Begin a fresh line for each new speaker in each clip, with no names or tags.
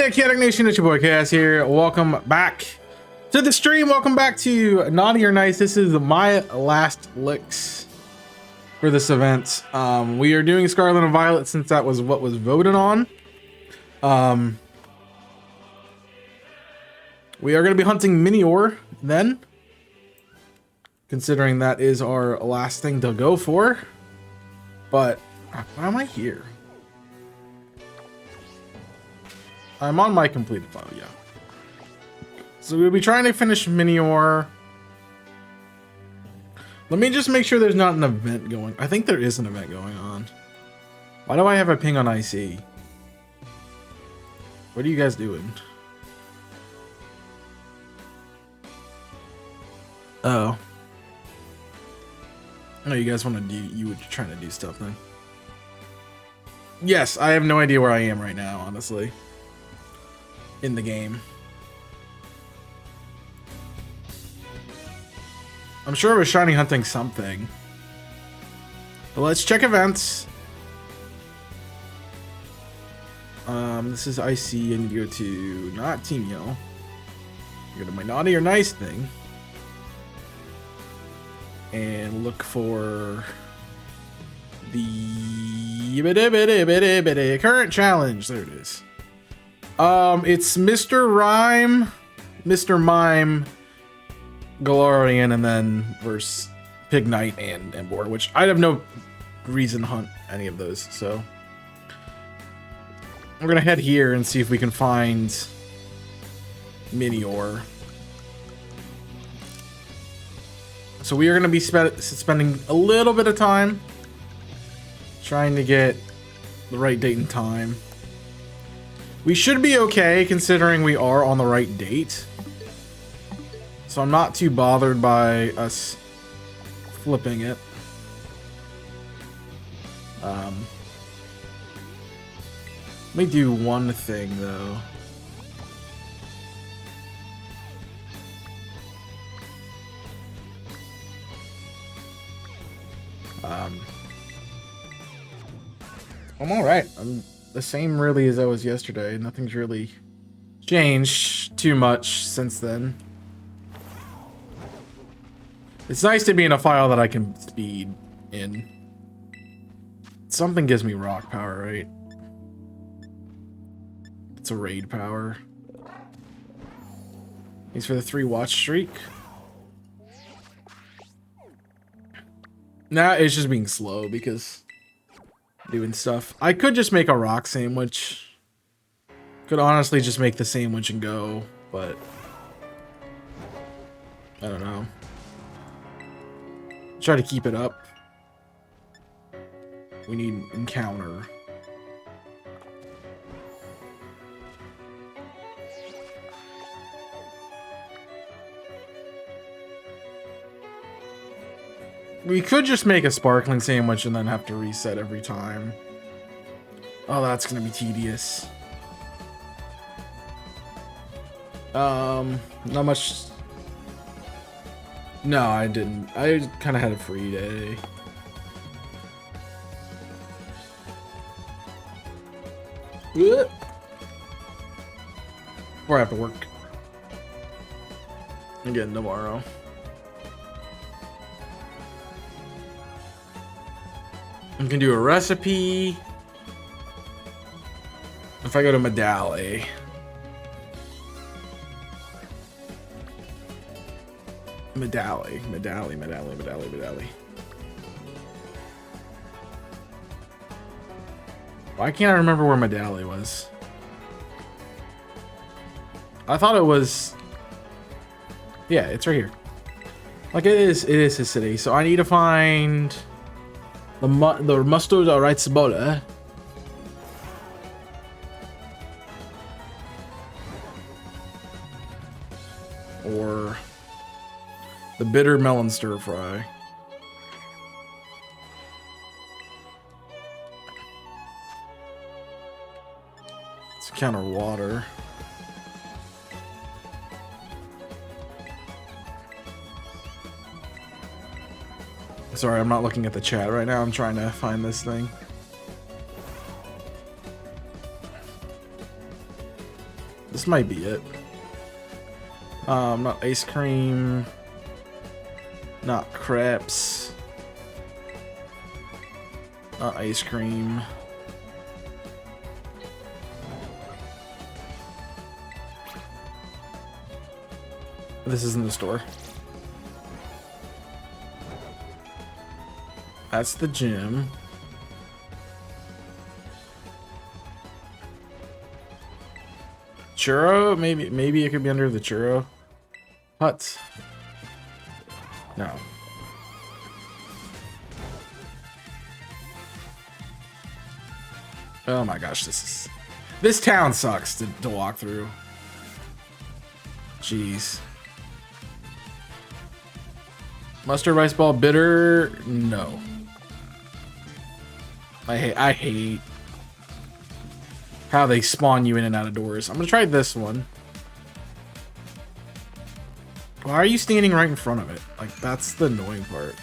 day, Chaotic Nation, it's your boy Chaos here. Welcome back to the stream. Welcome back to Naughty or Nice. This is my last licks for this event. We are doing Scarlet and Violet since that was what was voted on. We are going to be hunting Minior then, considering that is our last thing to go for. But why am I here? I'm on my completed file, yeah. So we'll be trying to finish Minior. Let me just make sure there's not an event going. I think there is an event going on. Why do I have a ping on IC? What are you guys doing? Oh. No, you guys want to do, you were trying to do stuff then. Yes, I have no idea where I am right now, honestly. In the game. I'm sure I was shiny hunting something. But let's check events. This is IC. I need to go to not Team Yell. Go to my Naughty or Nice thing. And look for the current challenge. There it is. It's Mr. Rhyme, Mr. Mime, Galarian, and then versus Pig Knight and Emboar, which I have no reason to hunt any of those, so we're gonna head here and see if we can find Minior. So we are gonna be spending a little bit of time trying to get the right date and time. We should be okay considering we are on the right date. So I'm not too bothered by us flipping it. Let me do one thing though. I'm alright. I'm the same really as I was yesterday. Nothing's really changed too much since then. It's nice to be in a file that I can speed in. Something gives me rock power, right? It's a raid power. Thanks for the 3 watch streak. Nah, it's just being slow because doing stuff. I could just make a rock sandwich. Could honestly just make the sandwich and go, but I don't know. Try to keep it up. We need encounter. We could just make a sparkling sandwich and then have to reset every time. Oh, that's gonna be tedious. Not much. No, I didn't. I kind of had a free day. Or I have to work again tomorrow. I can do a recipe. If I go to Medali. Medali. Why can't I remember where Medali was? I thought it was... Yeah, it's right here. Like it is his city. So I need to find the mustard or right Cibola. Or the bitter melon stir fry. Let's counter water. Sorry, I'm not looking at the chat right now. I'm trying to find this thing. This might be it. Not ice cream. Not crepes. Not ice cream. This is in the store. That's the gym. Churro? Maybe it could be under the churro. Hut. No. Oh my gosh, this town sucks to walk through. Jeez. Mustard rice ball bitter? No. I hate how they spawn you in and out of doors. I'm gonna try this one. Why are you standing right in front of it? Like, that's the annoying part.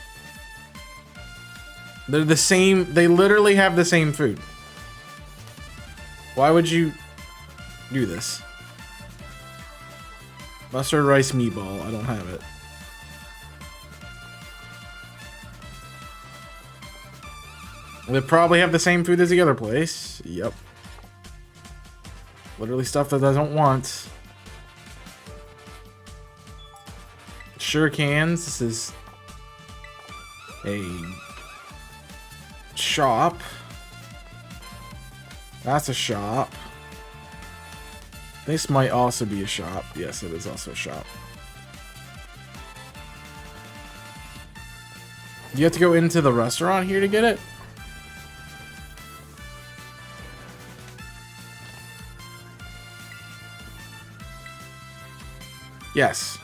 They're the same. They literally have the same food. Why would you do this? Mustard rice meatball. I don't have it. They probably have the same food as the other place. Yep. Literally stuff that I don't want. Sure cans. This is a shop. That's a shop. This might also be a shop. Yes, it is also a shop. You have to go into the restaurant here to get it? Yes.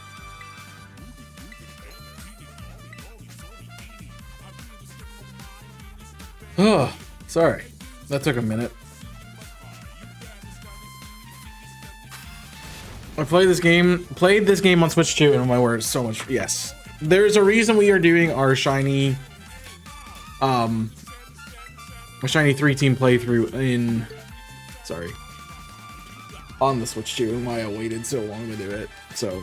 Oh, sorry. That took a minute. I played this game on Switch 2, and oh my word, so much. Yes. There's a reason we are doing our shiny a shiny 3-team playthrough in on the Switch 2, and why I waited so long to do it. So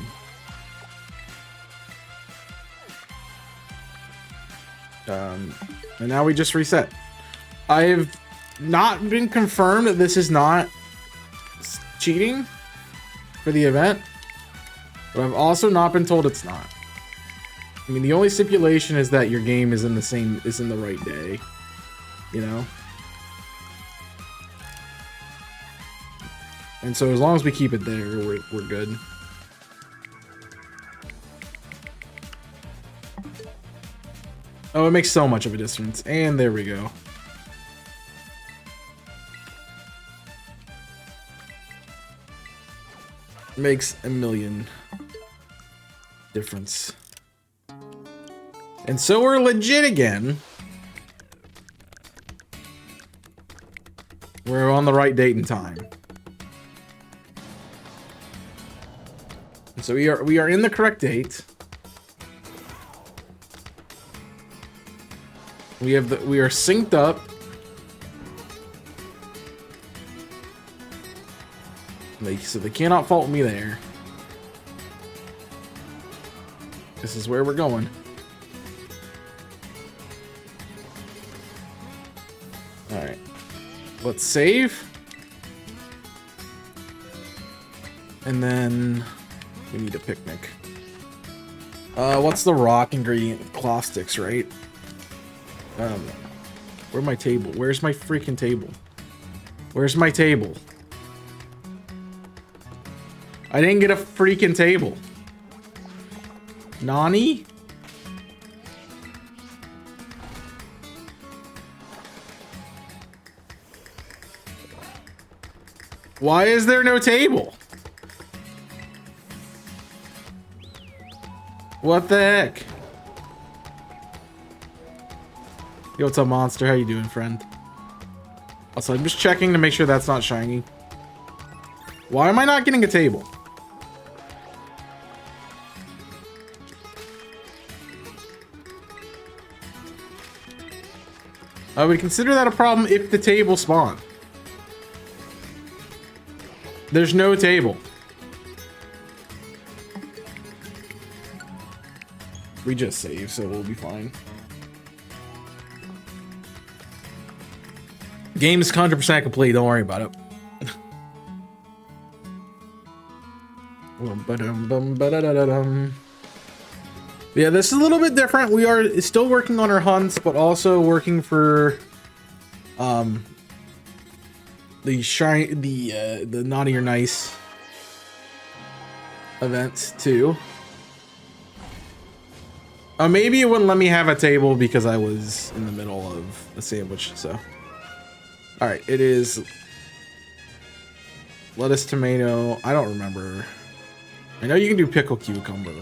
and now we just reset. I've not been confirmed that this is not cheating for the event, but I've also not been told it's not. I mean, the only stipulation is that your game is in the right day, you know? And so as long as we keep it there, we're good. Oh, it makes so much of a difference. And there we go. Makes a million difference. And so we're legit again. We're on the right date and time. So we are in the correct date. We are synced up. So they cannot fault me there. This is where we're going. Alright. Let's save. And then we need a picnic. What's the rock ingredient? Cloth sticks, right? Where's my table? Where's my freaking table? Where's my table? I didn't get a freaking table. Nani? Why is there no table? What the heck? Yo, what's up, Monster? How you doing, friend? Also, I'm just checking to make sure that's not shiny. Why am I not getting a table? I would consider that a problem if the table spawned. There's no table. We just saved, so we'll be fine. Game's 100% complete. Don't worry about it. Yeah, this is a little bit different. We are still working on our hunts, but also working for the Naughty or Nice event too. Maybe it wouldn't let me have a table because I was in the middle of a sandwich. So, all right, it is lettuce, tomato. I don't remember. I know you can do pickle cucumber.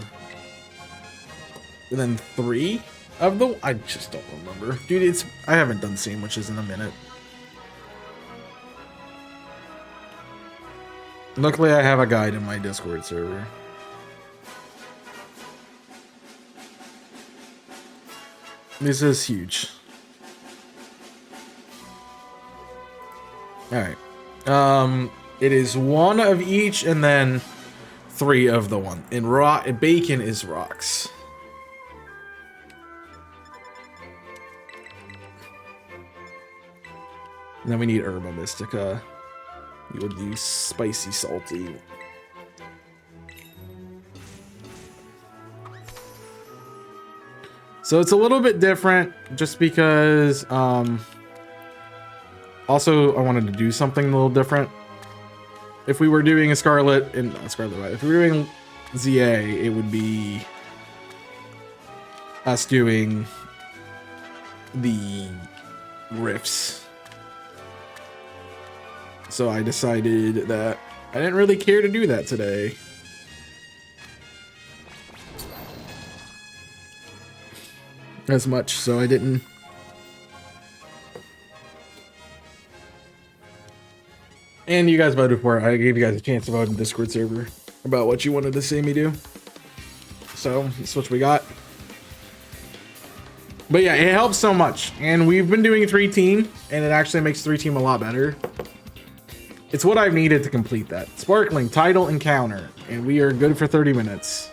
And then 3 of the... I just don't remember. Dude, I haven't done sandwiches in a minute. Luckily, I have a guide in my Discord server. This is huge. Alright. It is 1 of each and then 3 of the one. And bacon is rocks. And then we need Herba Mystica. We will do spicy, salty. So it's a little bit different just because, also I wanted to do something a little different. If we were doing a if we were doing ZA, it would be us doing the riffs. So I decided that I didn't really care to do that today. As much, so I didn't. And you guys voted for it. I gave you guys a chance to vote in the Discord server about what you wanted to see me do. So that's what we got. But yeah, it helps so much. And we've been doing 3-team, and it actually makes 3-team a lot better. It's what I've needed to complete that. Sparkling, title, and counter. And we are good for 30 minutes.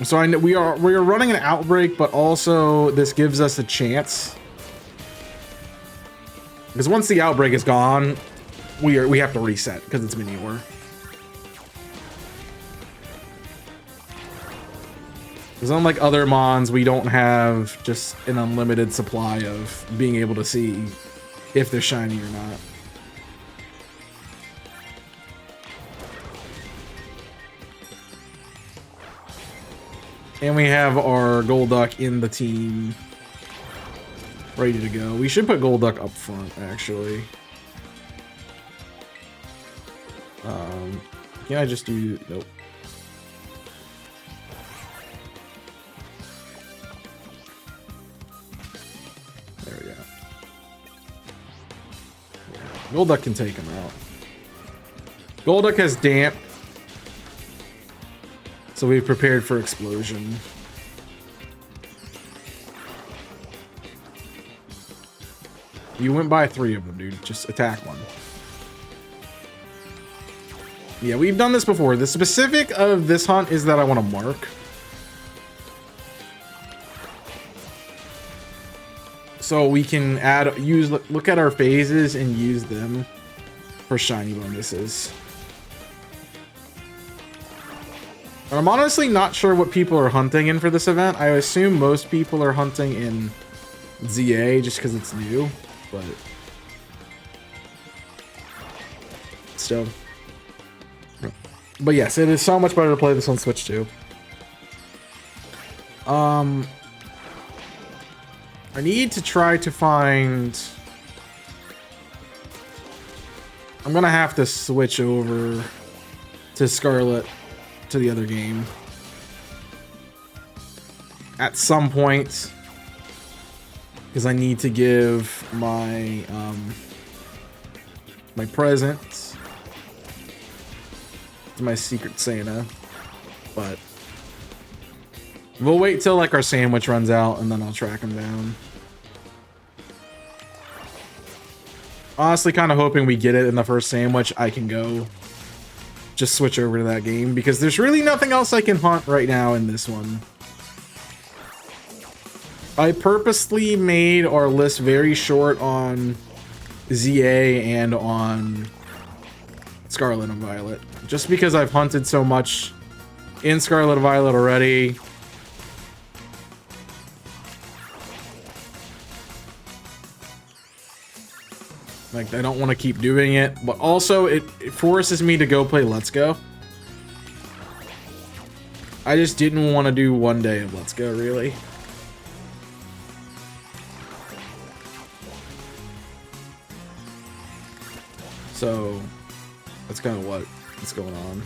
So I know we are running an outbreak, but also this gives us a chance. Because once the outbreak is gone, we have to reset because it's Manure. Because unlike other mons, we don't have just an unlimited supply of being able to see if they're shiny or not. And we have our Golduck in the team ready to go. We should put Golduck up front, actually. Can I just do... Nope. There we go. Golduck can take him out. Golduck has Damp. So we've prepared for Explosion. You went by 3 of them, dude. Just attack one. Yeah, we've done this before. The specific of this hunt is that I want to mark. So we can look at our phases and use them for shiny bonuses. I'm honestly not sure what people are hunting in for this event. I assume most people are hunting in ZA just because it's new, but still. But yes, it is so much better to play this on Switch too. I need to try to find... I'm gonna have to switch over to Scarlet, to the other game at some point, because I need to give my my present to my Secret Santa, but we'll wait till like our sandwich runs out and then I'll track him down. Honestly, kind of hoping we get it in the first sandwich. I can go just switch over to that game because there's really nothing else I can hunt right now in this one. I purposely made our list very short on ZA and on Scarlet and Violet, just because I've hunted so much in Scarlet and Violet already. Like, I don't want to keep doing it, but also it forces me to go play Let's Go. I just didn't want to do one day of Let's Go, really. So that's kind of what's going on.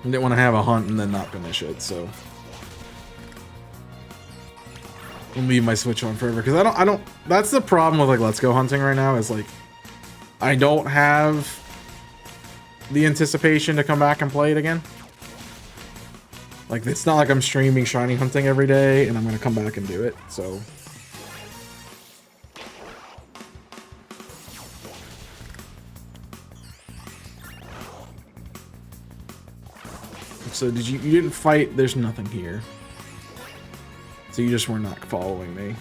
I didn't want to have a hunt and then not finish it, so I'll leave my Switch on forever because I don't. That's the problem with like Let's Go hunting right now is like I don't have the anticipation to come back and play it again. Like it's not like I'm streaming shiny hunting every day and I'm gonna come back and do it. So did you didn't fight? There's nothing here. So you just were not following me.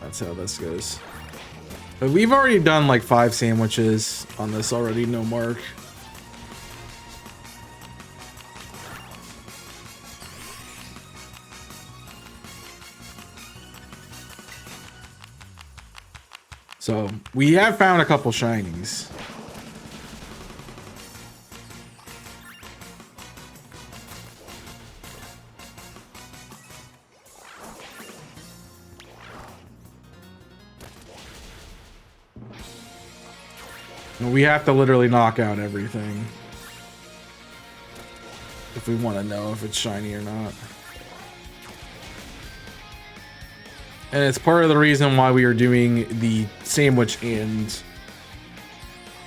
That's how this goes. But we've already done like 5 sandwiches on this already, no mark. So we have found a couple shinies. We have to literally knock out everything if we want to know if it's shiny or not. And it's part of the reason why we are doing the sandwich and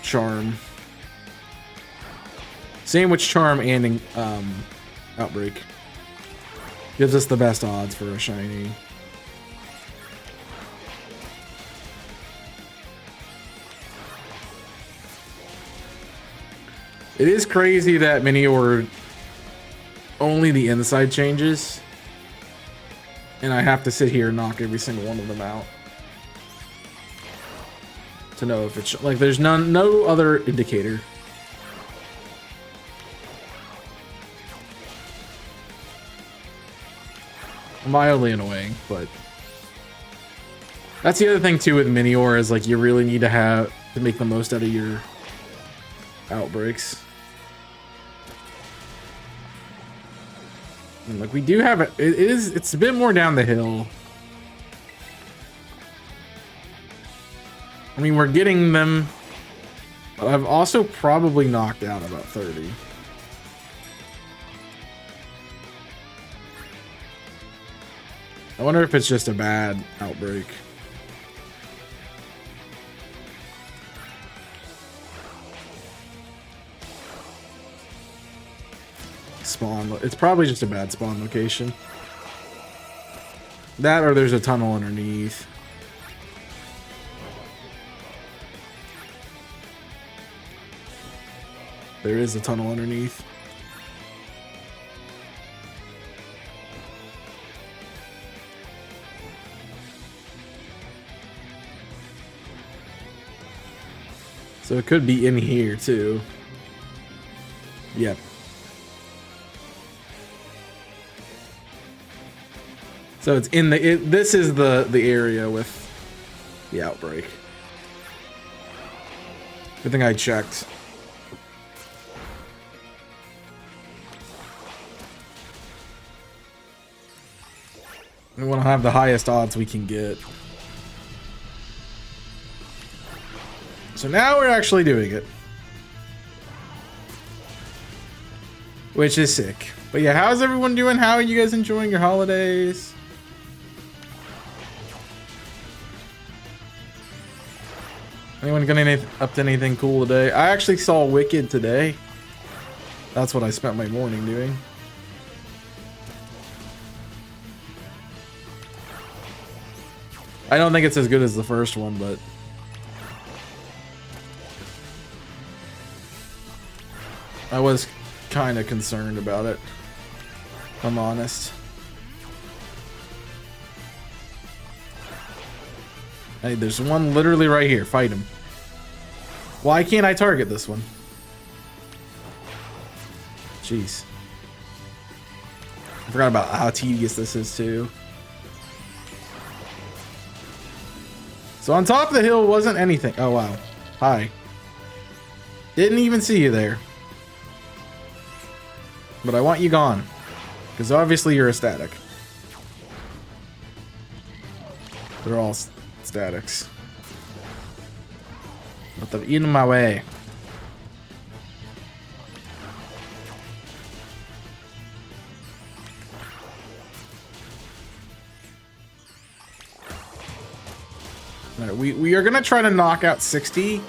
charm. Sandwich, charm, and outbreak. Gives us the best odds for a shiny. It is crazy that Minior only the inside changes. And I have to sit here and knock every single one of them out to know if it's like there's no other indicator. Mildly annoying, but that's the other thing too with Minior is like you really need to make the most out of your outbreaks. And like we do have it's a bit more down the hill. I mean, we're getting them, but I've also probably knocked out about 30. I wonder if it's just a bad outbreak. Spawn. It's probably just a bad spawn location. That or there's a tunnel underneath. There is a tunnel underneath. So it could be in here too. Yep. So it's in this is the area with the outbreak. Good thing I checked. We want to have the highest odds we can get. So now we're actually doing it. Which is sick. But yeah, how's everyone doing? How are you guys enjoying your holidays? Anyone gonna up to anything cool today? I actually saw Wicked today. That's what I spent my morning doing. I don't think it's as good as the first one, but I was kind of concerned about it, if I'm honest. Hey, there's one literally right here. Fight him. Why can't I target this one? Jeez. I forgot about how tedious this is too. So on top of the hill wasn't anything. Oh wow. Hi. Didn't even see you there. But I want you gone. Because obviously you're a static. They're all statics. But they're in my way. Alright, we are gonna try to knock out 60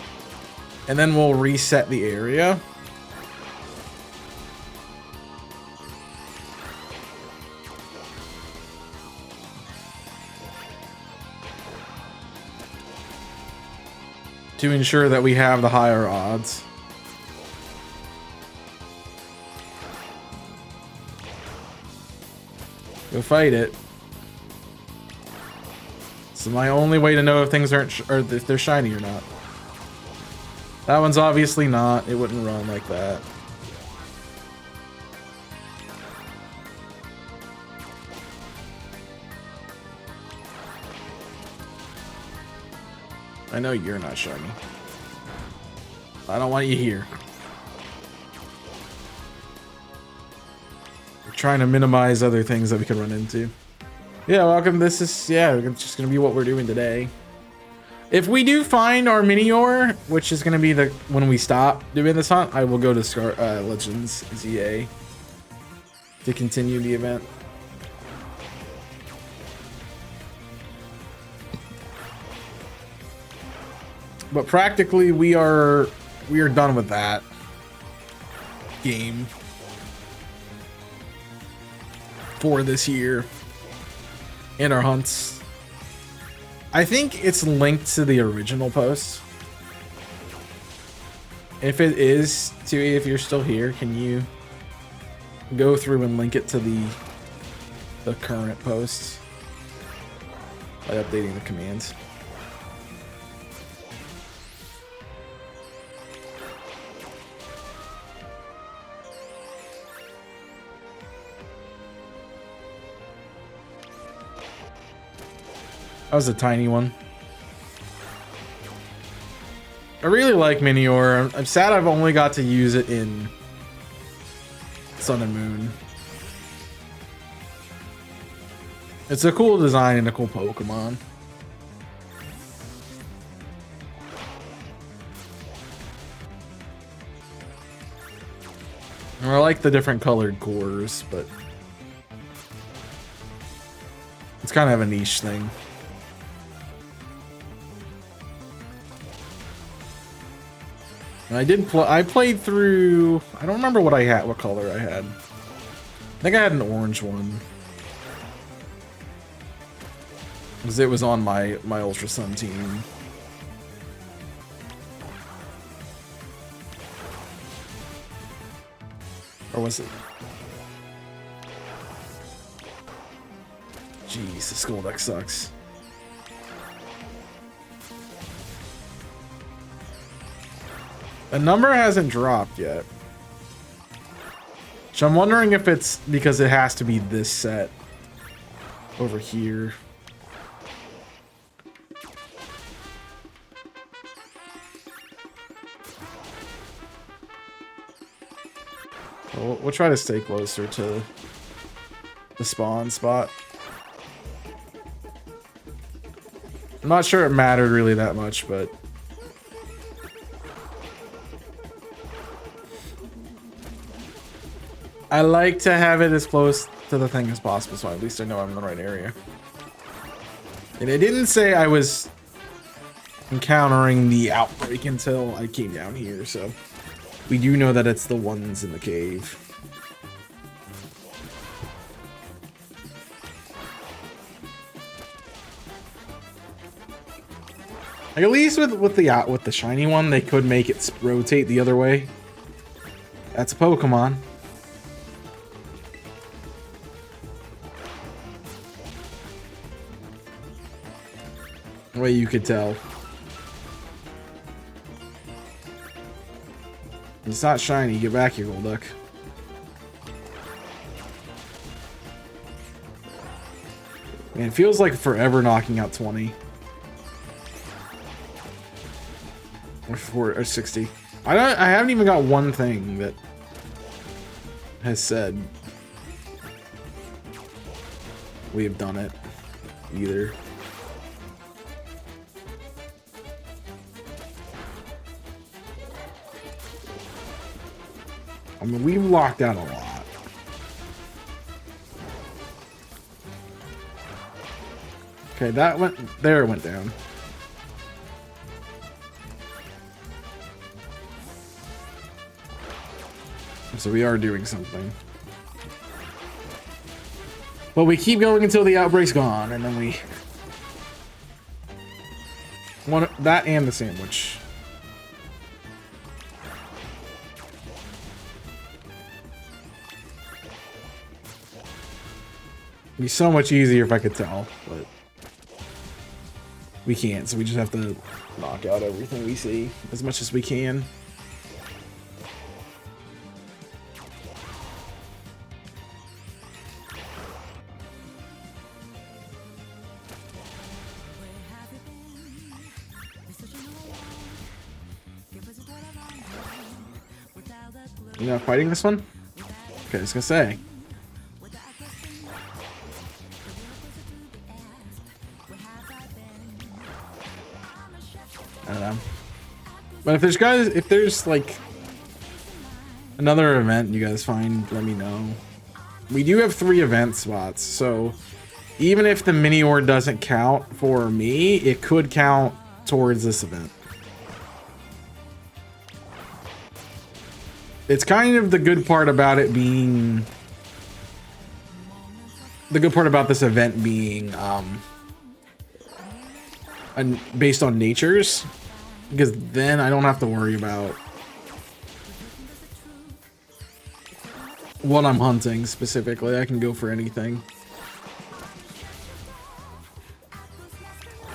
and then we'll reset the area. To ensure that we have the higher odds. Go fight it. This is my only way to know if things aren't or if they're shiny or not. That one's obviously not. It wouldn't run like that. I know you're not shiny. I don't want you here. We're trying to minimize other things that we could run into. Yeah, welcome. This is, yeah, it's just going to be what we're doing today. If we do find our Minior, which is going to be the when we stop doing this hunt, I will go to Legends ZA to continue the event. But practically, we are done with that game for this year in our hunts. I think it's linked to the original post. If it is, Tui, if you're still here, can you go through and link it to the current posts by updating the commands? That was a tiny one. I really like Minior. I'm sad I've only got to use it in Sun and Moon. It's a cool design and a cool Pokemon. And I like the different colored cores, but it's kind of a niche thing. And I played through, I don't remember what I had, what color I had. I think I had an orange one. Because it was on my Ultra Sun team. Or was it? Jeez, the school deck sucks. The number hasn't dropped yet. So I'm wondering if it's because it has to be this set over here. We'll try to stay closer to the spawn spot. I'm not sure it mattered really that much, but I like to have it as close to the thing as possible, so at least I know I'm in the right area. And it didn't say I was encountering the outbreak until I came down here, so we do know that it's the ones in the cave. Like, at least with the shiny one, they could make it rotate the other way. That's a Pokemon. Way you could tell. It's not shiny. Get back here, Golduck. Man, it feels like forever knocking out 20. Or 60. I haven't even got one thing that has said we have done it either. I mean, we've locked out a lot. Okay, that went there. It went down. So we are doing something. But we keep going until the outbreak's gone, and then we want that and the sandwich. It'd be so much easier if I could tell, but we can't, so we just have to knock out everything we see as much as we can. You not fighting this one? Okay, I was gonna say. I don't know. But if there's like another event you guys find, let me know. We do have 3 event spots, so even if the Minior doesn't count for me, it could count towards this event. It's kind of the good part about it being... The good part about this event being based on natures, because then I don't have to worry about what I'm hunting specifically. I can go for anything.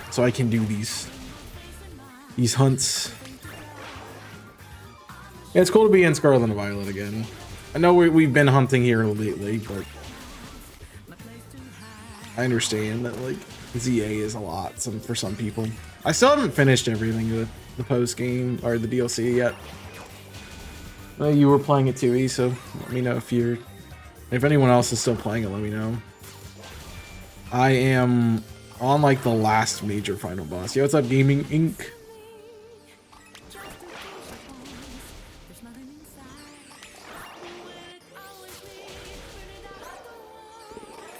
So I can do these hunts. Yeah, it's cool to be in Scarlet and Violet again. I know we've been hunting here lately, but I understand that like ZA is a lot for some people. I still haven't finished everything the post game or the DLC yet. Well, you were playing it too, E, so let me know if anyone else is still playing it. Let me know. I am on like the last major final boss. Yo, what's up, Gaming Inc?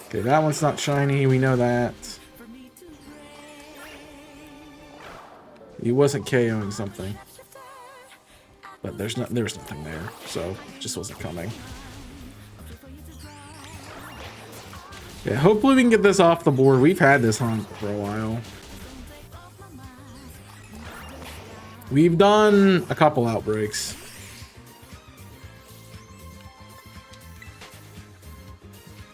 Okay, that one's not shiny. We know that. He wasn't KOing something, but there was nothing there, so it just wasn't coming. Yeah, hopefully we can get this off the board. We've had this hunt for a while. We've done a couple outbreaks.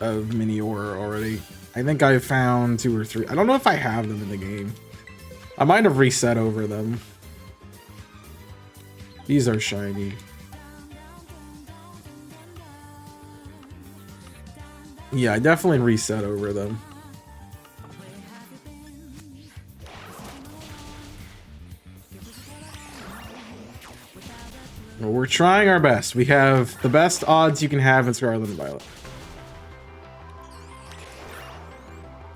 Of Minior already. I think I found 2 or 3. I don't know if I have them in the game. I might have reset over them. These are shiny. Yeah, I definitely reset over them. Well, we're trying our best. We have the best odds you can have in Scarlet and Violet.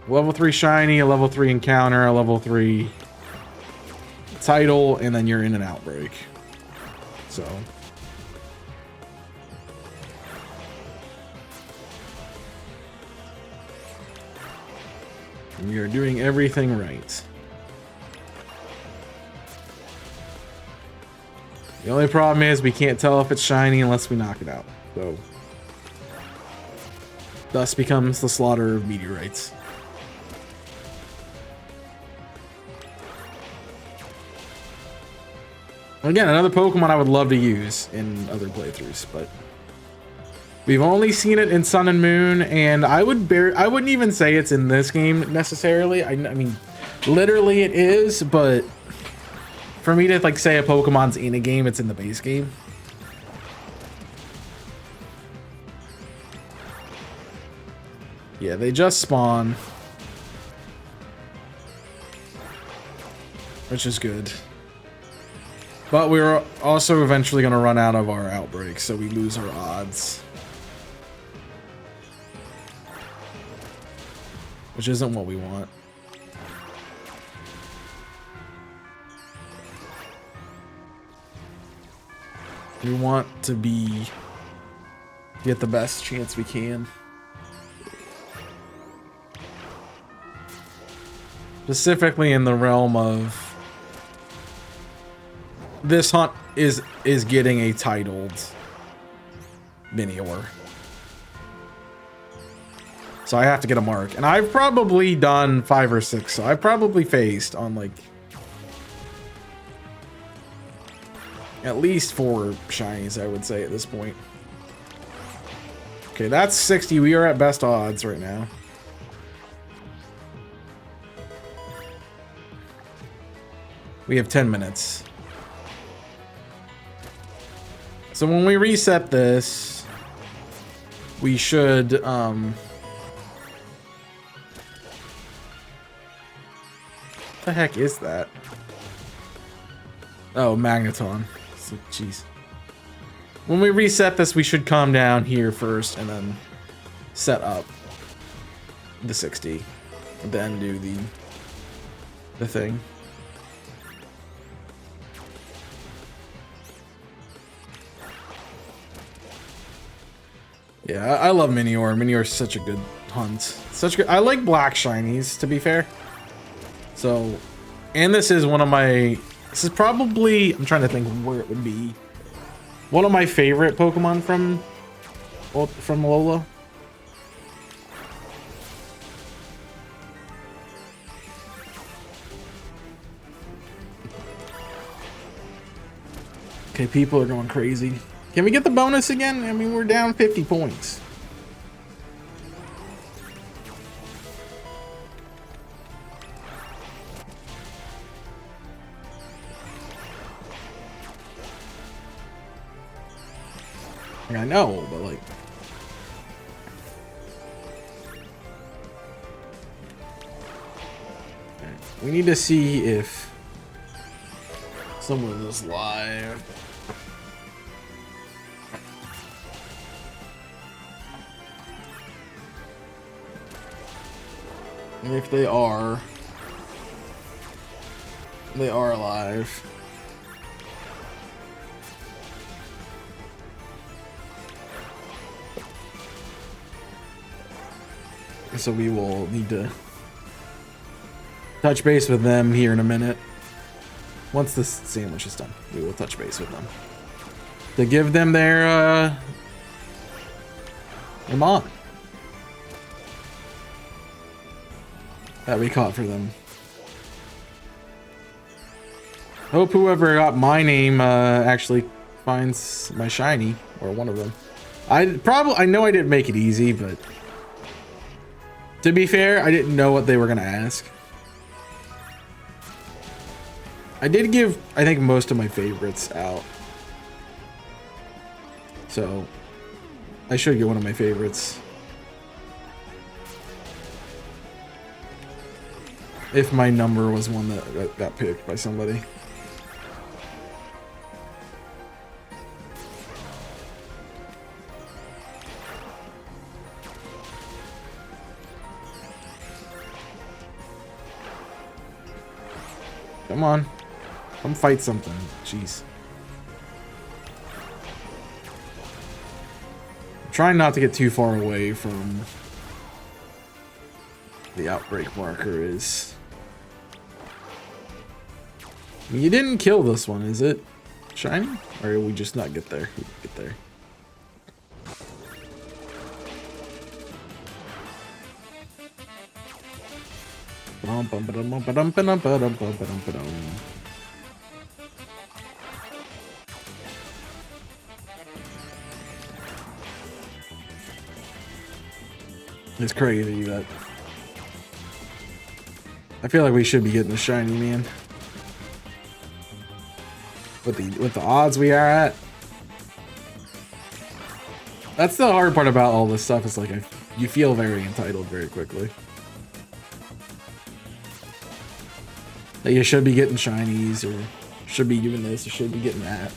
Level 3 shiny, a level 3 encounter, a level 3 title, and then you're in an outbreak. So we are doing everything right. The only problem is we can't tell if it's shiny unless we knock it out. So thus becomes the slaughter of meteorites. Again, another Pokemon I would love to use in other playthroughs, but we've only seen it in Sun and Moon, and I wouldn't even say it's in this game necessarily. I mean, literally it is, but for me to like say a Pokemon's in a game, it's in the base game. Yeah, they just spawn, which is good. But we're also eventually going to run out of our outbreaks, so we lose our odds. Which isn't what we want. We want to get the best chance we can. Specifically in the realm of this hunt is getting a titled Minior. So I have to get a mark. And I've probably done 5 or 6. So I've probably faced on like at least 4 shinies, I would say, at this point. Okay, that's 60. We are at best odds right now. We have 10 minutes. So when we reset this, we should what the heck is that? Oh, Magneton. Jeez. When we reset this, we should calm down here first and then set up the 60 and then do the thing. Yeah, I love Minior. Minior is such a good hunt. Such good. I like black shinies, to be fair. So, and this is one of my. This is probably. I'm trying to think where it would be. One of my favorite Pokemon from Alola. Okay, people are going crazy. Can we get the bonus again? I mean, we're down 50 points. I know, but like... we need to see if someone is live. And if they are alive. So we will need to touch base with them here in a minute. Once this sandwich is done, we will touch base with them to give them their mon that we caught for them. Hope whoever got my name actually finds my shiny, or one of them. I know I didn't make it easy, but to be fair, I didn't know what they were gonna ask. I did give, I think, most of my favorites out. So I should get one of my favorites. If my number was one that got picked by somebody. Come on. Come fight something. Jeez. I'm trying not to get too far away from the outbreak marker is. You didn't kill this one, is it? shiny? Or will we just not get there? We get there. It's crazy that I feel like we should be getting a shiny, man. With the odds we are at. That's the hard part about all this stuff, is like you feel very entitled very quickly. That you should be getting shinies, or should be doing this, or should be getting that.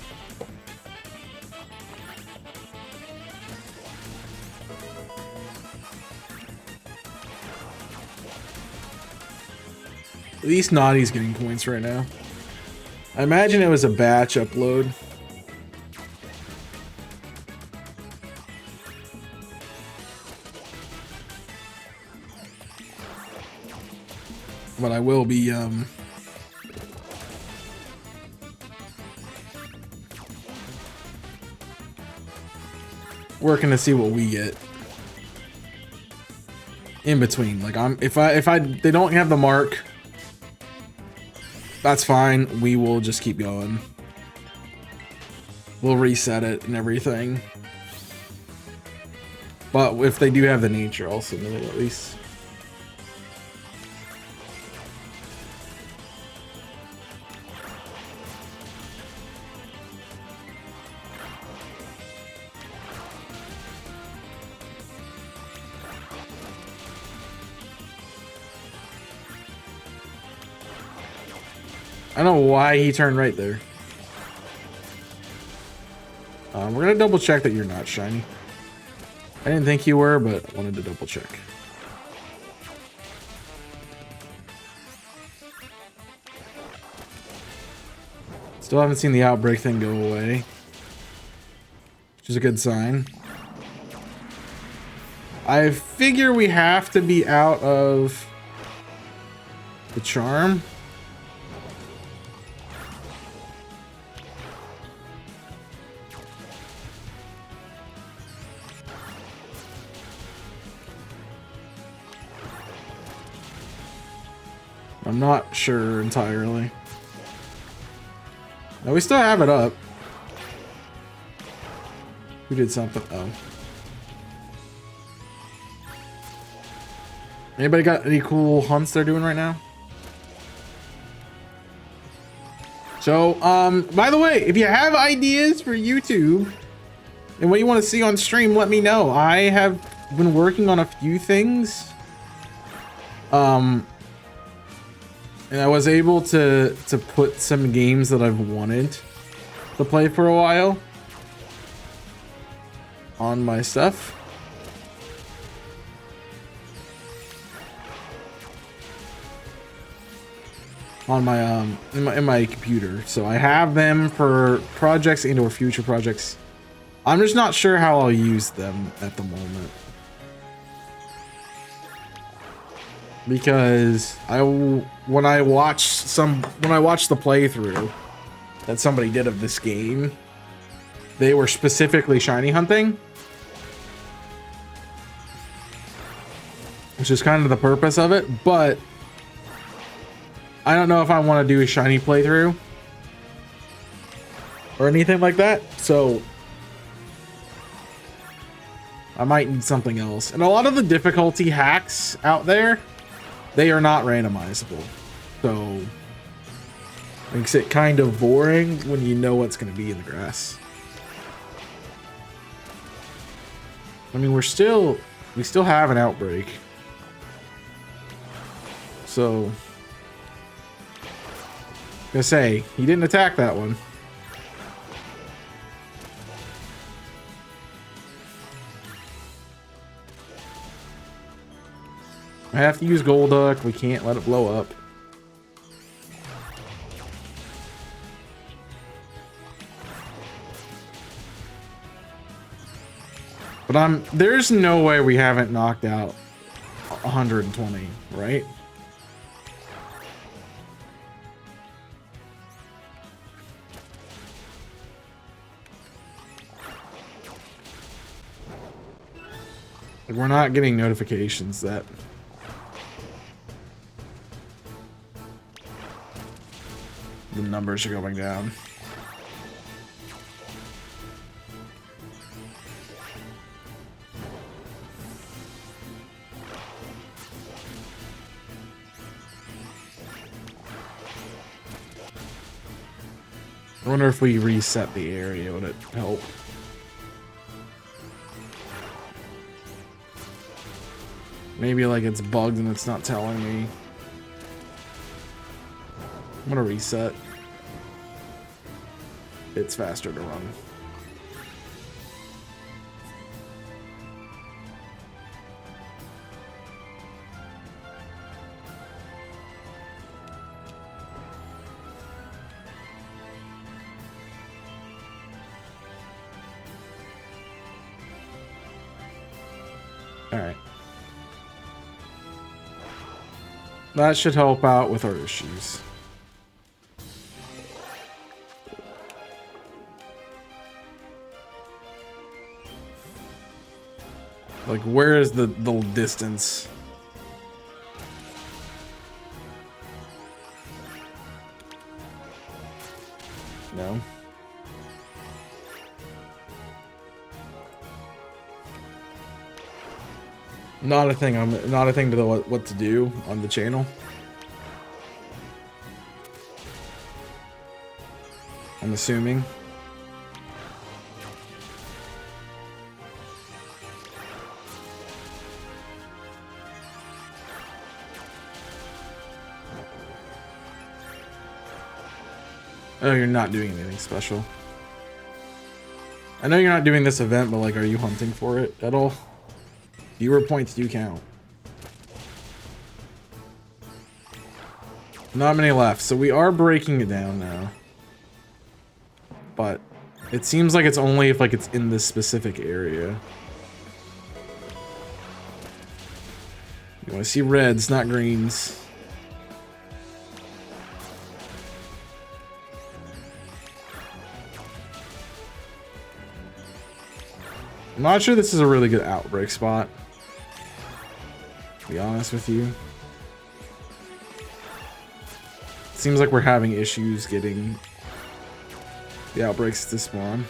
At least Naughty's getting points right now. I imagine it was a batch upload. But I will be working to see what we get in between. Like if they don't have the mark, that's fine. We will just keep going. We'll reset it and everything. But if they do have the nature, I'll submit it at least. I don't know why he turned right there. We're gonna double check that you're not shiny. I didn't think you were, but I wanted to double check. Still haven't seen the outbreak thing go away, which is a good sign. I figure we have to be out of the charm. I'm not sure entirely. No, we still have it up. Who did something? Oh. Anybody got any cool hunts they're doing right now? So, by the way, if you have ideas for YouTube and what you want to see on stream, let me know. I have been working on a few things. And I was able to put some games that I've wanted to play for a while on my stuff. On my in my computer. So I have them for projects and or future projects. I'm just not sure how I'll use them at the moment. Because when I watched the playthrough that somebody did of this game, they were specifically shiny hunting, which is kind of the purpose of it. But I don't know if I want to do a shiny playthrough or anything like that, so I might need something else. And a lot of the difficulty hacks out there, they are not randomizable, so makes it kind of boring when you know what's going to be in the grass. I mean, we still have an outbreak, so I'm gonna say he didn't attack that one. I have to use Golduck. We can't let it blow up. But there's no way we haven't knocked out 120, right? Like, we're not getting notifications that the numbers are going down. I wonder if we reset the area, would it help? Maybe like it's bugged and it's not telling me. I'm gonna reset. It's faster to run. All right. That should help out with our issues. Like, where is the distance? No. Not a thing. I'm not a thing to know what to do on the channel. I'm assuming. Oh, you're not doing anything special. I know you're not doing this event, but like, are you hunting for it at all? Viewer points do count. Not many left, so we are breaking it down now. But it seems like it's only if like it's in this specific area. You want to see reds, not greens. I'm not sure this is a really good outbreak spot, to be honest with you. Seems like we're having issues getting the outbreaks to spawn.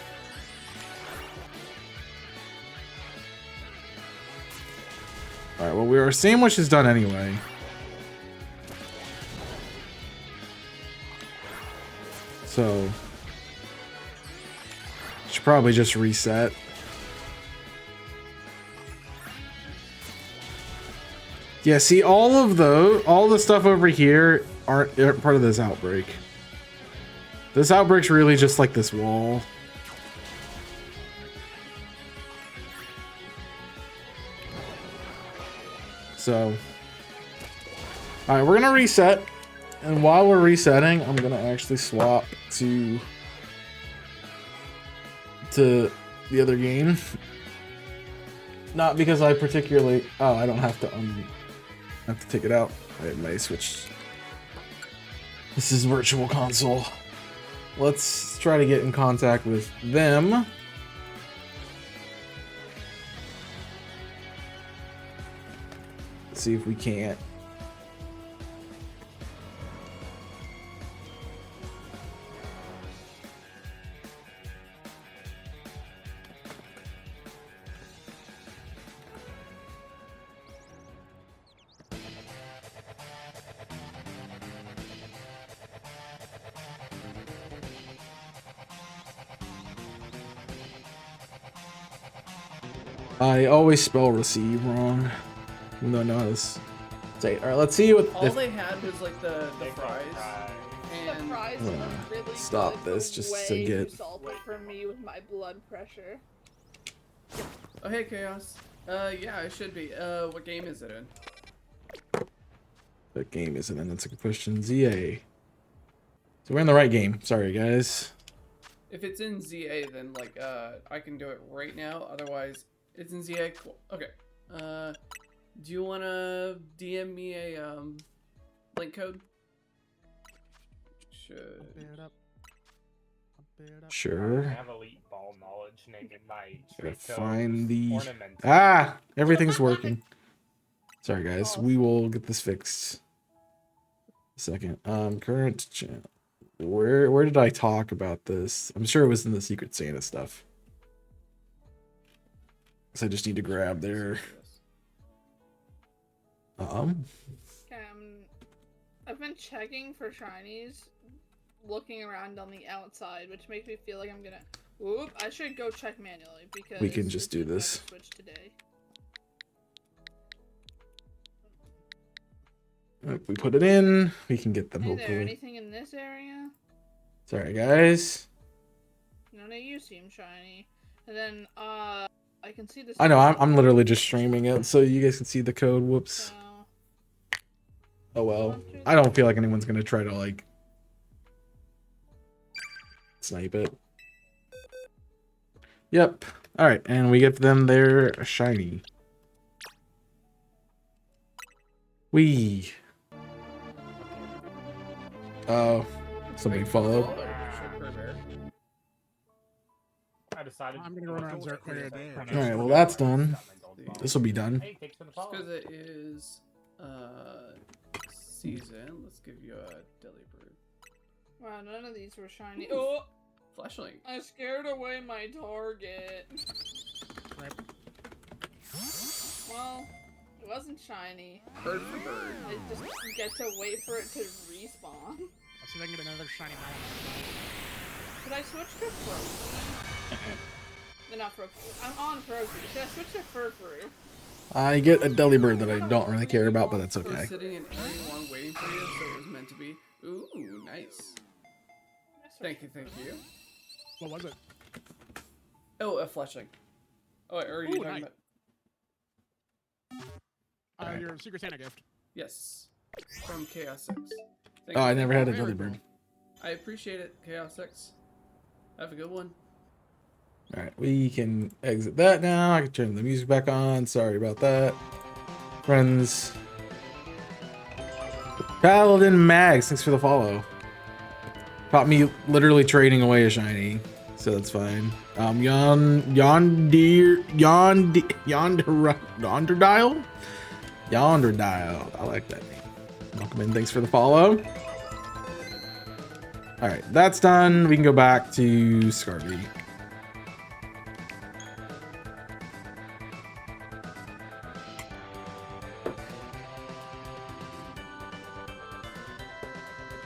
Alright, well, our sandwich is done anyway. So should probably just reset. Yeah, see, all the stuff over here aren't part of this outbreak. This outbreak's really just like this wall. So, alright, we're gonna reset. And while we're resetting, I'm gonna actually swap to the other game. Not because I particularly... Oh, I don't have to take it out. I may switch. This is Virtual Console. Let's try to get in contact with them. Let's see if we can't. I always spell receive wrong. Even though I know how to say it. Alright, let's see what.
All they had was like the fries. And
The fries were really
stop
good,
this
but
just
way
to get.
too salty for me with my blood pressure.
Oh hey Chaos. Yeah, it should be. What game is it in?
What game is it in? That's a good question. ZA. So we're in the right game. Sorry guys.
If it's in ZA, then like I can do it right now. Otherwise, it's in ZA. Cool. Okay. Do you wanna DM me a link code? Should.
I'll I
Sure.
have elite ball knowledge, naming my
Gotta
Trico
find the...
ornament.
Ah! Everything's working. Sorry, guys. We will get this fixed. Second. Current channel. Where did I talk about this? I'm sure it was in the Secret Santa stuff. So I just need to grab their...
I've been checking for shinies, looking around on the outside, which makes me feel like I'm gonna. Oop! I should go check manually because
we can just do this.
Switch today.
If we put it in, we can get them
Hey
hopefully.
there, anything in this area?
Sorry, guys.
None of you seem shiny. And then, I can see this.
I know, I'm literally just streaming it so you guys can see the code. Whoops.
So,
Oh well. I don't feel like anyone's gonna try to, like, snipe it. Yep. Alright, and we give them their shiny. Wee. Oh. Somebody followed.
I decided.
I'm gonna go run around Zerk.
Alright, well that's done. This will be done.
Hey, thanks for the follow.
Because it is season, let's give you a Delibird.
wow, none of these were shiny. Oh!
Flashlight.
I scared away my target.
Right.
Well, it wasn't shiny.
Bird for bird.
I just get to wait for it to respawn.
Let's see if I can get another shiny Mallow.
Could I switch to Froakie? No, not Froakie. I'm on Froakie. Should I switch to Furfrou?
I get a Delibird that I don't really care about, but that's
I was
okay.
sitting in area 1 waiting for you, so it was meant to be. Ooh, nice. Thank you, thank you.
What was it?
Oh, a flashlight. Oh, wait, are you
Ooh,
talking
nice.
about?
Your Secret Santa gift.
Yes. From Chaos 6. Thank
Oh,
you.
I never had a
Very
Delibird.
I appreciate it, Chaos 6. Have a good one.
Alright, we can exit that now. I can turn the music back on. Sorry about that. Friends. Paladin Mags, thanks for the follow. Caught me literally trading away a shiny, so that's fine. Yonderdile? Yonderdile. I like that name. Welcome in, thanks for the follow. Alright, that's done. We can go back to Scarby.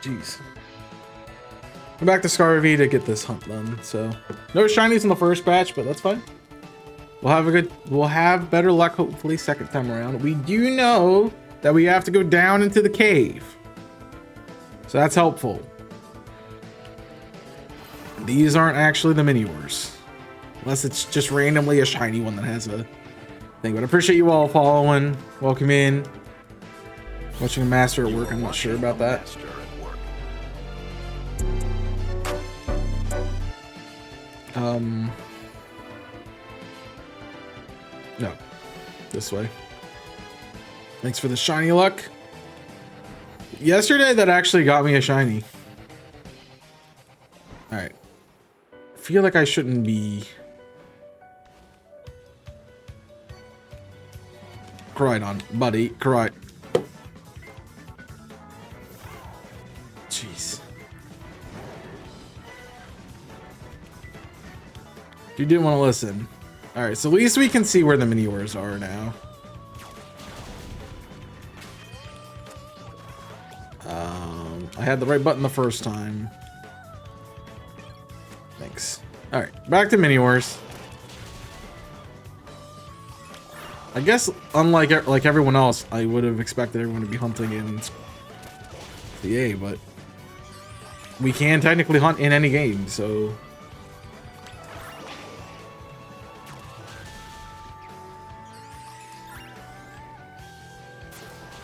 Jeez. Go back to Scarvy to get this hunt done. So no shinies in the first batch, but that's fine. We'll have better luck hopefully second time around. We do know that we have to go down into the cave. So that's helpful. These aren't actually the mini wars. Unless it's just randomly a shiny one that has a thing. But I appreciate you all following. Welcome in. Watching a master at work, I'm not sure about that. No. This way. Thanks for the shiny luck. Yesterday, that actually got me a shiny. Alright. I feel like I shouldn't be... Koraidon, buddy. Koraidon. Jeez. You didn't want to listen. Alright, so at least we can see where the mini wars are now. I had the right button the first time. Thanks. Alright, back to mini wars. I guess, unlike like everyone else, I would have expected everyone to be hunting in CA, but we can technically hunt in any game, so...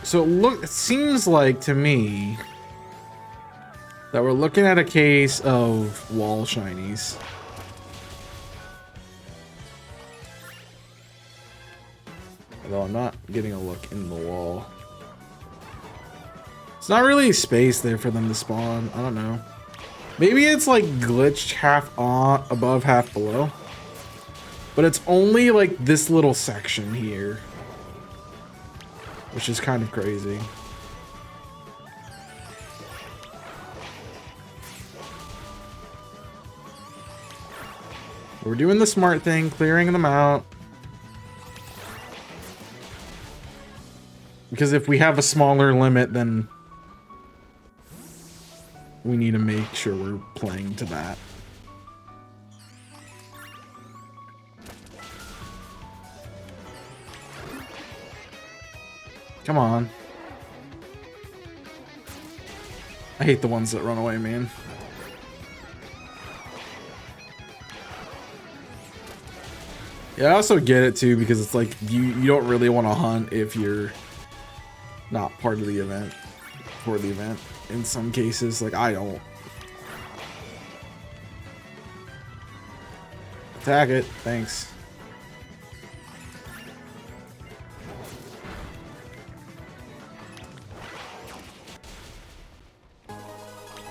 So it seems like to me that we're looking at a case of wall shinies. Although I'm not getting a look in the wall. It's not really space there for them to spawn. I don't know. Maybe it's like glitched half on above, half below. But it's only like this little section here, which is kind of crazy. We're doing the smart thing, clearing them out. Because if we have a smaller limit, then we need to make sure we're playing to that. Come on. I hate the ones that run away, man. Yeah, I also get it too, because it's like you don't really want to hunt if you're not part of the event, for the event. In some cases, like I don't. Attack it, thanks.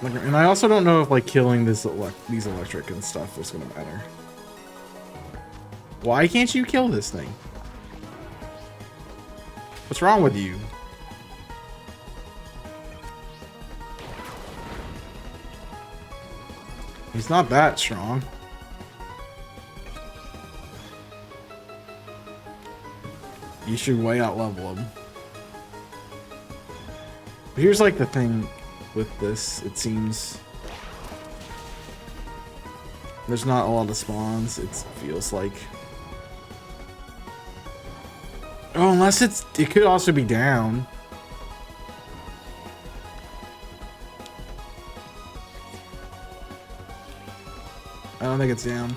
And I also don't know if like killing these electric and stuff is gonna matter. Why can't you kill this thing? What's wrong with you? He's not that strong. You should way out level him. But here's like the thing with this, it seems there's not a lot of spawns, it feels like. Oh, unless it could also be down. I don't think it's down.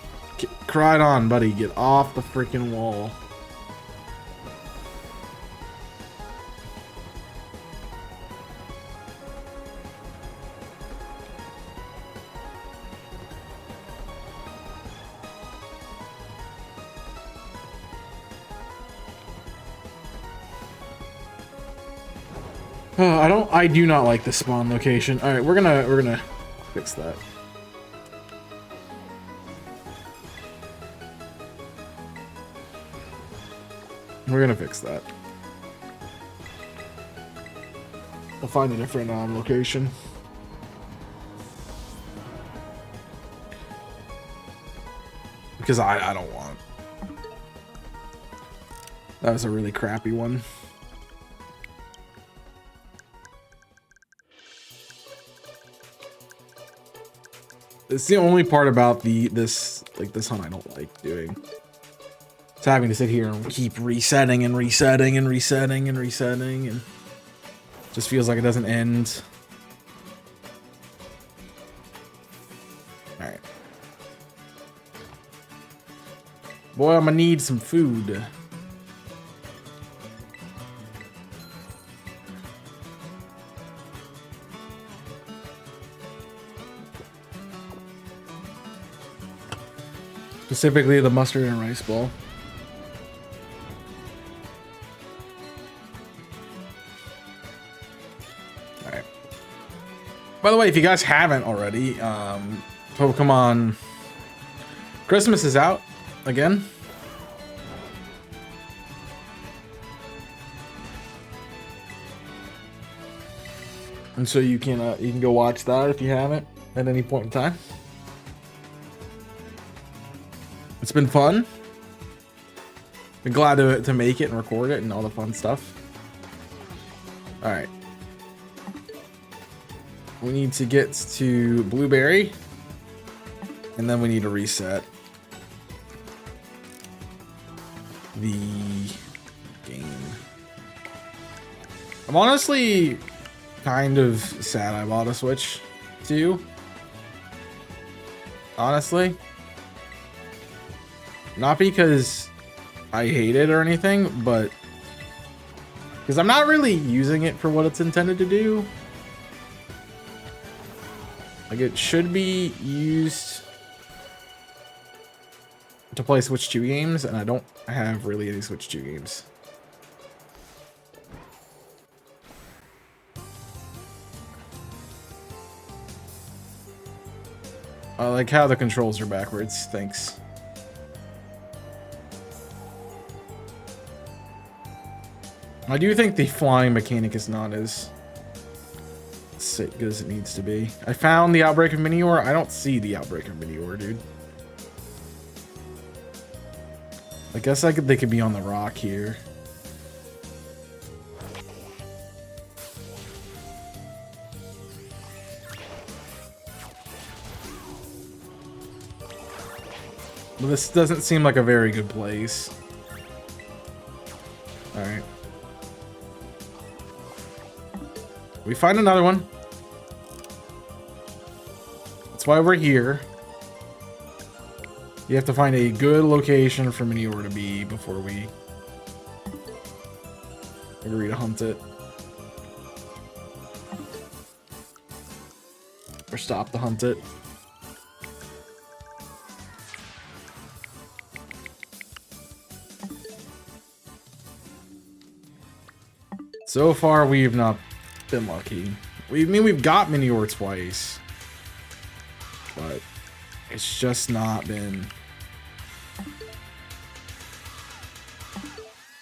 Cried on, buddy. Get off the freaking wall. I do not like the spawn location. All right, we're gonna fix that. We're gonna fix that. I'll find a different location. Because I don't want. That was a really crappy one. It's the only part about this hunt I don't like doing. It's having to sit here and keep resetting and resetting and resetting and resetting, and just feels like it doesn't end. All right. Boy, I'm gonna need some food. Specifically the mustard and rice bowl. Alright. By the way, if you guys haven't already, Pokemon Christmas is out again. And so you can go watch that if you haven't at any point in time. It's been fun. Been glad to make it and record it and all the fun stuff. All right. We need to get to Blueberry, and then we need to reset the game. I'm honestly kind of sad I bought a Switch too. Honestly. Not because I hate it or anything, but because I'm not really using it for what it's intended to do. Like, it should be used to play Switch 2 games, and I don't have really any Switch 2 games. I like how the controls are backwards. Thanks. I do think the flying mechanic is not as good as it needs to be. I found the Outbreak of Minior. I don't see the Outbreak of Minior, dude. I guess they could be on the rock here. But this doesn't seem like a very good place. Alright. We find another one. That's why we're here. You have to find a good location for Minior to be before we agree to hunt it. Or stop to hunt it. So far, we've not been lucky. We've got Minior twice. But it's just not been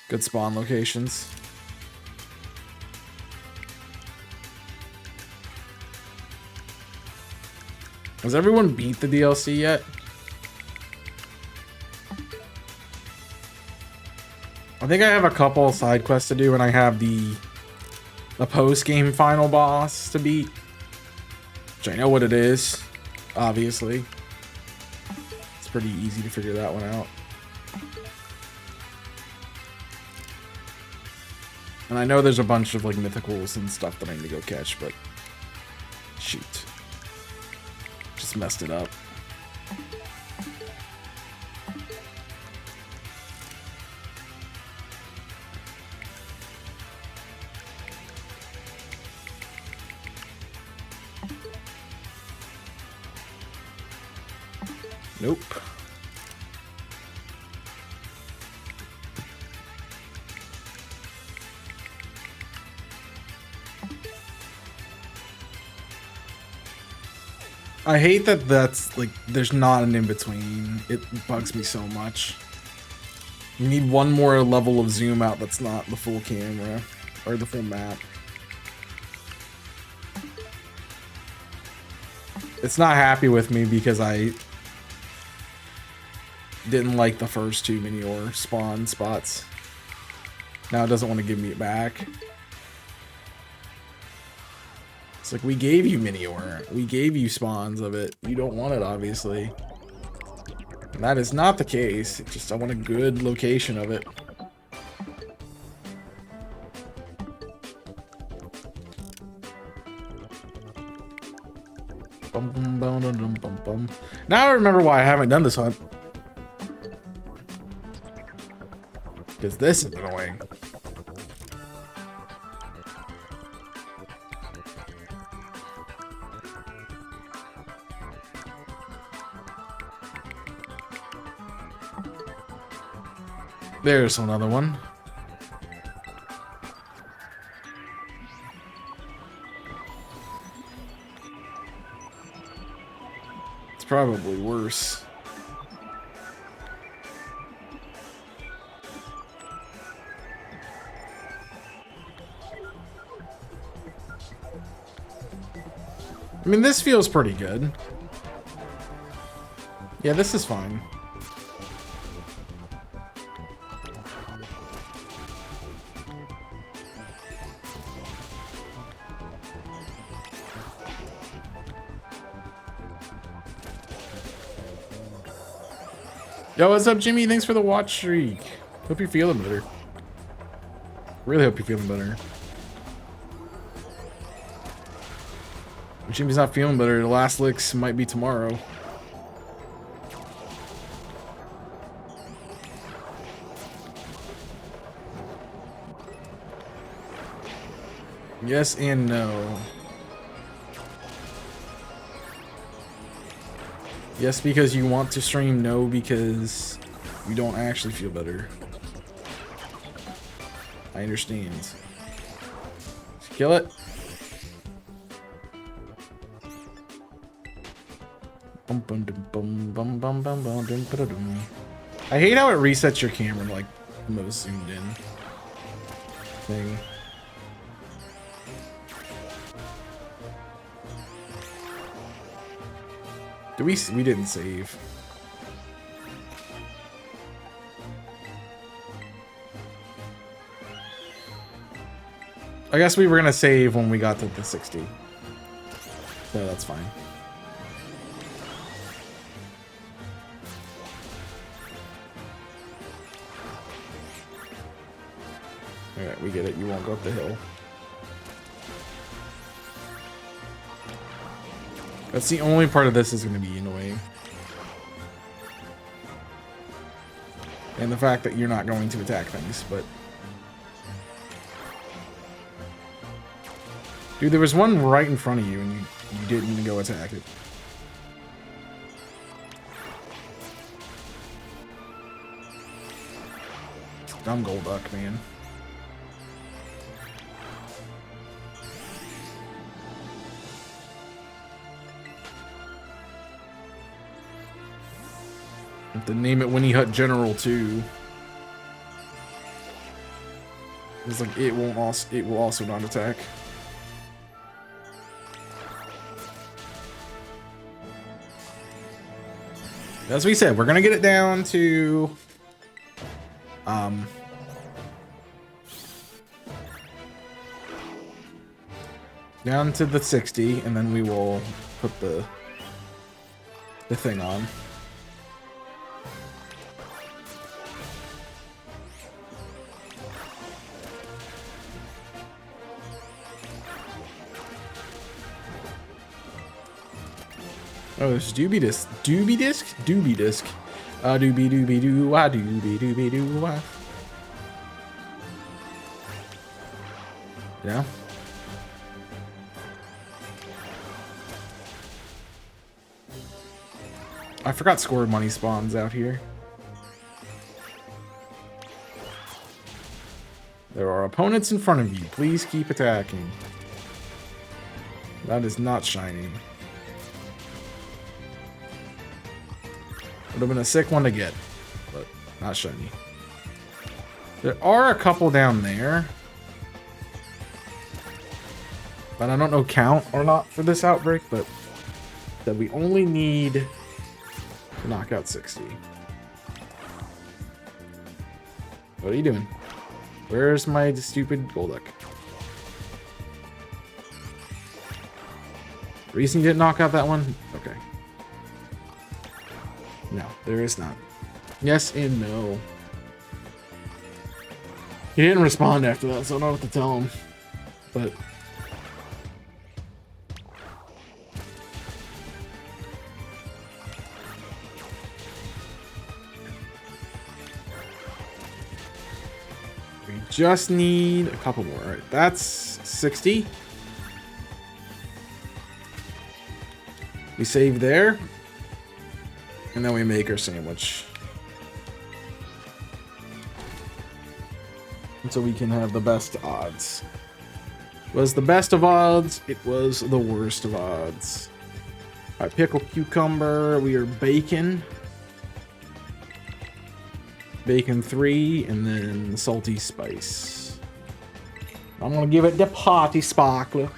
good spawn locations. Has everyone beat the DLC yet? I think I have a couple side quests to do, and I have the post-game final boss to beat. Which I know what it is, obviously. It's pretty easy to figure that one out. And I know there's a bunch of like mythicals and stuff that I need to go catch, but shoot. Just messed it up. Nope. I hate that that's like there's not an in-between. It bugs me so much. You need one more level of zoom out that's not the full camera or the full map. It's not happy with me because I didn't like the first two Minior spawn spots. Now it doesn't want to give me it back. It's like, we gave you Minior. We gave you spawns of it. You don't want it, obviously. And that is not the case. It's just I want a good location of it. Bum, bum, bum, bum, bum, bum. Now I remember why I haven't done this hunt. Because this is annoying. There's another one. It's probably worse. I mean, this feels pretty good. Yeah, this is fine. Yo, what's up, Jimmy? Thanks for the watch streak. Hope you're feeling better. Really hope you're feeling better. If Jimmy's not feeling better, the last licks might be tomorrow. Yes and no. Yes, because you want to stream. No, because you don't actually feel better. I understand. Kill it. I hate how it resets your camera like the most zoomed in thing. We didn't save. I guess we were gonna save when we got to the 60. So that's fine. Alright, we get it. You won't go up the hill. That's the only part of this is going to be annoying. And the fact that you're not going to attack things, but... Dude, there was one right in front of you and you didn't go attack it. Dumb Golduck, man. Have to name it Winnie Hut General too. It's like it will also not attack. As we said, we're gonna get it down to down to the 60, and then we will put the thing on. Oh, there's Doobie Disc. Doobie Disc? Doobie Disc. Doobie doobie doo wah doobie doobie doo wah. Yeah. I forgot Score Money spawns out here. There are opponents in front of you. Please keep attacking. That is not shining. Would have been a sick one to get, but not shiny. There are a couple down there, but I don't know count or not for this outbreak, but that we only need to knock out 60. What are you doing? Where's my stupid Golduck? Reason you didn't knock out that one? Okay. No, there is not. Yes and no. He didn't respond after that, so I don't know what to tell him. But... we just need a couple more. Alright, that's 60. We save there. And then we make our sandwich. And so we can have the best odds. Was the best of odds, it was the worst of odds. Alright, pickle cucumber, we are bacon. Bacon 3, and then salty spice. I'm gonna give it the party sparkler.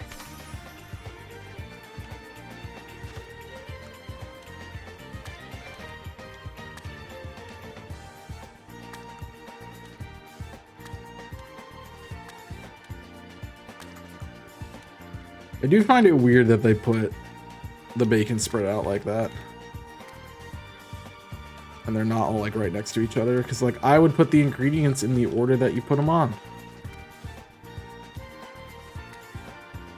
I do find it weird that they put the bacon spread out like that. And they're not all like right next to each other. Because like I would put the ingredients in the order that you put them on.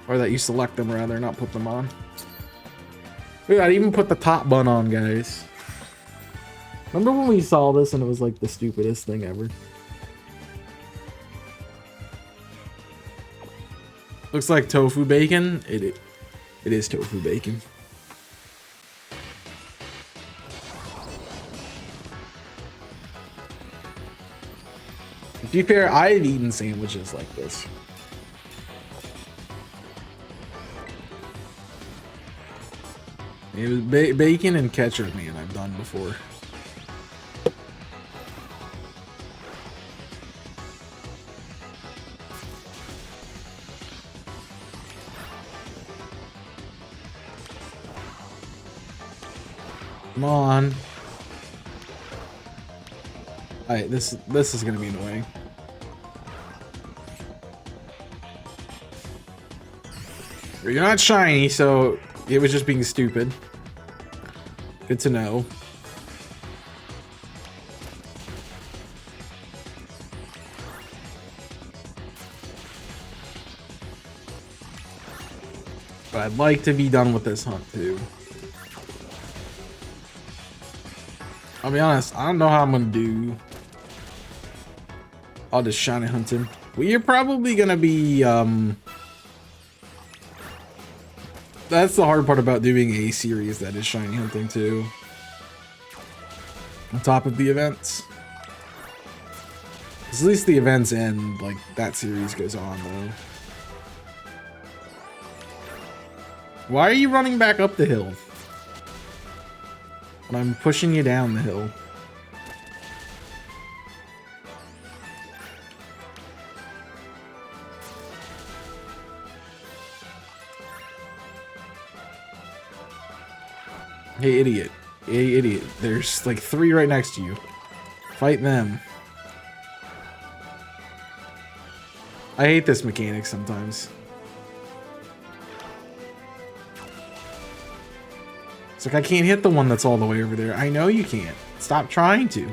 Or that you select them rather, not put them on. Look, I'd even put the top bun on, guys. Remember when we saw this and it was like the stupidest thing ever? Looks like tofu bacon. It is tofu bacon. To be fair, I've eaten sandwiches like this. It was bacon and ketchup, man. I've done before. Come on. Alright, this is gonna be annoying. You're not shiny, so it was just being stupid. Good to know. But I'd like to be done with this hunt too. I'll be honest, I don't know how I'm gonna do all this shiny hunting. We are probably gonna be that's the hard part about doing a series that is shiny hunting too. On top of the events. 'Cause at least the events end, like that series goes on though. Why are you running back up the hill? When I'm pushing you down the hill. Hey, idiot. Hey, idiot. There's like 3 right next to you. Fight them. I hate this mechanic sometimes. It's like I can't hit the one that's all the way over there. I know you can't. Stop trying to.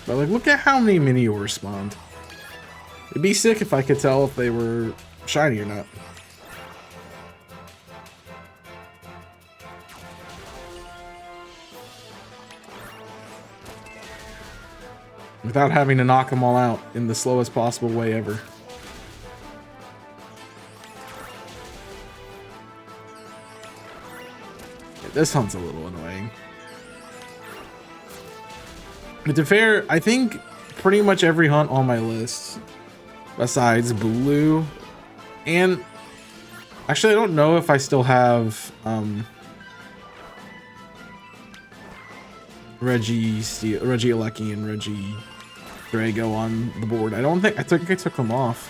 But like, look at how many Miniors spawned. It'd be sick if I could tell if they were shiny or not. Without having to knock them all out in the slowest possible way ever. Yeah, this hunt's a little annoying. But to be fair, I think pretty much every hunt on my list, besides Bulu, and actually I don't know if I still have Regieleki and Reggie Drago on the board. I think I took them off.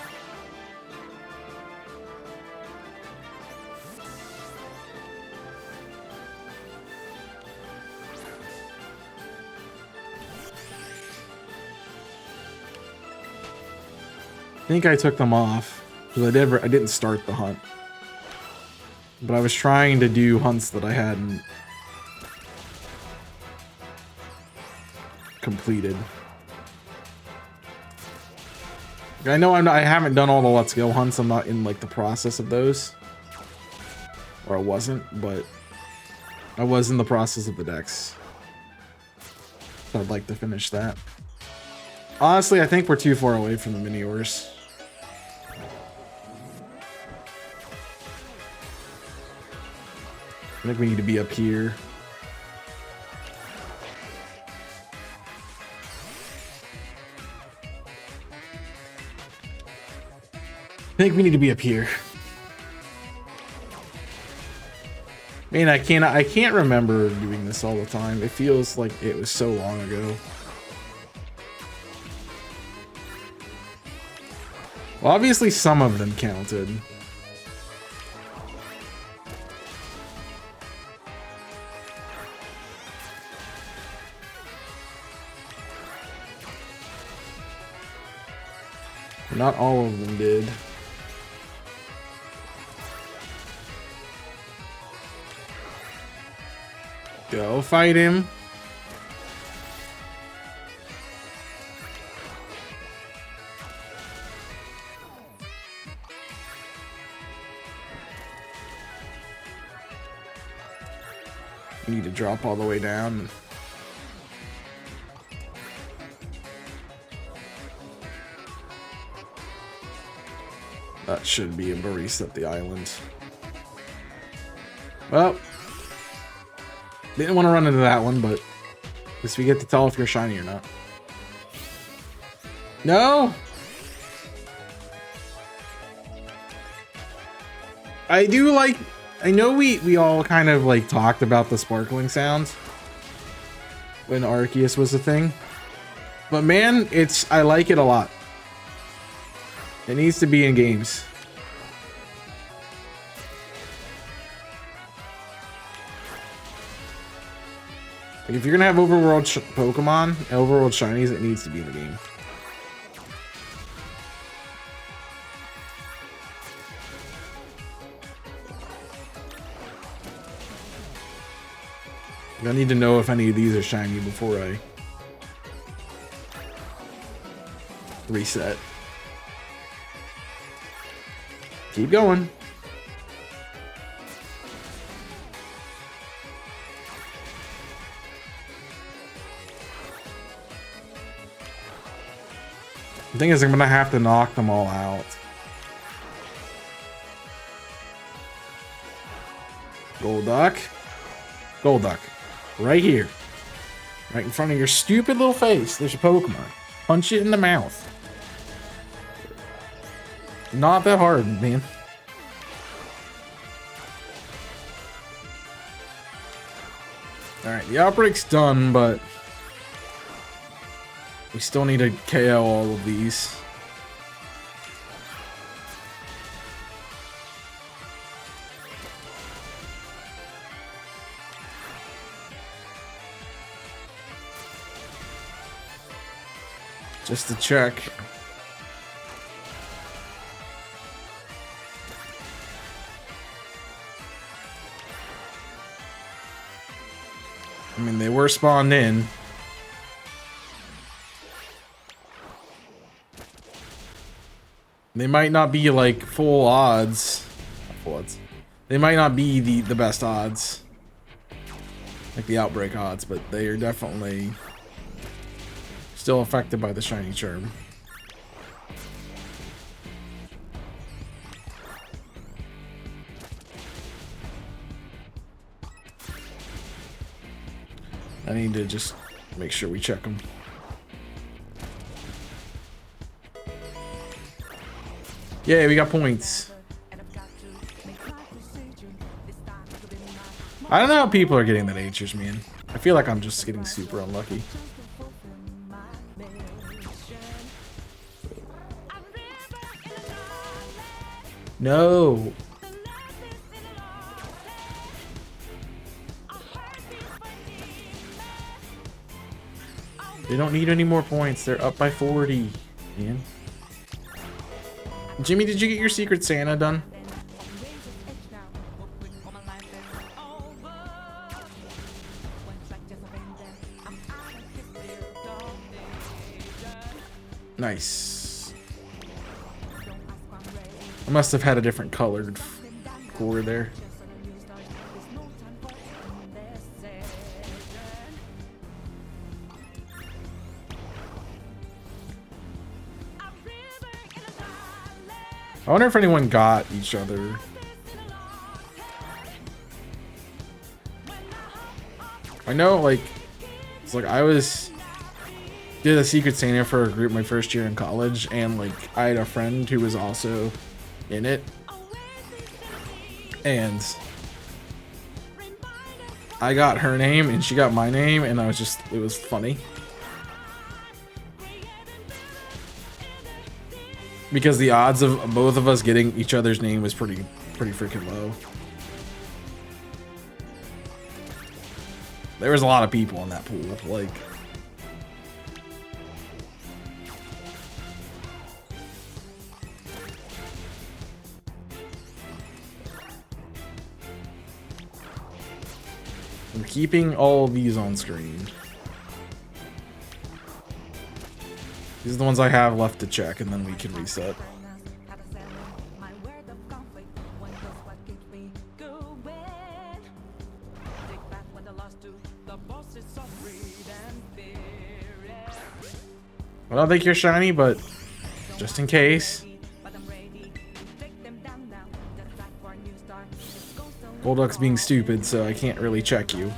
I think I took them off because I didn't start the hunt, but I was trying to do hunts that I hadn't completed. I know I haven't done all the Let's Go hunts. I'm not in like the process of those, or I wasn't, but I was in the process of the decks. So I'd like to finish that. Honestly, I think we're too far away from the Miniors. I think we need to be up here. I think we need to be up here. Man, I can't remember doing this all the time. It feels like it was so long ago. Well, obviously some of them counted. But not all of them did. Go fight him. You need to drop all the way down. That should be a Barista at the island. Well, didn't want to run into that one, but at least we get to tell if you're shiny or not. No! I do like I know we all kind of like talked about the sparkling sounds when Arceus was a thing, but man, I like it a lot. It needs to be in games. Like if you're gonna have overworld Pokemon, overworld shinies, it needs to be in the game. I need to know if any of these are shiny before I reset. Keep going. The thing is, I'm gonna have to knock them all out. Golduck. Golduck. Right here. Right in front of your stupid little face. There's a Pokemon. Punch it in the mouth. Not that hard, man. Alright, the outbreak's done, but we still need to KO all of these. Just to check. I mean, they were spawned in. They might not be like full odds. Full odds. They might not be the best odds. Like the outbreak odds, but they are definitely still affected by the shiny charm. I need to just make sure we check them. Yeah, we got points. I don't know how people are getting the natures, man. I feel like I'm just getting super unlucky. No. They don't need any more points. They're up by 40, man. Jimmy, did you get your Secret Santa done? Nice. I must have had a different colored core there. I wonder if anyone got each other. I know, like, it's like I did a Secret Santa for a group my first year in college, and like I had a friend who was also in it, and I got her name and she got my name, and it was funny. Because the odds of both of us getting each other's name was pretty freaking low. There was a lot of people in that pool, like. I'm keeping all of these on screen. These are the ones I have left to check, and then we can reset. I don't think you're shiny, but just in case. Golduck's being stupid, so I can't really check you.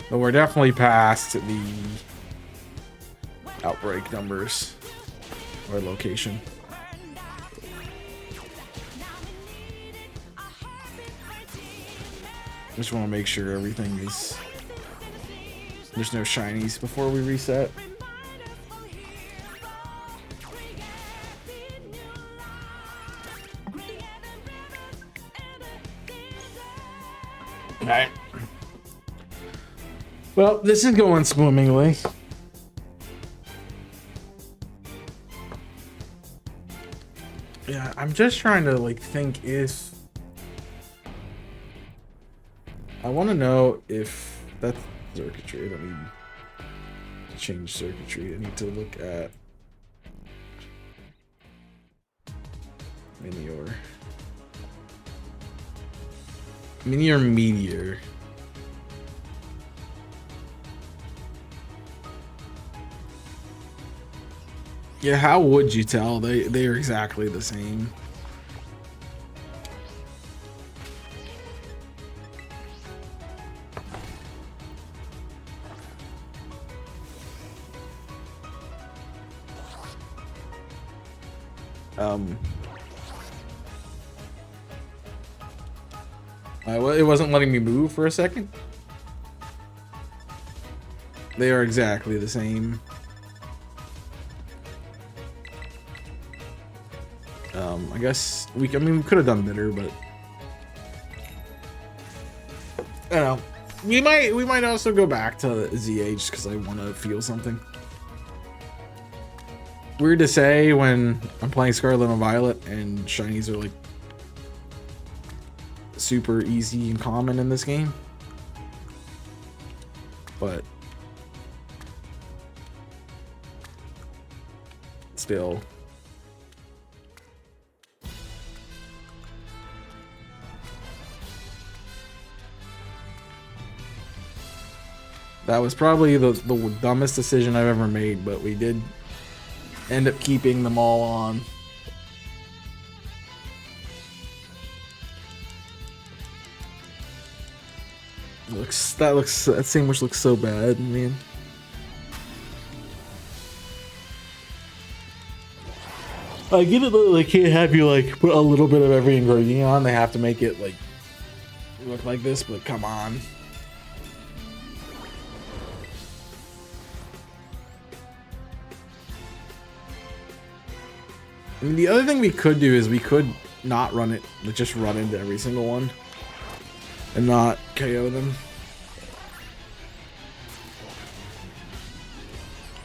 But we're definitely past the outbreak numbers or location. Just want to make sure everything is, there's no shinies before we reset. Alright. Well, this is going swimmingly. Yeah, I'm just trying to like think if I want to know if that's circuitry. I don't need to change circuitry. I need to look at Minior Meteor. Yeah, how would you tell? They are exactly the same. Well, it wasn't letting me move for a second. They are exactly the same. I guess we could have done better, but I don't know. We might also go back to ZA just because I want to feel something. Weird to say when I'm playing Scarlet and Violet and shinies are like super easy and common in this game, but still. That was probably the dumbest decision I've ever made, but we did end up keeping them all on. That sandwich looks so bad, man. I get it that they can't have you like put a little bit of every ingredient on. They have to make it like look like this, but come on. I mean, the other thing we could do is we could not run it, just run into every single one and not KO them.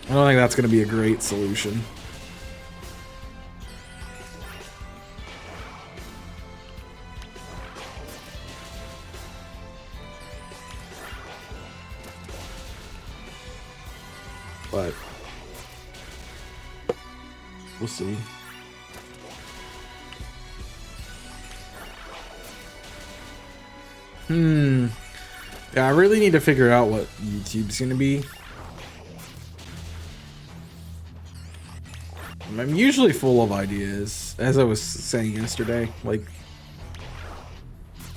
I don't think that's going to be a great solution. But we'll see. Yeah, I really need to figure out what YouTube's gonna be. I'm usually full of ideas, as I was saying yesterday. Like,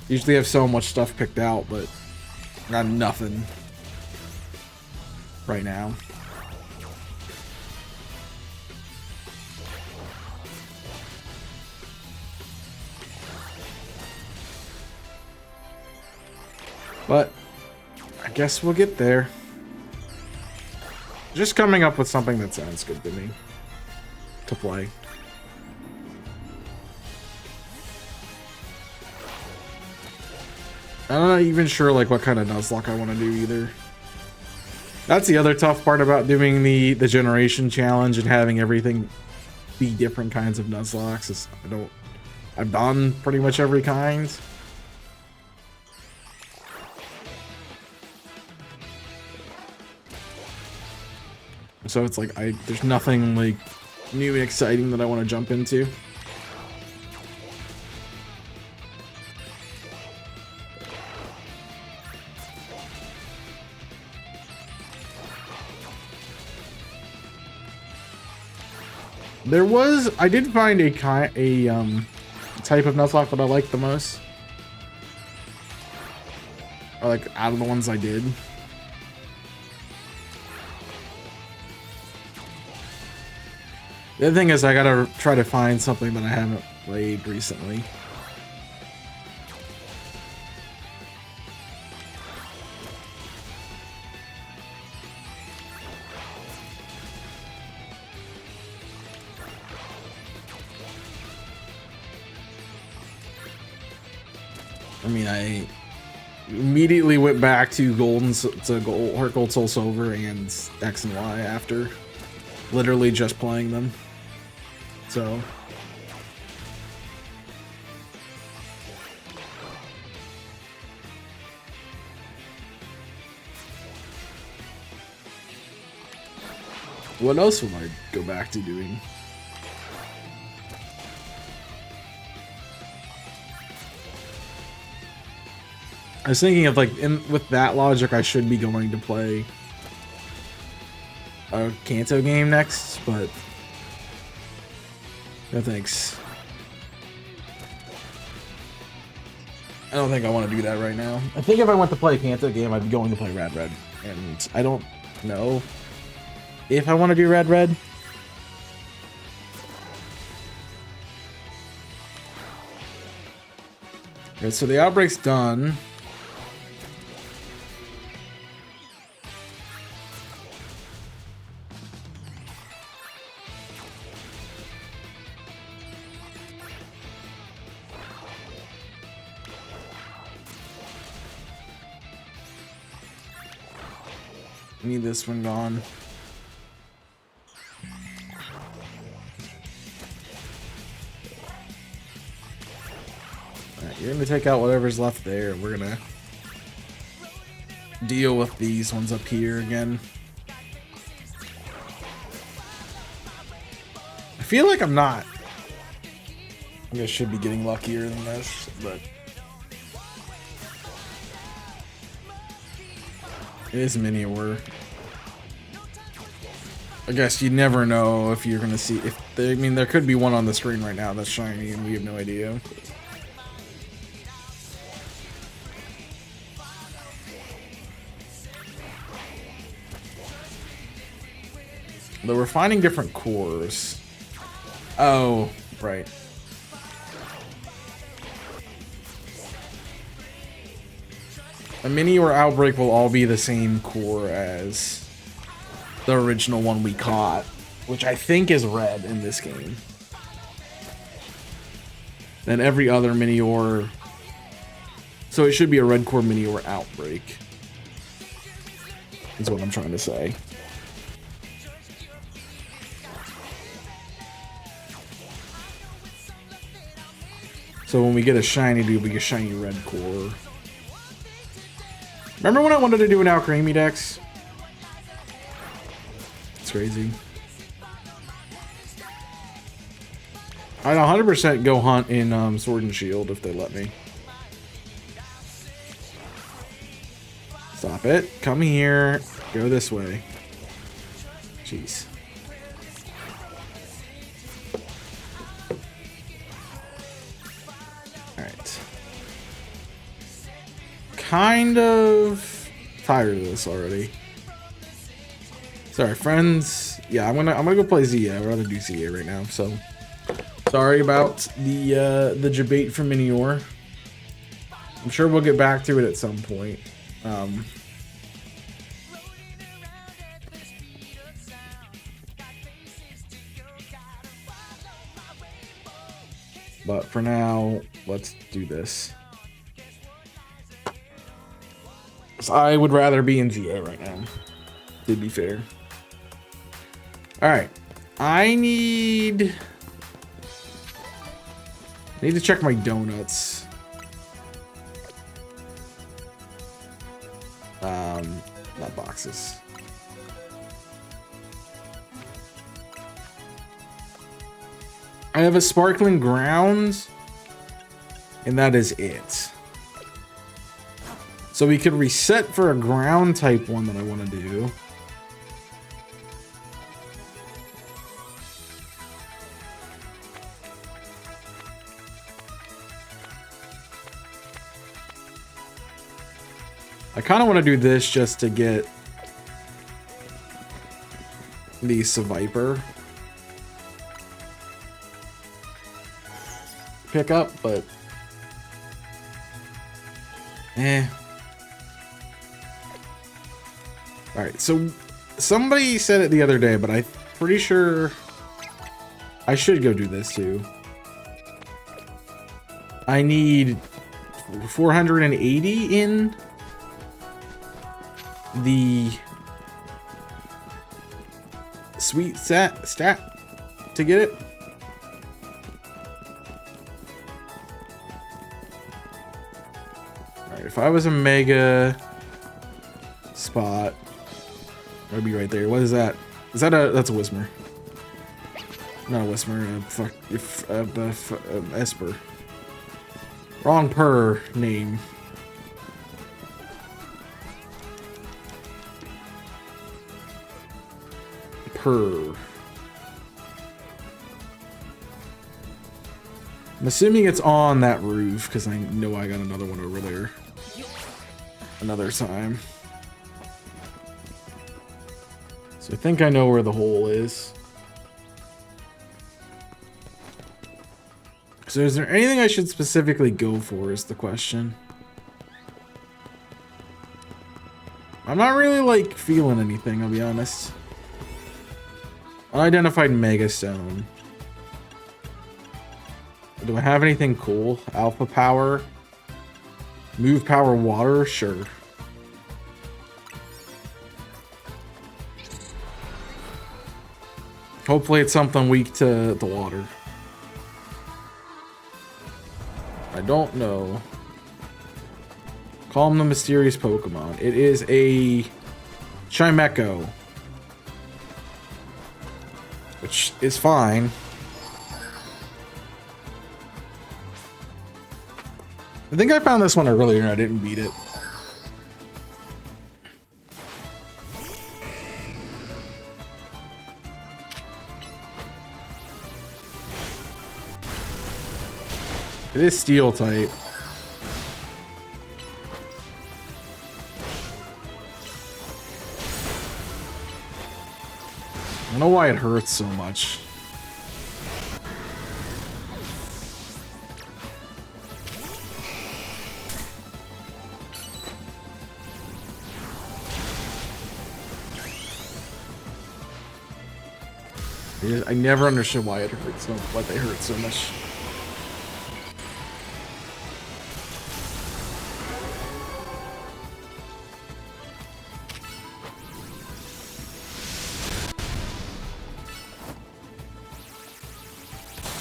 usually have so much stuff picked out, but I got nothing right now. But I guess we'll get there. Just coming up with something that sounds good to me to play. I'm not even sure like what kind of Nuzlocke I want to do either. That's the other tough part about doing the generation challenge and having everything be different kinds of Nuzlocks is I've done pretty much every kind. So it's like there's nothing like new and exciting that I want to jump into. I did find a type of Nuzlocke that I liked the most. Or like out of the ones I did. The other thing is I gotta try to find something that I haven't played recently. I mean, I immediately went back to Heart Gold, Soul Silver, and X and Y after literally just playing them. So what else would I go back to doing? I was thinking of like, with that logic, I should be going to play a Kanto game next, but no thanks. I don't think I want to do that right now. I think if I went to play a Kanto game, I'd be going to play Rad Red, and I don't know if I want to do Rad Red. Okay, so the outbreak's done. Need this one gone. Alright, you're gonna take out whatever's left there, and we're gonna deal with these ones up here again. I feel like I'm not. I guess I should be getting luckier than this, but it is Minior. I guess you never know if you're gonna see if I mean there could be one on the screen right now that's shiny and we have no idea. Though we're finding different cores. Oh, right. A Mini or Outbreak will all be the same core as the original one we caught, which I think is red in this game. Then every other Minior, so it should be a red core Minior Outbreak, is what I'm trying to say. So when we get a shiny dude, we get shiny red core. Remember when I wanted to do an Alcremie Dex? It's crazy. I'd 100% go hunt in Sword and Shield if they let me. Stop it. Come here. Go this way. Jeez. Alright. Kind of tired of this already. Sorry, friends. Yeah, I'm gonna go play Zia. I'd rather do Zia right now. So sorry about the debate from Minior. I'm sure we'll get back to it at some point. But for now, let's do this. So I would rather be in Zia right now, to be fair. Alright. I need to check my donuts. Not boxes. I have a sparkling ground, and that is it. So we could reset for a ground type one that I want to do. I kind of want to do this just to get the Seviper. pick up, but Alright, so somebody said it the other day, but I'm pretty sure I should go do this too. I need 480 in the sweet stat to get it. Alright, if I was a mega spot, I'd be right there. What is that? Is that that's a Whismer. Not a Whismer, Esper. Wrong per name. Per. I'm assuming it's on that roof because I know I got another one over there. Another time. So I think I know where the hole is. So is there anything I should specifically go for is the question. I'm not really like feeling anything, I'll be honest. Unidentified Megastone. Do I have anything cool? Alpha Power? Move Power Water? Sure. Hopefully it's something weak to the water. I don't know. Calm the mysterious Pokemon. It is a Chimecho, which is fine. I think I found this one earlier and I didn't beat it. It is steel type. I don't know why it hurts so much. I never understood why it hurts so, why they hurt so much.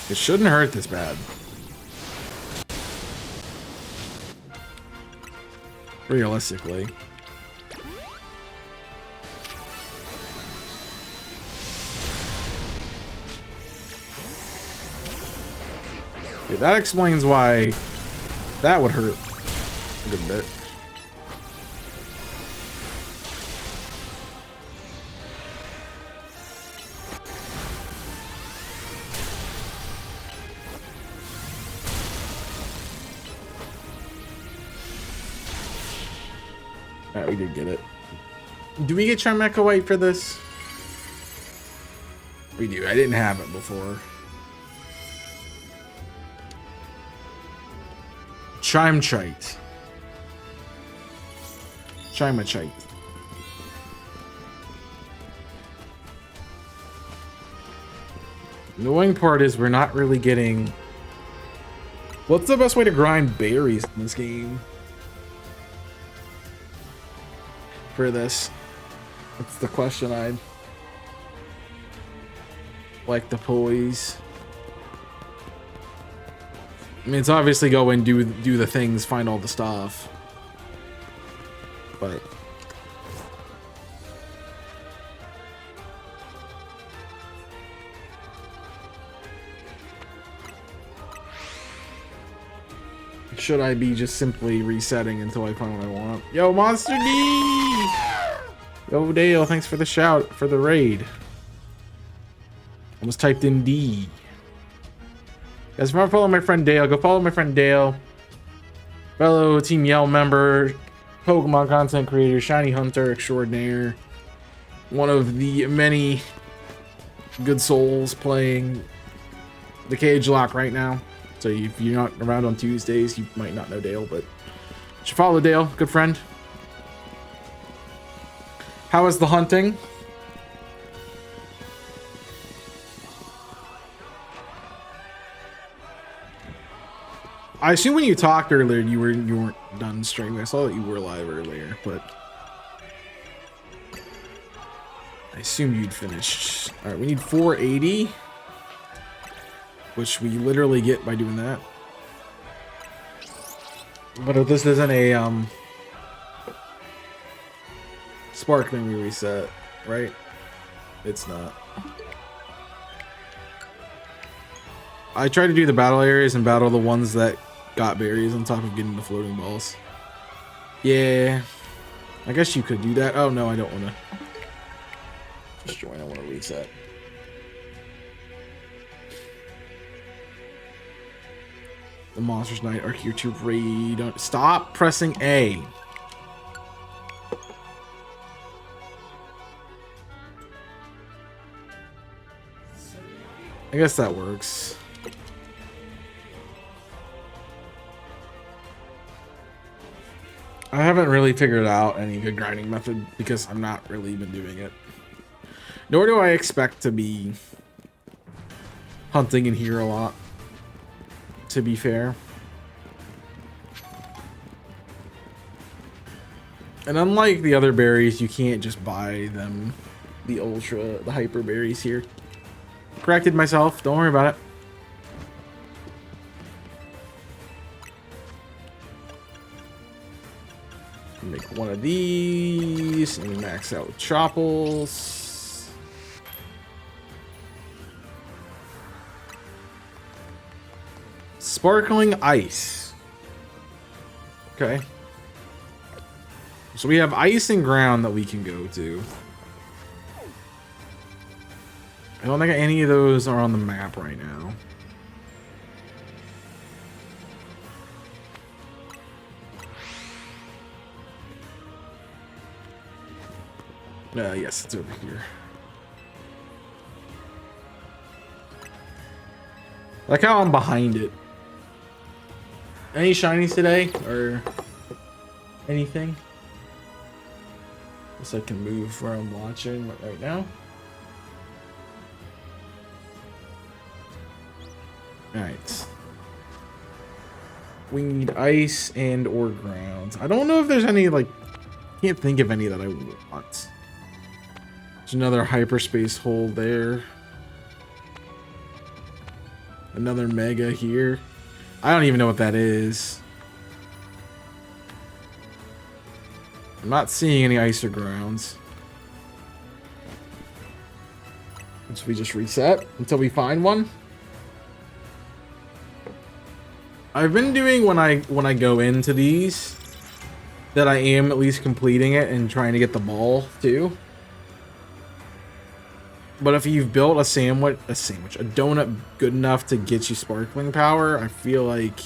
It shouldn't hurt this bad. Realistically. Yeah, that explains why that would hurt a good bit. Alright, we did get it. Do we get Chimecho White for this? We do. I didn't have it before. Chimechite. Chimechite. The annoying part is we're not really getting... What's the best way to grind berries in this game? For this. That's the question I'd like to pose. I mean, it's obviously go and do the things, find all the stuff. But should I be just simply resetting until I find what I want? Yo, Monster D! Yo, Dale, thanks for the shout, for the raid. Almost typed in D. Guys, if you want to follow my friend Dale, go follow my friend Dale. Fellow Team Yell member, Pokemon content creator, shiny hunter extraordinaire. One of the many good souls playing the Cage Lock right now. So if you're not around on Tuesdays, you might not know Dale, but you should follow Dale, good friend. How is the hunting? I assume when you talked earlier, you weren't done streaming. I saw that you were live earlier, but I assume you'd finished. All right, we need 480, which we literally get by doing that. But if this isn't a sparkling, we reset, right? It's not. I tried to do the battle areas and battle the ones that got berries on top of getting the floating balls. Yeah, I guess you could do that. Oh no, I don't want to just join. I want to reset. The Monsters Night are here to raid. Stop pressing A. I guess that works. I haven't really figured out any good grinding method because I'm not really even doing it. Nor do I expect to be hunting in here a lot, to be fair. And unlike the other berries, you can't just buy them, the hyper berries here. Corrected myself, don't worry about it. Make one of these and we max out with chopples. Sparkling ice. Okay. So we have ice and ground that we can go to. I don't think any of those are on the map right now. Yes, it's over here. Like how I'm behind it. Any shinies today or anything? Guess I can move where I'm watching right now. Alright. We need ice and or ground. I don't know if there's any, like, can't think of any that I want. There's another hyperspace hole there. Another mega here. I don't even know what that is. I'm not seeing any ice or grounds. So we just reset until we find one. I've been doing when I go into these that I am at least completing it and trying to get the ball too. But if you've built a donut good enough to get you sparkling power, I feel like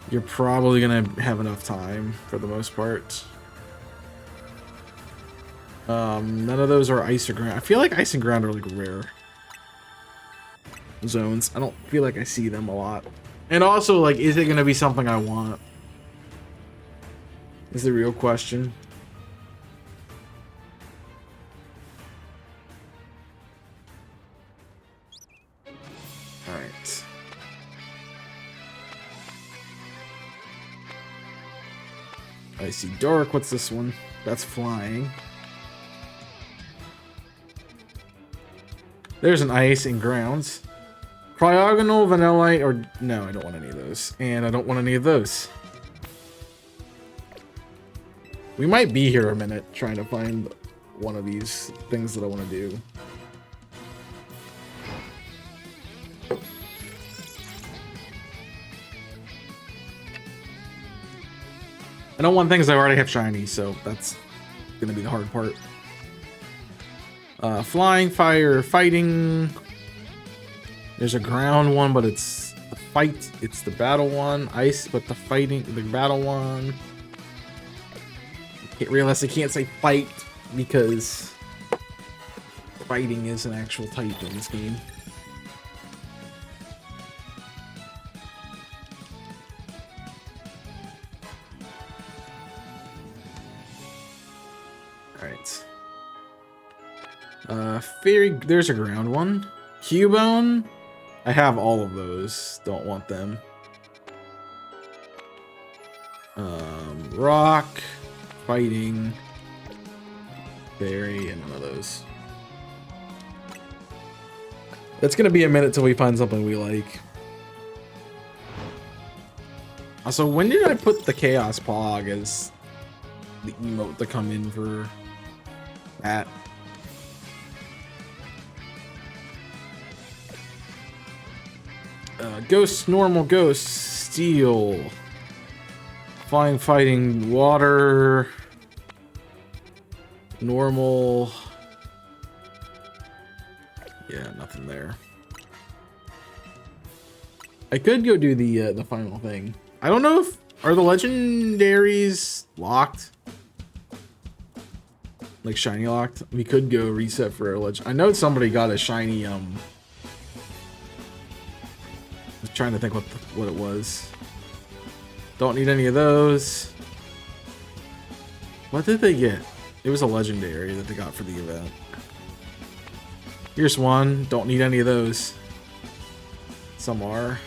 you're probably gonna have enough time for the most part. None of those are ice or ground. I feel like ice and ground are like rare zones. I don't feel like I see them a lot. And also, like, is it gonna be something I want? Is the real question. Alright. I see dark. What's this one? That's flying. There's an ice and grounds. Cryogonal, Vanillite, or... No, I don't want any of those. And I don't want any of those. We might be here a minute trying to find one of these things that I want to do. I don't want things I already have shiny, so that's gonna be the hard part. Flying, fire, fighting. There's a ground one, but it's the fight. It's the battle one. Ice, but the battle one. I realize I can't say fight because fighting is an actual type in this game. Fairy, there's a ground one. Cubone, I have all of those. Don't want them. Rock, fighting, fairy, and none of those. It's gonna be a minute till we find something we like. Also, when did I put the Chaos Pog as the emote to come in for that? Ghost, normal, ghost, steel, flying, fighting, water, normal. Yeah, nothing there. I could go do the final thing. I don't know if are the legendaries locked, like shiny locked. We could go reset for a legend. I know somebody got a shiny. I was trying to think what it was. Don't need any of those. What did they get? It was a legendary that they got for the event. Here's one. Don't need any of those. Some are.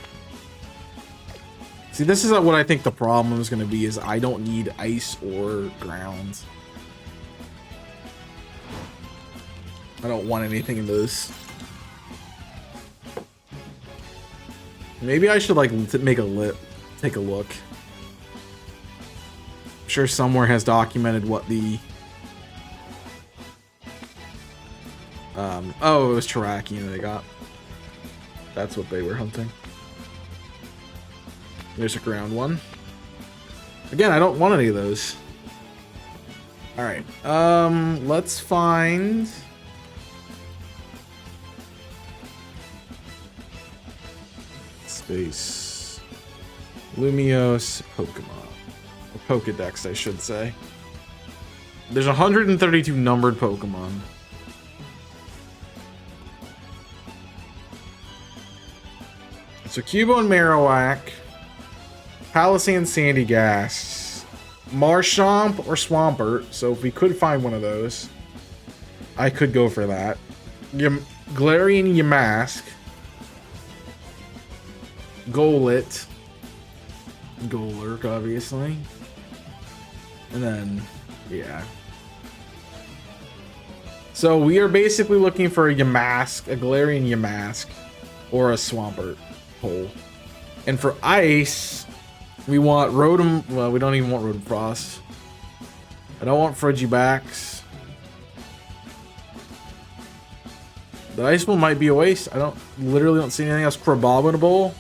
See, this is what I think the problem is going to be, is I don't need ice or ground. I don't want anything in those. Maybe I should like make a take a look. I'm sure somewhere has documented what the oh, it was Terrakion they got. That's what they were hunting. There's a ground one. Again, I don't want any of those. Alright. Let's find space. Lumiose Pokemon. Or Pokedex, I should say. There's 132 numbered Pokemon. So Cubone, Marowak, Palisand, Sandygast, Marshtomp or Swampert. So if we could find one of those, I could go for that. Galarian Yamask, Golett, Golurk, obviously, and then yeah. So we are basically looking for a Yamask, a Galarian Yamask, or a Swampert hole. And for ice, we want Rotom. Well, we don't even want Rotom Frost. I don't want Frigibax. The ice one might be a waste. I literally don't see anything else. Crabominable,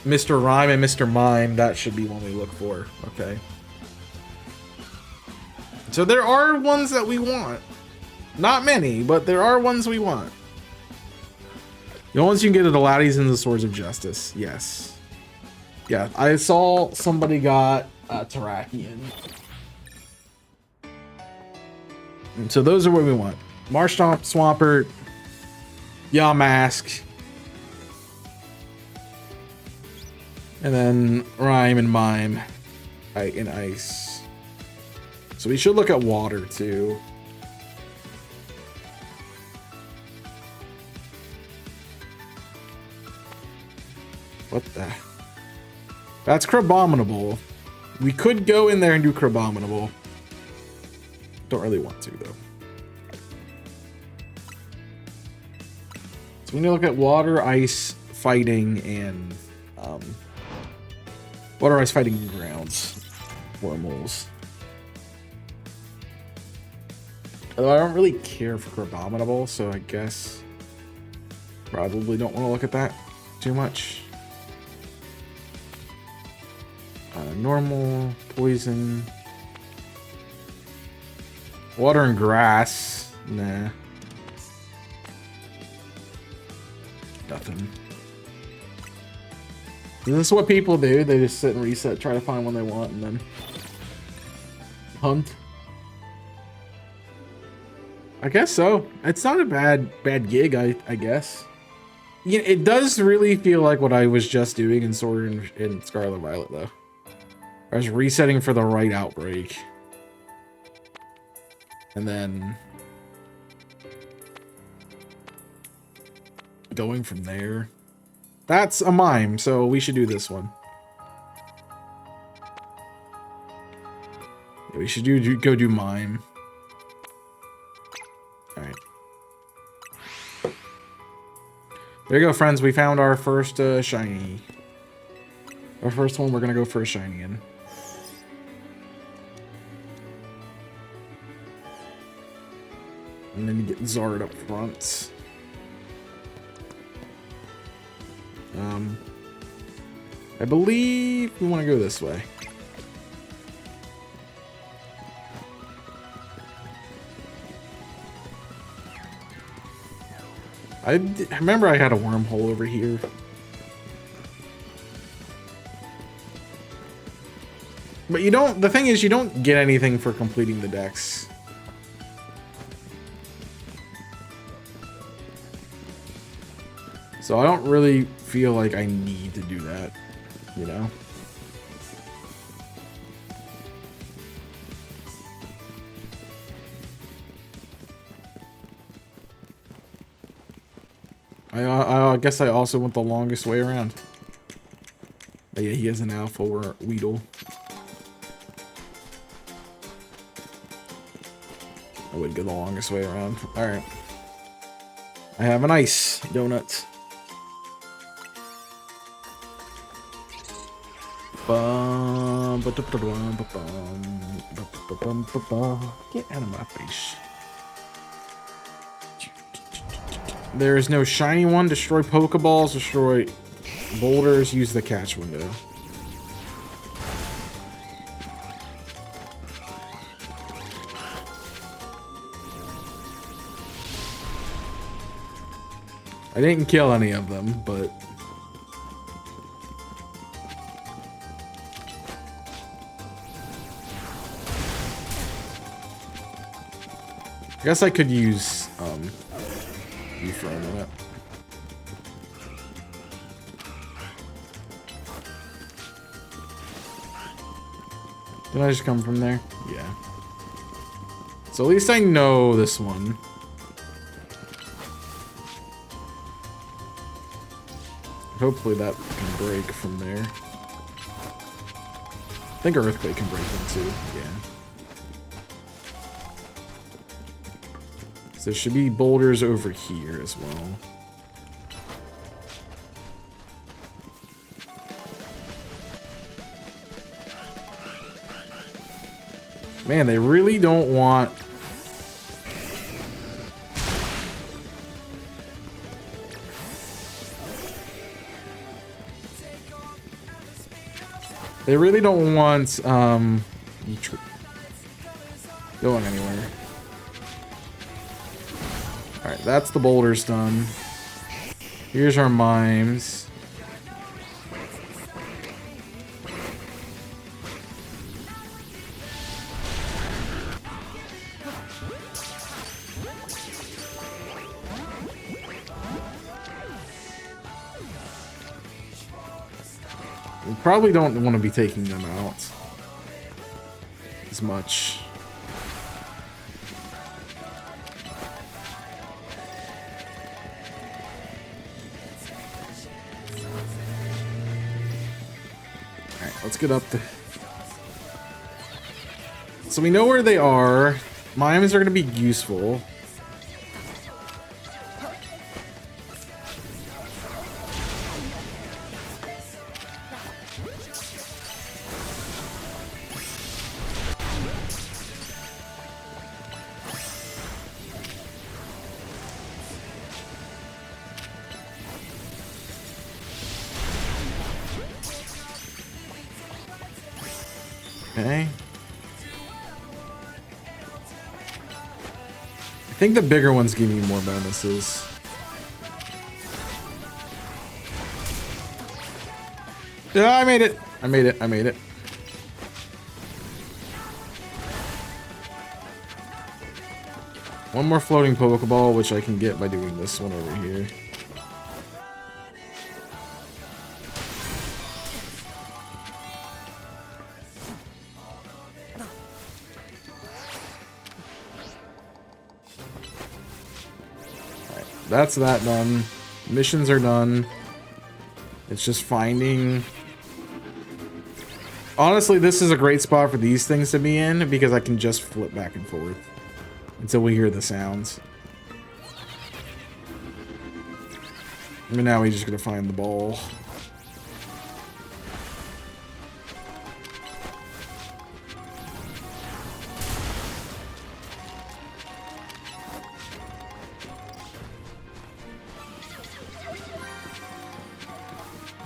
Mr. Rhyme, and Mr. Mime. That should be one we look for. Okay. So there are ones that we want. Not many, but there are ones we want. The ones you can get are the Latias and the Swords of Justice. Yes. Yeah, I saw somebody got Terrakion. And so those are what we want. Marshtomp, Swampert, Yamask, and then Rhyme and Mime in ice. So we should look at water too. What the? That's Crabominable. We could go in there and do Crabominable. Don't really want to though. So we need to look at water, ice, fighting, and water, ice, fighting, and grounds. Wormholes. Although I don't really care for Crabominable, so I guess probably don't want to look at that too much. Normal, poison, water and grass. Nah. Nothing. This is what people do. They just sit and reset, try to find one they want, and then hunt. I guess so. It's not a bad gig, I guess. Yeah, it does really feel like what I was just doing in Sword and Scarlet Violet, though. I was resetting for the right outbreak. And then going from there. That's a mime, so we should do this one. Yeah, we should go do mime. Alright. There you go, friends. We found our first shiny. Our first one we're gonna go for a shiny in. And then you get Zard up front. I believe we want to go this way. I remember I had a wormhole over here. But you don't, the thing is you don't get anything for completing the decks. So I don't really feel like I need to do that, you know? I guess I also went the longest way around. But yeah, he has an alpha or Weedle. I would go the longest way around. Alright. I have an ice donut. Get out of my face. There is no shiny one. Destroy Pokeballs, destroy boulders, use the catch window. I didn't kill any of them, but I guess I could use reframe on it. Did I just come from there? Yeah. So at least I know this one. Hopefully that can break from there. I think Earthquake can break them too, yeah. So there should be boulders over here as well. Man, they really don't want... They really don't want, going anywhere. Alright, that's the boulders done. Here's our mimes. We probably don't want to be taking them out as much. Alright, let's get up to... So we know where they are. Mimes are going to be useful. Okay. I think the bigger ones give me more bonuses. Yeah, I made it. I made it. I made it. One more floating Pokeball, which I can get by doing this one over here. that's that done. Missions are done. It's just finding... Honestly, this is a great spot for these things to be in because I can just flip back and forth until we hear the sounds. And now we just gotta find the ball.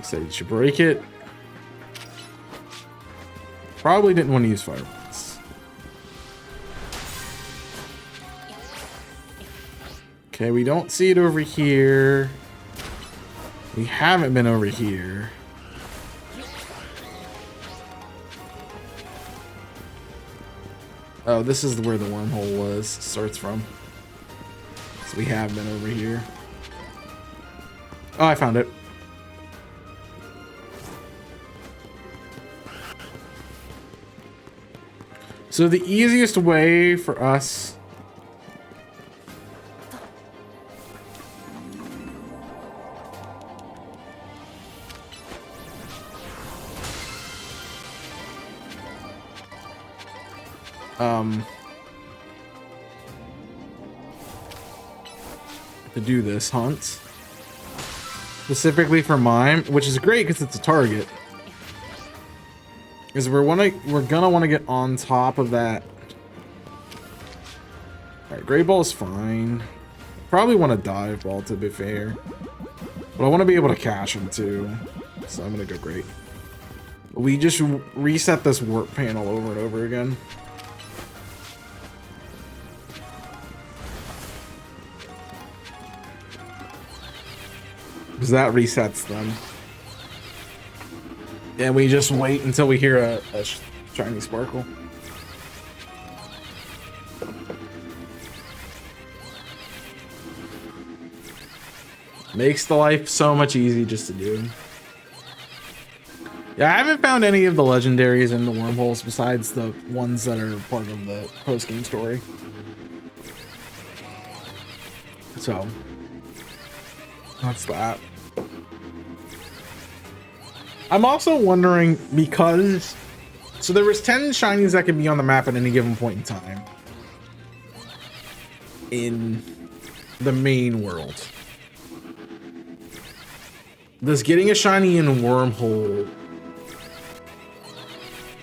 So you should break it. Probably didn't want to use fireballs. Okay, we don't see it over here. We haven't been over here. Oh, this is where the wormhole was. Starts from. So we have been over here. Oh, I found it. So the easiest way for us to do this hunt specifically for mime, which is great because it's a target, is we're gonna want to get on top of that. All right, Great Ball is fine. Probably want a Dive Ball to be fair, but I want to be able to catch him too, so I'm gonna go Great. We just reset this warp panel over and over again. Because that resets them. And we just wait until we hear a shiny sparkle. Makes the life so much easy just to do. Yeah, I haven't found any of the legendaries in the wormholes besides the ones that are part of the post-game story. So, that's that. I'm also wondering, because so there was 10 shinies that could be on the map at any given point in time in the main world. Does getting a shiny in Wormhole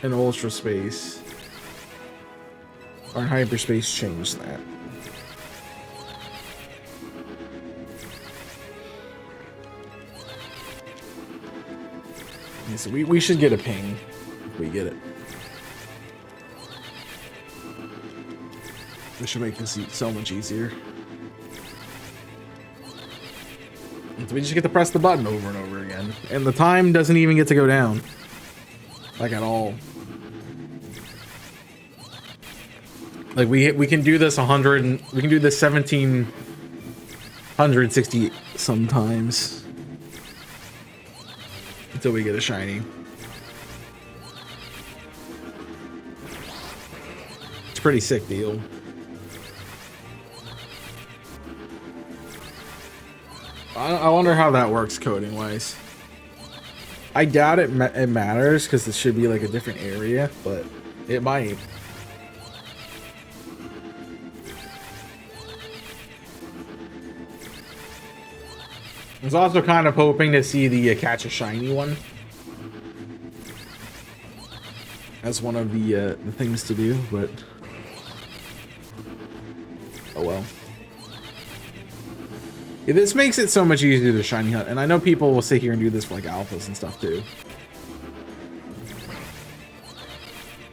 in Ultra Space or in Hyperspace change that? So we should get a ping if we get it. This should make this so much easier. So we just get to press the button over and over again, and the time doesn't even get to go down, like at all. Like we can do this 100 and we can do this 1760 sometimes. Until we get a shiny. It's a pretty sick deal. I wonder how that works coding wise. I doubt it matters because it should be like a different area, but it might. I was also kind of hoping to see the catch a shiny one as one of the things to do, but oh well. Yeah, this makes it so much easier to shiny hunt, and I know people will sit here and do this for like alphas and stuff too.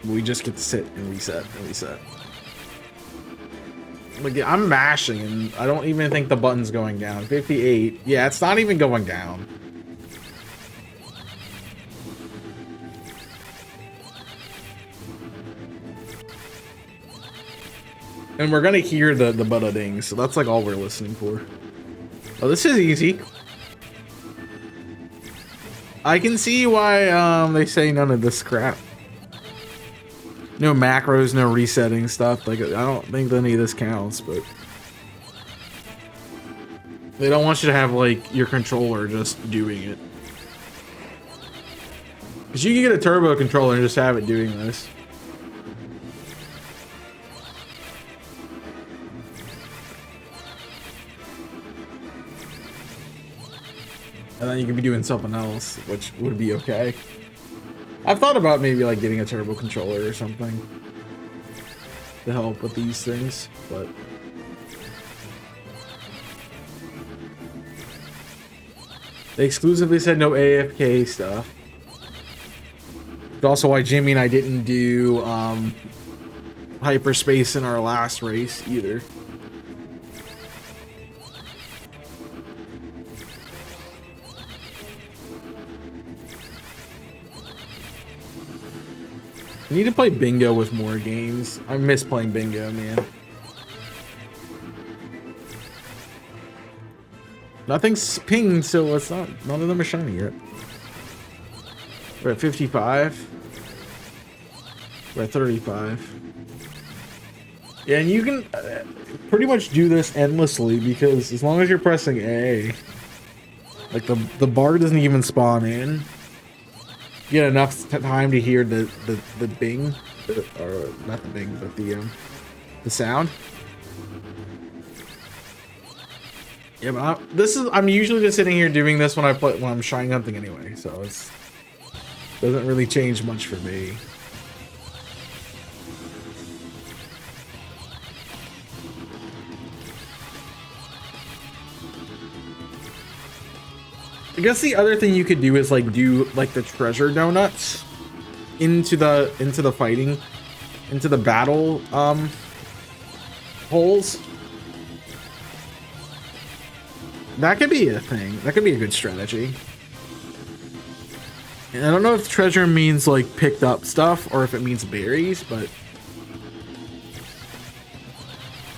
We just get to sit and reset and reset. Like, I'm mashing and I don't even think the button's going down. 58. Yeah, it's not even going down. And we're gonna hear the butta ding, so that's like all we're listening for. Oh, this is easy. I can see why they say none of this crap. No macros, no resetting stuff. Like, I don't think any of this counts, but They don't want you to have like your controller just doing it. Cause you can get a turbo controller and just have it doing this. And then you could be doing something else, which would be okay. I've thought about maybe like getting a turbo controller or something to help with these things, but they exclusively said no AFK stuff. It's also why Jimmy and I didn't do hyperspace in our last race either. I need to play bingo with more games. I miss playing bingo, man. Nothing's pinged, so it's not. None of them are shiny yet. We're at 55. We're at 35. Yeah, and you can pretty much do this endlessly because as long as you're pressing A, like the bar doesn't even spawn in. You get enough time to hear the bing, or not the bing, but the sound. Yeah, but I'm usually just sitting here doing this when I'm trying something anyway, so it's doesn't really change much for me. I guess the other thing you could do is like do like the treasure donuts into the fighting, into the battle holes. That could be a thing. That could be a good strategy. And I don't know if treasure means like picked up stuff or if it means berries, but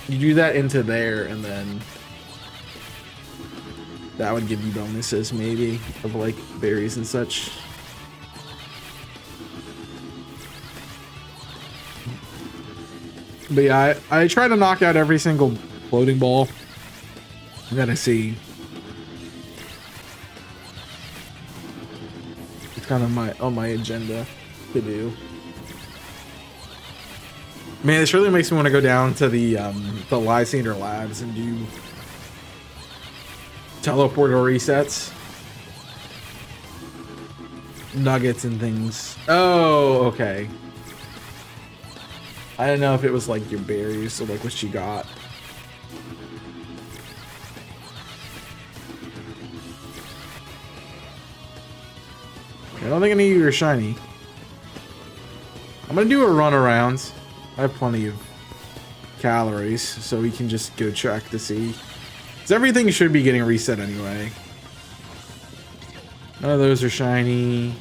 you do that into there and then that would give you bonuses maybe of like berries and such. But yeah, I try to knock out every single floating ball that I see. It's kind of on my agenda to do. Man, this really makes me want to go down to the Lysander Labs and do teleporter resets, nuggets and things. Oh, okay. I don't know if it was like your berries or like what you got. I don't think any of you are shiny. I'm gonna do a run around. I have plenty of calories, so we can just go check to see. Because everything should be getting reset anyway. None of those are shiny.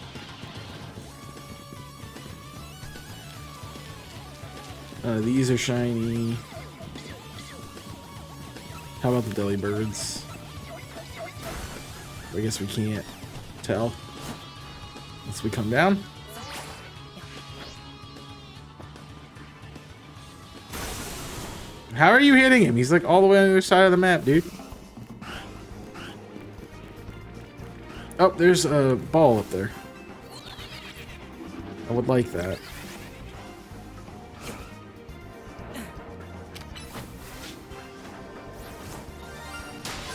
These are shiny. How about the deli birds? I guess we can't tell. Once we come down. How are you hitting him? He's like all the way on the other side of the map, dude. Oh, there's a ball up there. I would like that.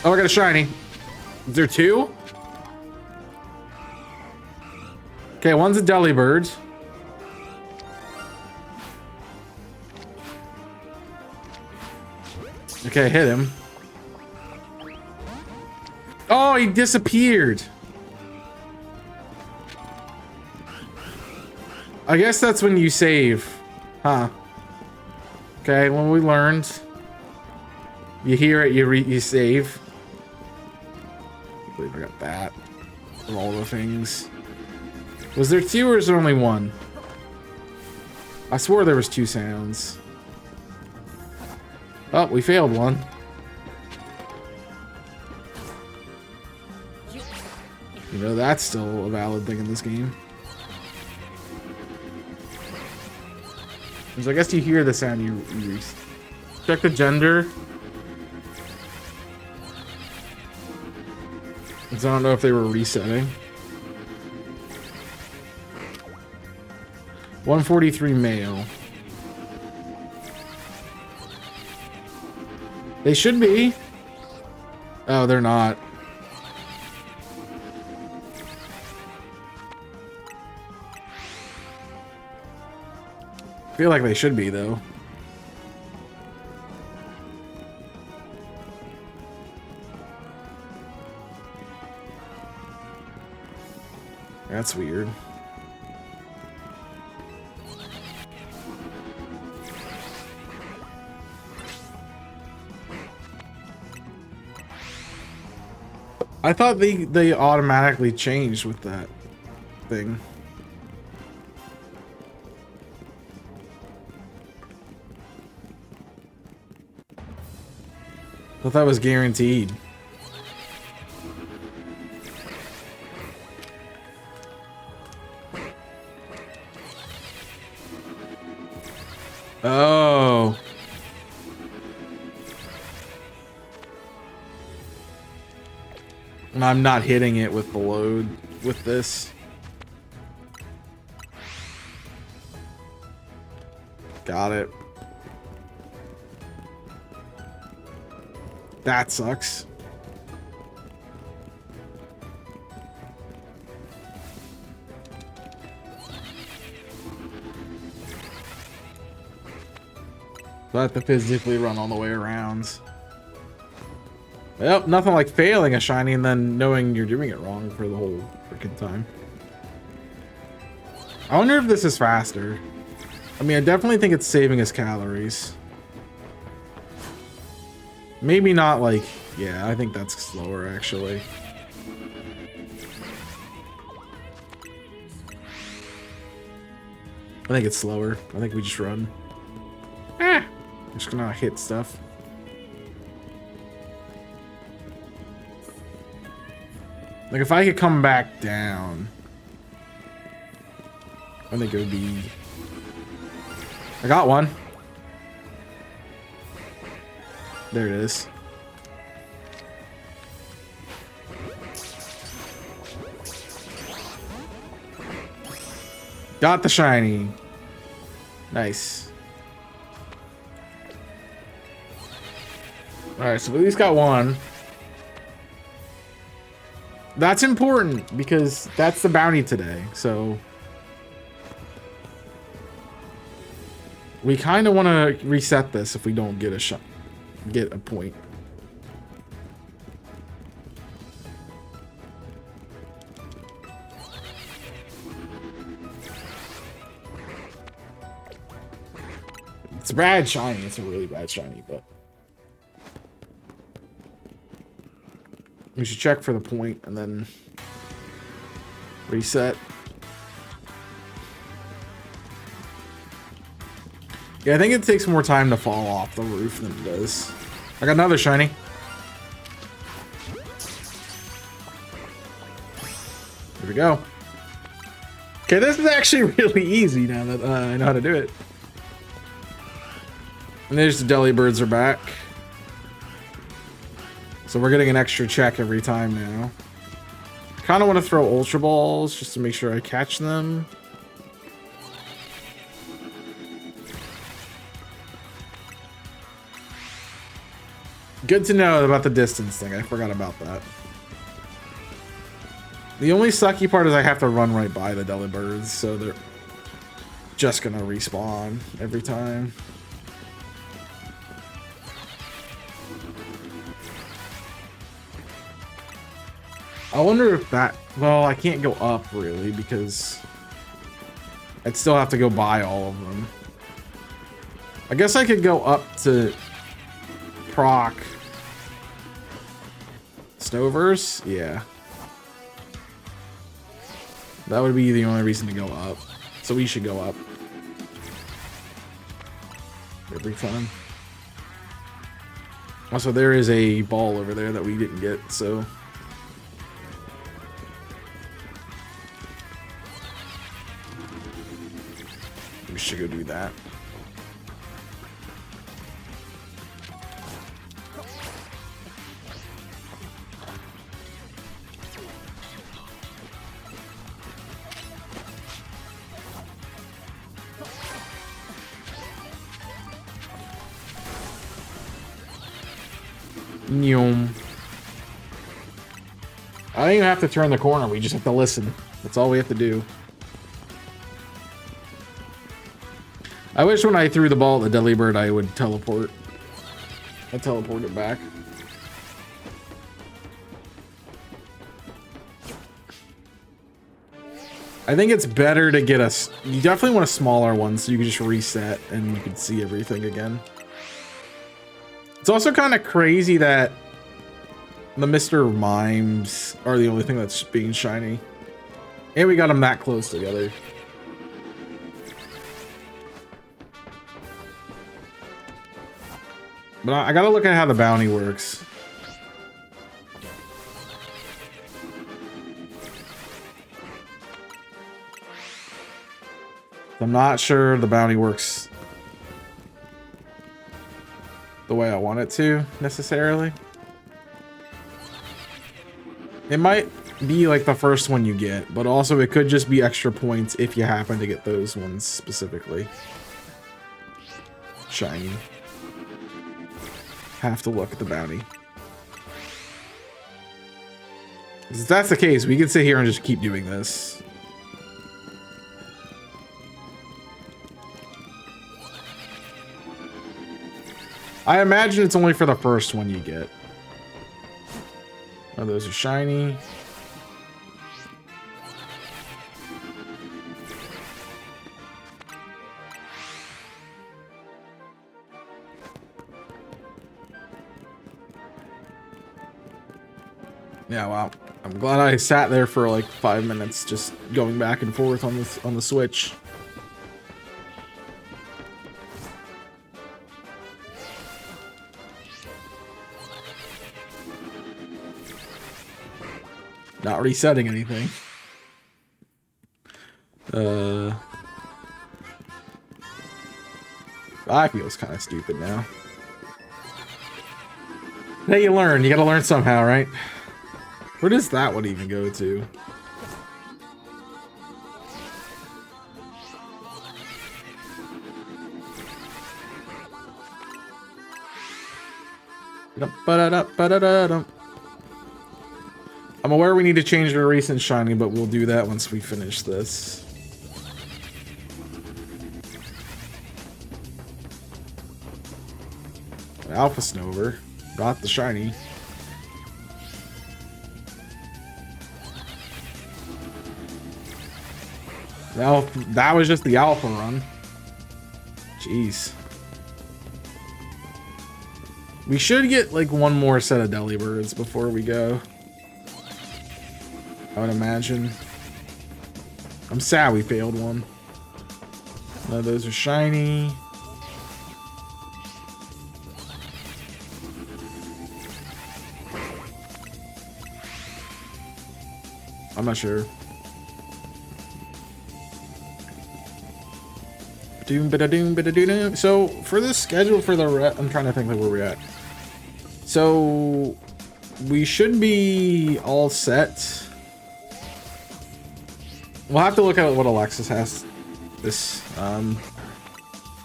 Oh, I got a shiny. Is there two? Okay, one's a deli bird. Okay, hit him. Oh, he disappeared. I guess that's when you save. Huh. Okay, when we learned. You hear it, you save. I believe I got that. Of all the things. Was there two or is there only one? I swore there was two sounds. Oh, we failed one. You know, that's still a valid thing in this game. So I guess you hear the sound you check the gender. I don't know if they were resetting. 143 male. They should be. Oh, they're not. I feel like they should be, though. That's weird. I thought they automatically changed with that thing. I thought that was guaranteed. Oh. And I'm not hitting it with the load with this. Got it. That sucks. So I have to physically run all the way around. Well, nothing like failing a shiny and then knowing you're doing it wrong for the whole freaking time. I wonder if this is faster. I mean, I definitely think it's saving us calories. Maybe not like, yeah, I think that's slower actually. I think it's slower. I think we just run. Ah, I'm just gonna hit stuff. Like if I could come back down, I think it would be. I got one. There it is. Got the shiny. Nice. Alright, so we at least got one. That's important because that's the bounty today, so we kind of want to reset this if we don't get a shot. Get a point. It's a bad shiny. It's a really bad shiny, but we should check for the point and then reset. Yeah, I think it takes more time to fall off the roof than it does. I got another shiny. Here we go. Okay, this is actually really easy now that I know how to do it. And there's the Delibirds are back. So we're getting an extra check every time now. Kind of want to throw Ultra Balls just to make sure I catch them. Good to know about the distance thing. I forgot about that. The only sucky part is I have to run right by the Delibirds, so they're just gonna respawn every time. I wonder if that... Well, I can't go up, really, because I'd still have to go by all of them. I guess I could go up to proc Snoverse? Yeah. That would be the only reason to go up. So we should go up. Every time. Also, there is a ball over there that we didn't get, so... we should go do that. Nyum. I don't even have to turn the corner. We just have to listen. That's all we have to do. I wish when I threw the ball at the Delibird, I would teleport. I teleport it back. I think it's better to get you definitely want a smaller one so you can just reset and you can see everything again. It's also kind of crazy that the Mr. Mimes are the only thing that's being shiny. And we got them that close together. But I gotta look at how the bounty works. I'm not sure the bounty works the way I want it to, necessarily. It might be like the first one you get, but also it could just be extra points if you happen to get those ones specifically. Shiny. Have to look at the bounty. If that's the case, we can sit here and just keep doing this. I imagine it's only for the first one you get. Oh, those are shiny. Yeah, wow. I'm glad I sat there for like 5 minutes just going back and forth on the Switch. Not resetting anything. I feels kind of stupid now. Hey, you learn. You gotta learn somehow, right? Where does that one even go to? I'm aware we need to change the recent shiny, but we'll do that once we finish this. Alpha Snover. Got the shiny. Now, that was just the alpha run. Jeez. We should get like one more set of Delibirds before we go. I would imagine. I'm sad we failed one. No, those are shiny. I'm not sure. Doom bida doom bida doom. So for the schedule for the I'm trying to think like where we're at. So we should be all set. We'll have to look at what Alexis has this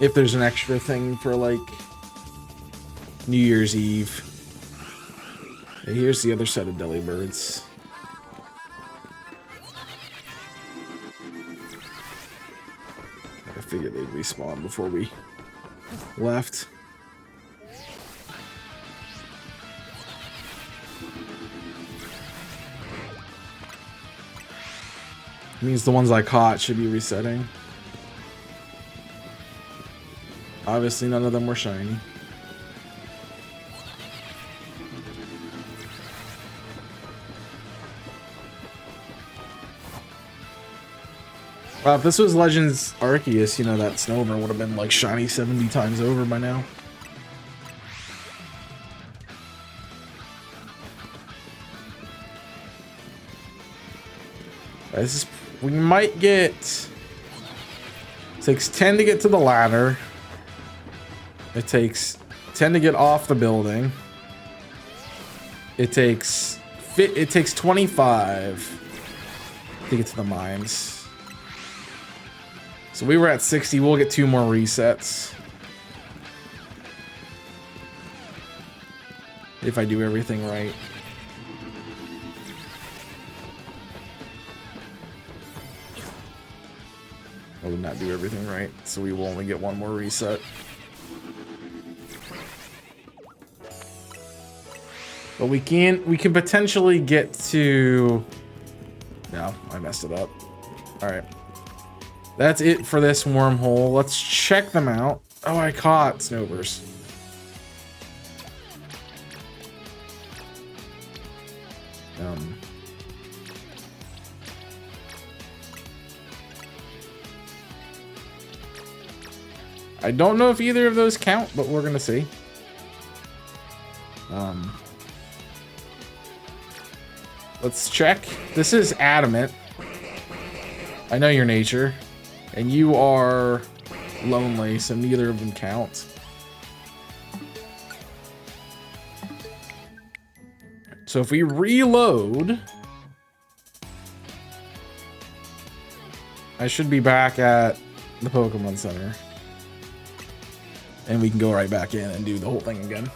if there's an extra thing for like New Year's Eve. Okay, here's the other set of Delibirds. I figured they'd respawn before we left. Means the ones I caught should be resetting. Obviously none of them were shiny. Wow, if this was Legends Arceus, you know, that Snover would have been like shiny 70 times over by now. This is, we might get, it takes 10 to get to the ladder. It takes 10 to get off the building. It takes 25 to get to the mines. So we were at 60. We'll get 2 more resets. If I do everything right. I would not do everything right, so we will only get one more reset. But we can potentially get to... No, I messed it up. Alright. That's it for this wormhole. Let's check them out. Oh, I caught Snowbers. I don't know if either of those count, but we're gonna see. Let's check. This is adamant. I know your nature. And you are lonely, so neither of them count. So if we reload, I should be back at the Pokemon Center. And we can go right back in and do the whole thing again.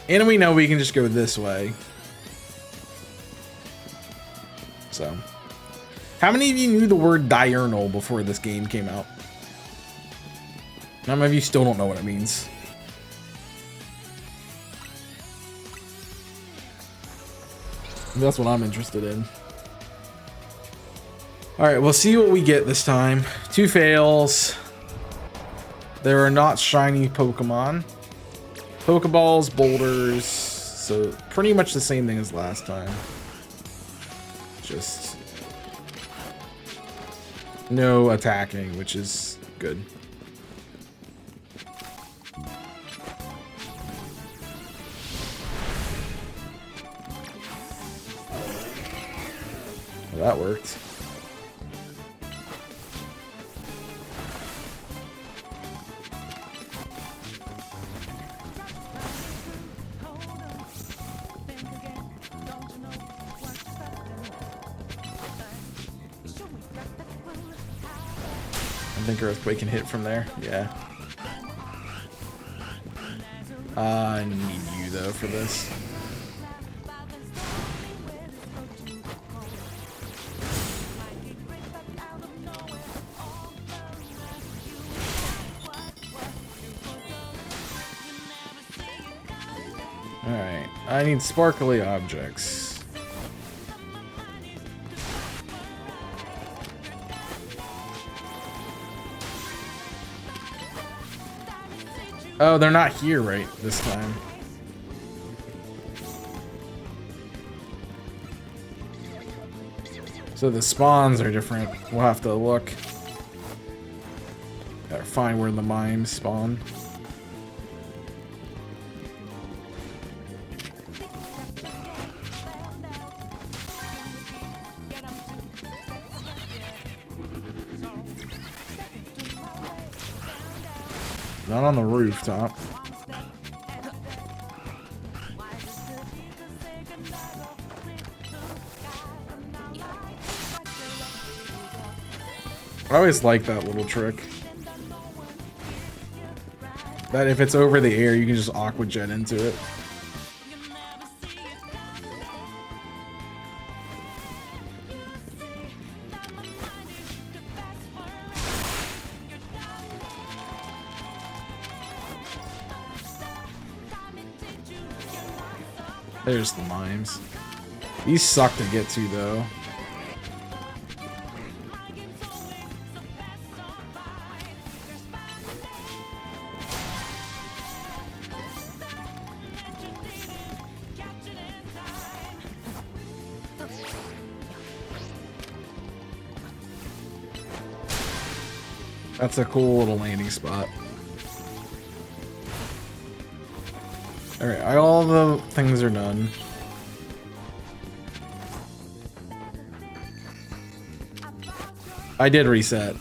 And we know we can just go this way. So, how many of you knew the word diurnal before this game came out? How many of you still don't know what it means? That's what I'm interested in. Alright, we'll see what we get this time. 2 fails. There are not shiny Pokemon. Pokeballs, boulders. So, pretty much the same thing as last time. Just no attacking, which is good. Well, that worked. I think Earthquake can hit from there. Yeah. I need you though for this. Alright, I need sparkly objects. Oh, they're not here right this time. So the spawns are different. We'll have to look. Gotta find where the mimes spawn. Not on the rooftop. I always like that little trick. That if it's over the air, you can just Aqua Jet into it. There's the mimes. These suck to get to, though. That's a cool little landing spot. Alright, all the things are done. I did reset.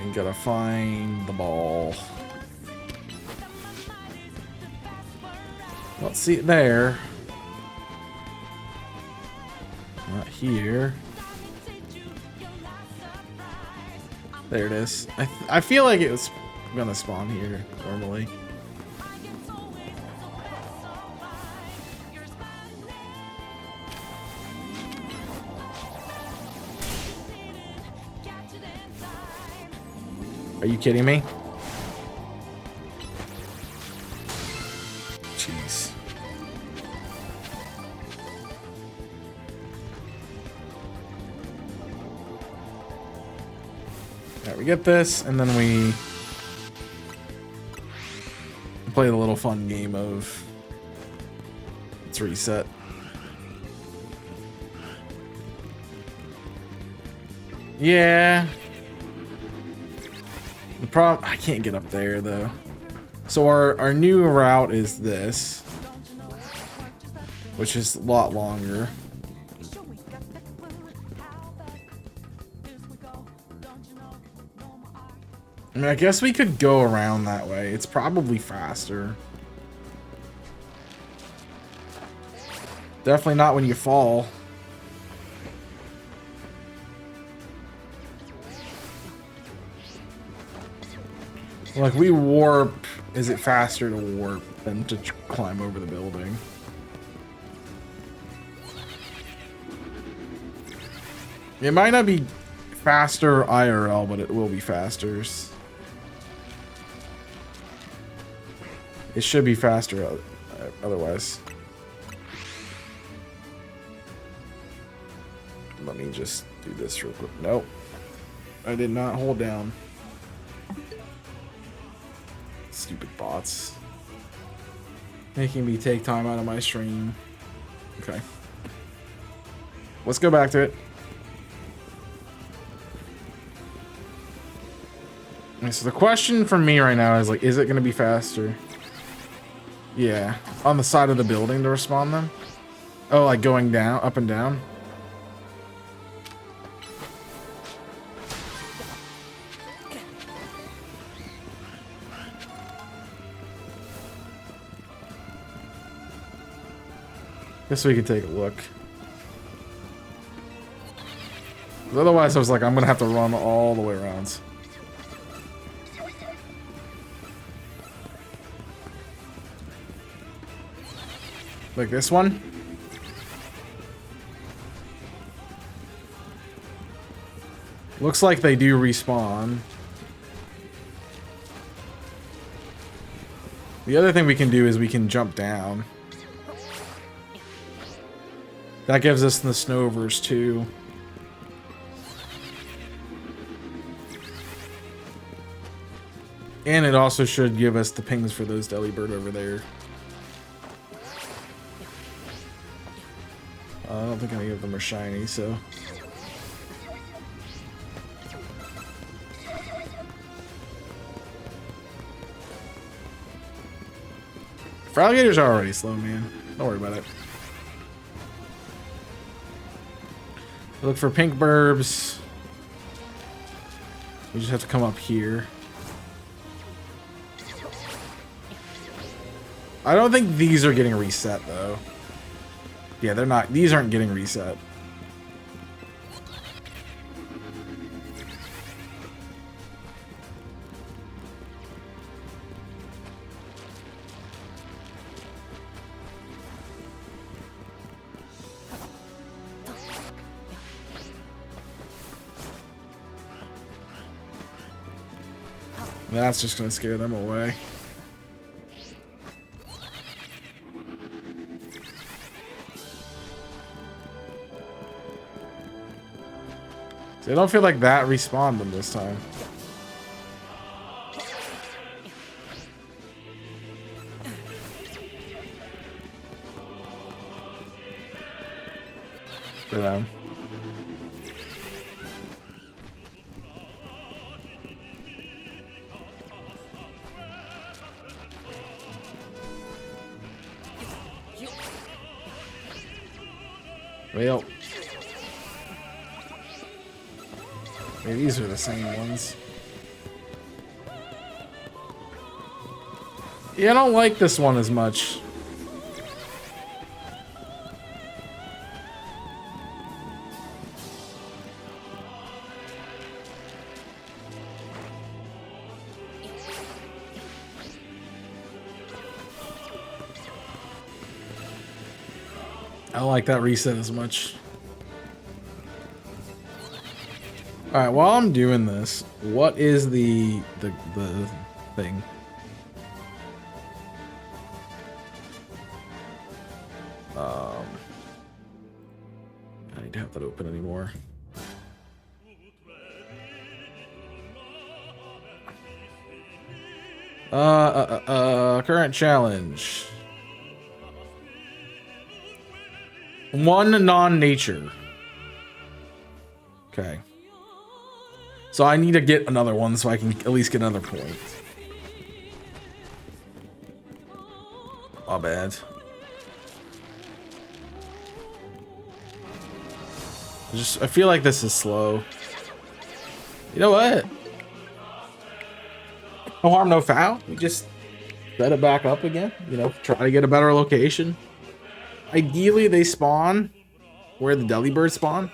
And gotta find the ball. Don't see it there. Not here. There it is. I feel like it was gonna spawn here normally. Are you kidding me? Jeez. Alright, we get this, and then we play the little fun game of let's reset. Yeah. The problem, I can't get up there though. So our new route is this, which is a lot longer. I mean, I guess we could go around that way. It's probably faster. Definitely not when you fall. Like, we warp. Is it faster to warp than to climb over the building? It might not be faster IRL, but it will be faster. It should be faster otherwise. Let me just do this real quick. Nope. I did not hold down. Stupid bots. Making me take time out of my stream. Okay. Let's go back to it. Okay, so the question for me right now is like, is it going to be faster? Yeah. On the side of the building to respawn them? Oh, like going down, up and down? Guess we could take a look. Otherwise, I was like, I'm gonna have to run all the way around. Like this one? Looks like they do respawn. The other thing we can do is we can jump down. That gives us the Snovers too. And it also should give us the pings for those Delibird over there. I don't think any of them are shiny, so. Fraligators are already slow, man. Don't worry about it. Look for pink burbs. We just have to come up here. I don't think these are getting reset though. Yeah, they're not. These aren't getting reset. That's just gonna scare them away. See, I don't feel like that respawned them this time. For them. Well, maybe these are the same ones. Yeah, I don't like this one as much. I don't like that reset as much. All right, while I'm doing this, what is the thing? I don't have that open anymore. Current challenge. One non-nature. Okay. So I need to get another one so I can at least get another point. Oh, bad. I feel like this is slow. You know what? No harm, no foul. We just set it back up again. You know, try to get a better location. Ideally, they spawn where the Delibirds spawn.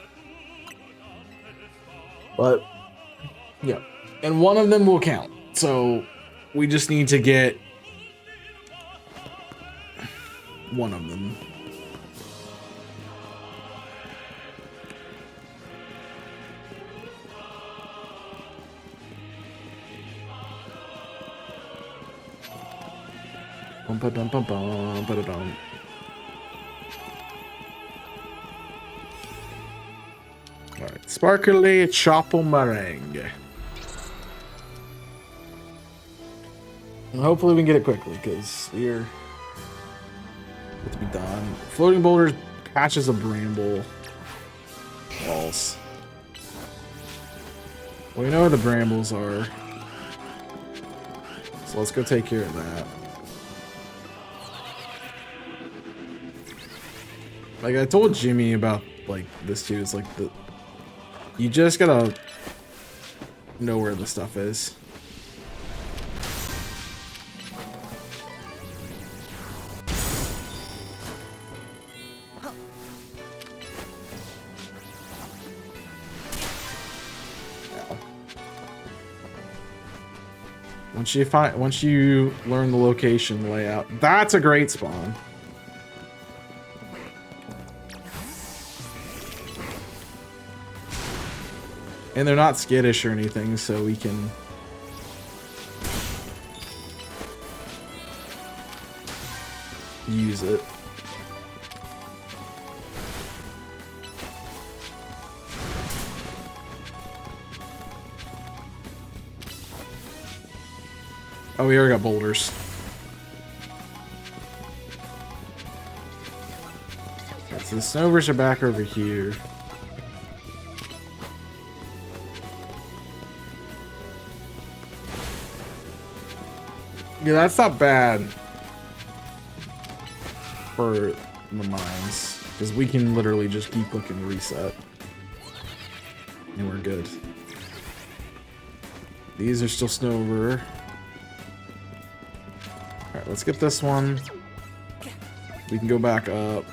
But, yeah. And one of them will count. So, we just need to get one of them. Bum ba dum bum bum ba da dum. Alright, sparkly chople meringue. And hopefully we can get it quickly, because we're about to be done. Floating boulders, patches of bramble. Walls. Well, we know where the brambles are. So let's go take care of that. Like I told Jimmy about like this too, it's like you just gotta know where the stuff is. Once you learn the location layout, that's a great spawn. And they're not skittish or anything, so we can use it. Oh, we already got boulders. So the snowbirds are back over here. Yeah, that's not bad for the mines, because we can literally just keep looking reset. And we're good. These are still snowbird. Alright, let's get this one. We can go back up.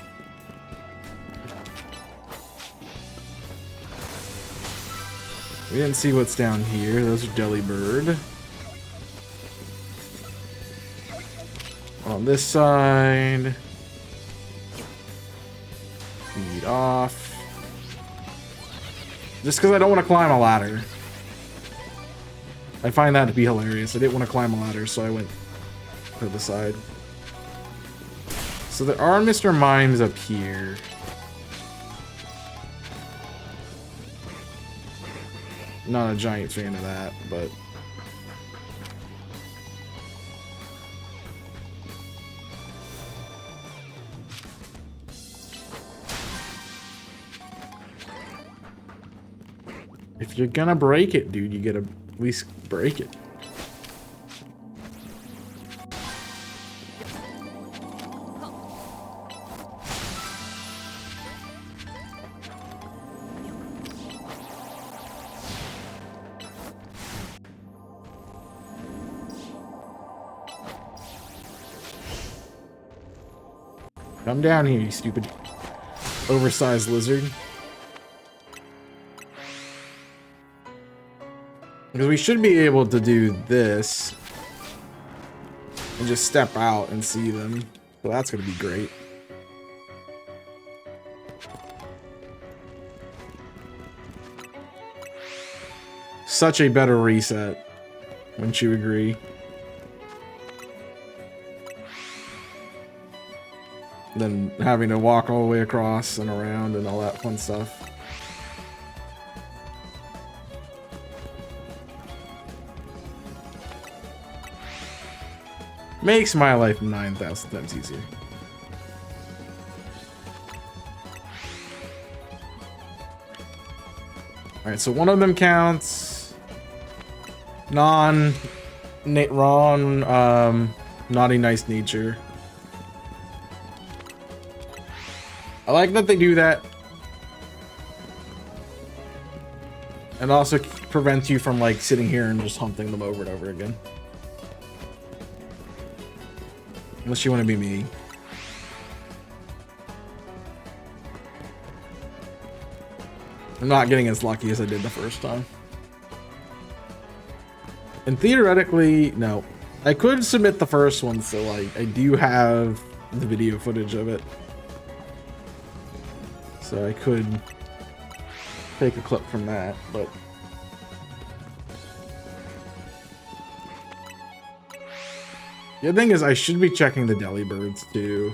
We didn't see what's down here. Those are Delibird. On this side. Feed off. Just because I don't want to climb a ladder. I find that to be hilarious. I didn't want to climb a ladder, so I went to the side. So there are Mr. Mimes up here. Not a giant fan of that, but... if you're gonna break it, dude, you gotta at least break it. Come down here, you stupid oversized lizard. Because we should be able to do this and just step out and see them. So that's going to be great. Such a better reset. Wouldn't you agree? Than having to walk all the way across and around and all that fun stuff. Makes my life 9,000 times easier. Alright, so one of them counts. Naughty nice nature. I like that they do that. And also prevents you from like sitting here and just hunting them over and over again. Unless you want to be me. I'm not getting as lucky as I did the first time. And theoretically, no. I could submit the first one, so like I do have the video footage of it. So I could take a clip from that, but the other thing is I should be checking the Delibirds too.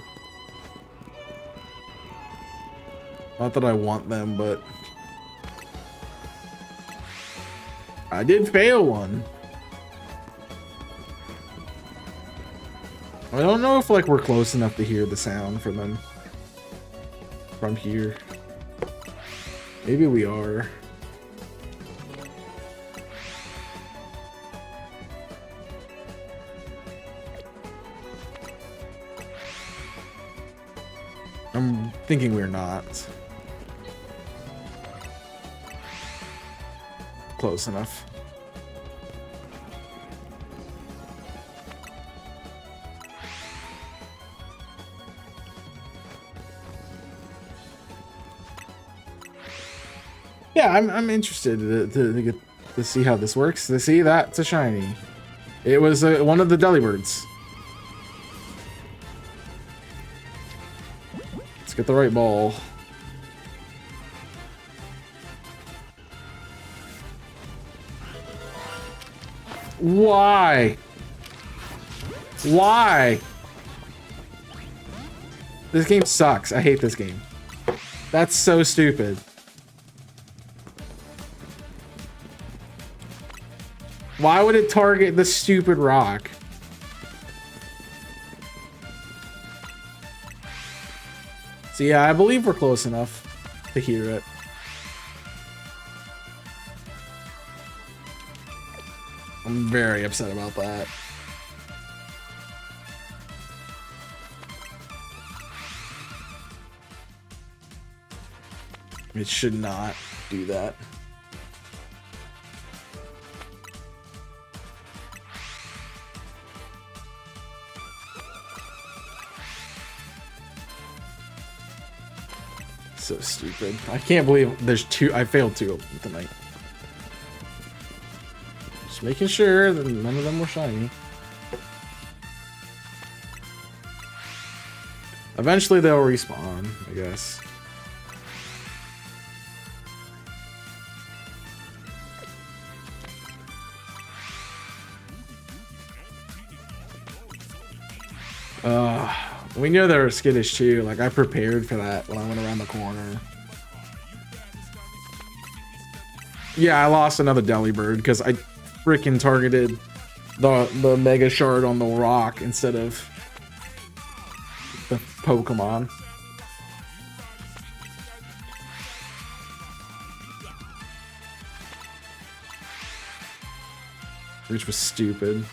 Not that I want them, but I did fail one. I don't know if like we're close enough to hear the sound from them from here. Maybe we are. I'm thinking we're not. Close enough. Yeah, I'm interested to see how this works. To see that's a shiny. It was one of the Delibirds. Let's get the right ball. Why? Why? This game sucks. I hate this game. That's so stupid. Why would it target the stupid rock? So yeah, I believe we're close enough to hear it. I'm very upset about that. It should not do that. So stupid. I can't believe there's two. I failed two of them tonight. Just making sure that none of them were shiny. Eventually they'll respawn, I guess. We knew they were skittish too. Like I prepared for that when I went around the corner. Yeah, I lost another Delibird because I freaking targeted the Mega Shard on the rock instead of the Pokemon. Which was stupid.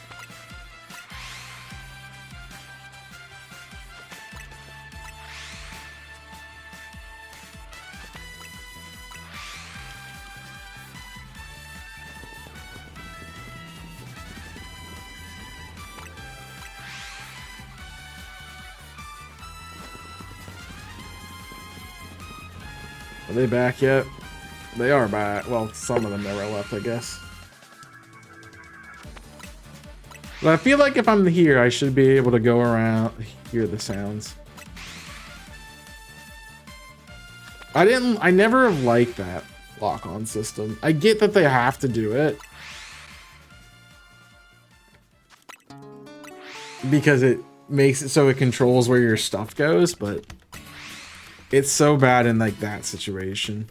Are they back yet? They are back. Well, some of them never left, I guess. But I feel like if I'm here, I should be able to go around, hear the sounds. I never have liked that lock-on system. I get that they have to do it. Because it makes it so it controls where your stuff goes, but it's so bad in like that situation.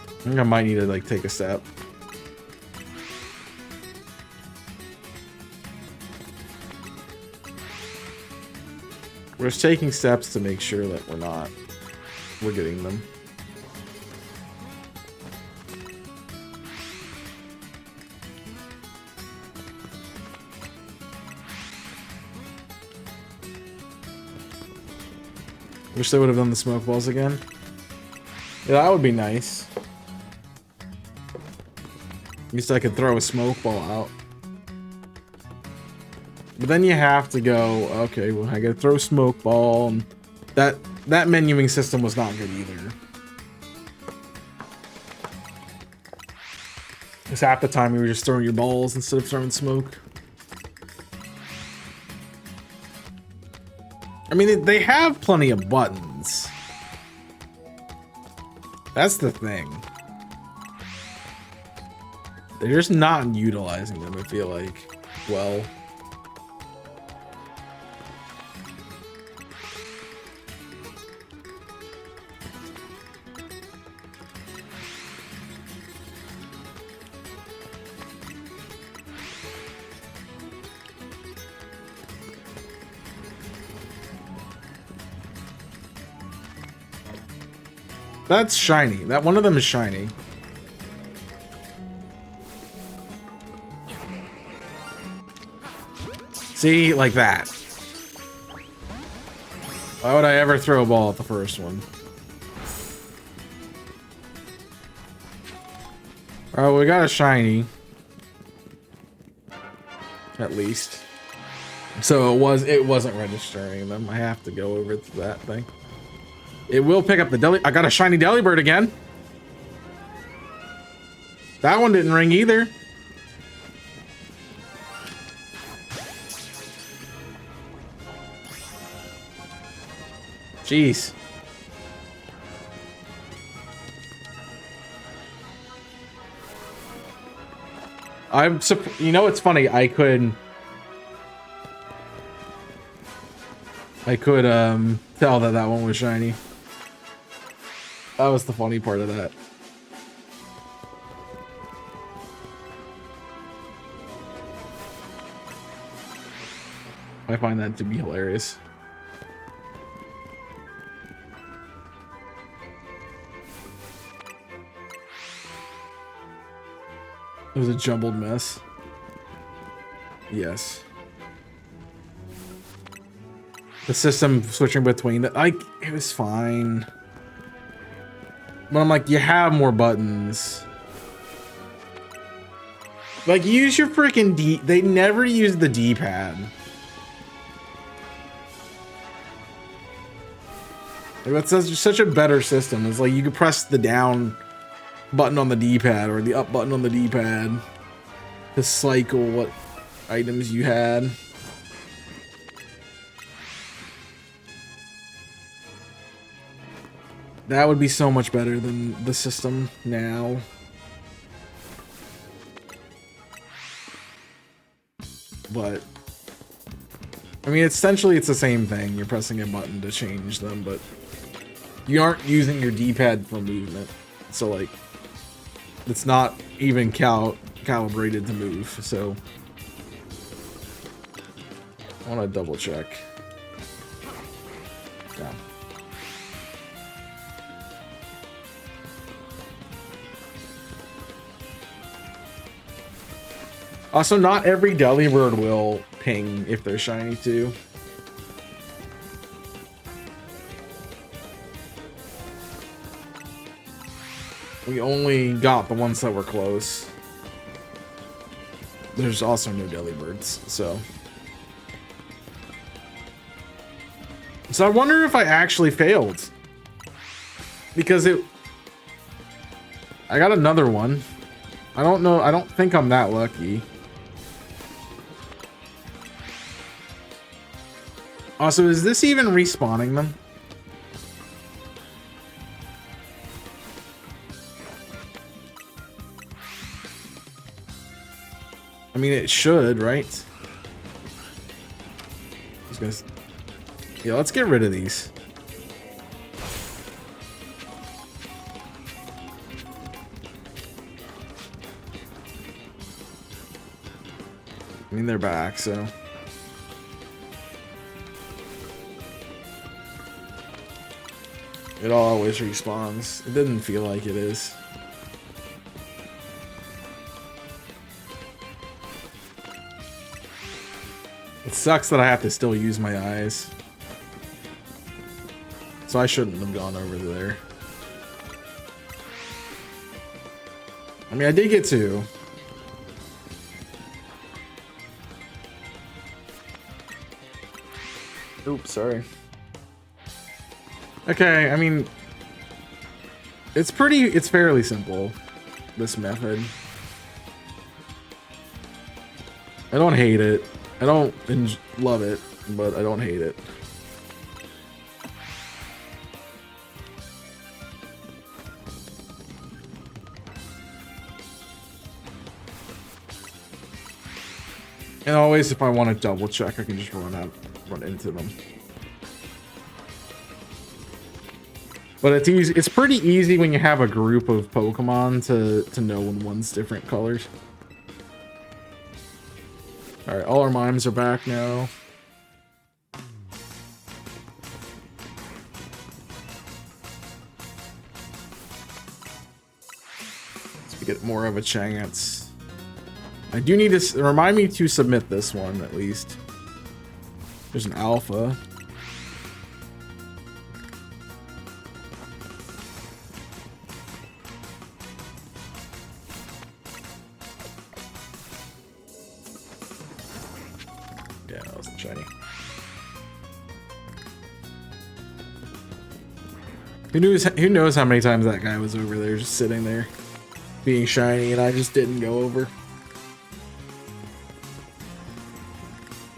I think I might need to like take a step. We're just taking steps to make sure that we're getting them. Wish they would have done the smoke balls again. Yeah, that would be nice. At least I could throw a smoke ball out. But then you have to go, okay, well, I gotta throw smoke ball, and that menuing system was not good either. Because half the time you were just throwing your balls instead of throwing smoke. I mean, they have plenty of buttons. That's the thing. They're just not utilizing them, I feel like, well. That's shiny. That one of them is shiny. See, like that. Why would I ever throw a ball at the first one? Oh, we got a shiny. At least. So it wasn't registering them. I have to go over to that thing. It will pick up the deli. I got a shiny Delibird again. That one didn't ring either. Jeez. You know what's funny? I could tell that one was shiny. That was the funny part of that. I find that to be hilarious. It was a jumbled mess. Yes. The system switching between it was fine. But I'm like, you have more buttons. Like, use your freaking they never use the D-pad. Like, that's such a better system. It's like you could press the down button on the D-pad or the up button on the D-pad to cycle what items you had. That would be so much better than the system now. But I mean, essentially it's the same thing. You're pressing a button to change them, but you aren't using your D-pad for movement. So like, it's not even calibrated to move. So I want to double check. Yeah. Also, not every Delibird will ping if they're shiny too. We only got the ones that were close. there's also no Delibirds, so. So I wonder if I actually failed. Because I got another one. I don't know. I don't think I'm that lucky. Also, is this even respawning them? I mean, it should, right? Yeah, let's get rid of these. I mean, they're back, so. It always respawns. It didn't feel like it is. It sucks that I have to still use my eyes. So I shouldn't have gone over there. I mean, I did get 2. Oops, sorry. Okay, I mean, it's fairly simple, this method. I don't hate it. I don't love it, but I don't hate it. And always, if I want to double check, I can just run into them. But it's easy. It's pretty easy when you have a group of Pokemon to know when one's different colors. All right, all our mimes are back now. Let's get more of a chance. I do need to remind me to submit this one at least. There's an alpha. Yeah, that wasn't shiny. Who knows how many times that guy was over there just sitting there being shiny and I just didn't go over.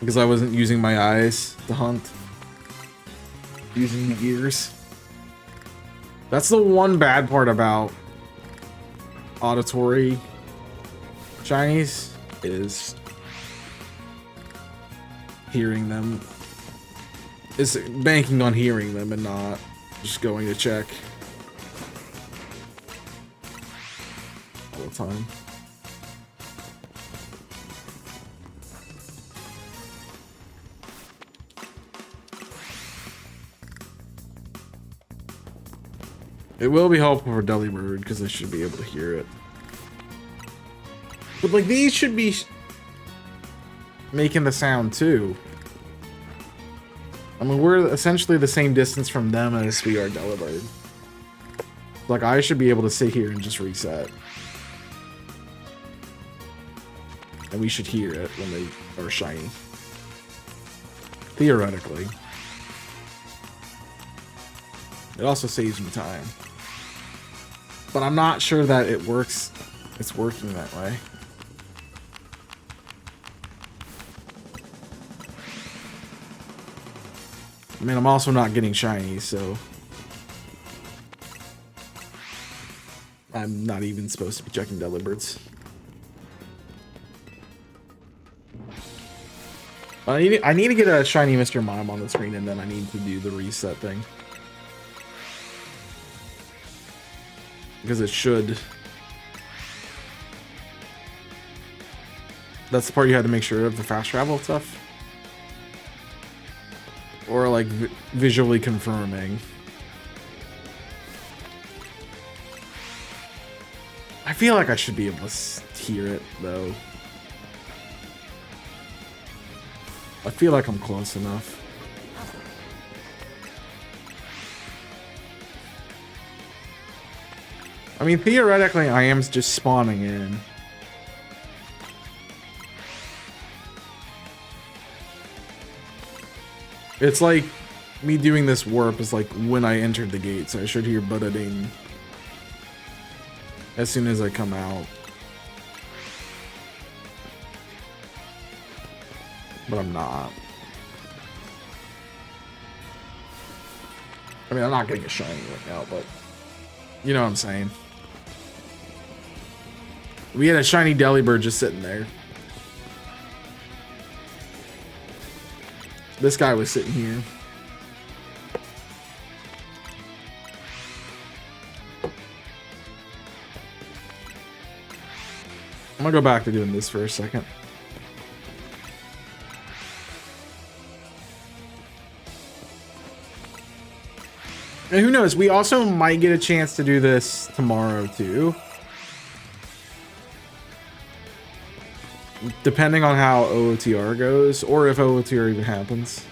Because I wasn't using my eyes to hunt. Using the ears. That's the one bad part about auditory shinies is hearing them. Is banking on hearing them and not just going to check all the time. It will be helpful for Delibird because I should be able to hear it. But like these should be making the sound too. I mean, we're essentially the same distance from them as we are Delibird. Like I should be able to sit here and just reset. And we should hear it when they are shiny. Theoretically. It also saves me time. But I'm not sure that it works. It's working that way. I mean, I'm also not getting shiny, so I'm not even supposed to be checking Delibirds. I need to get a shiny Mr. Mime on the screen, and then I need to do the reset thing. Because it should. That's the part you had to make sure of, the fast travel stuff. Or like visually confirming. I feel like I should be able to hear it though. I feel like I'm close enough. I mean, theoretically, I am just spawning in. It's like me doing this warp is like when I entered the gate, so I should hear Buddha-ding as soon as I come out. But I'm not. I mean, I'm not getting a shiny right now, but you know what I'm saying. We had a shiny Delibird just sitting there. This guy was sitting here. I'm gonna go back to doing this for a second. And who knows, we also might get a chance to do this tomorrow too. Depending on how OOTR goes, or if OOTR even happens.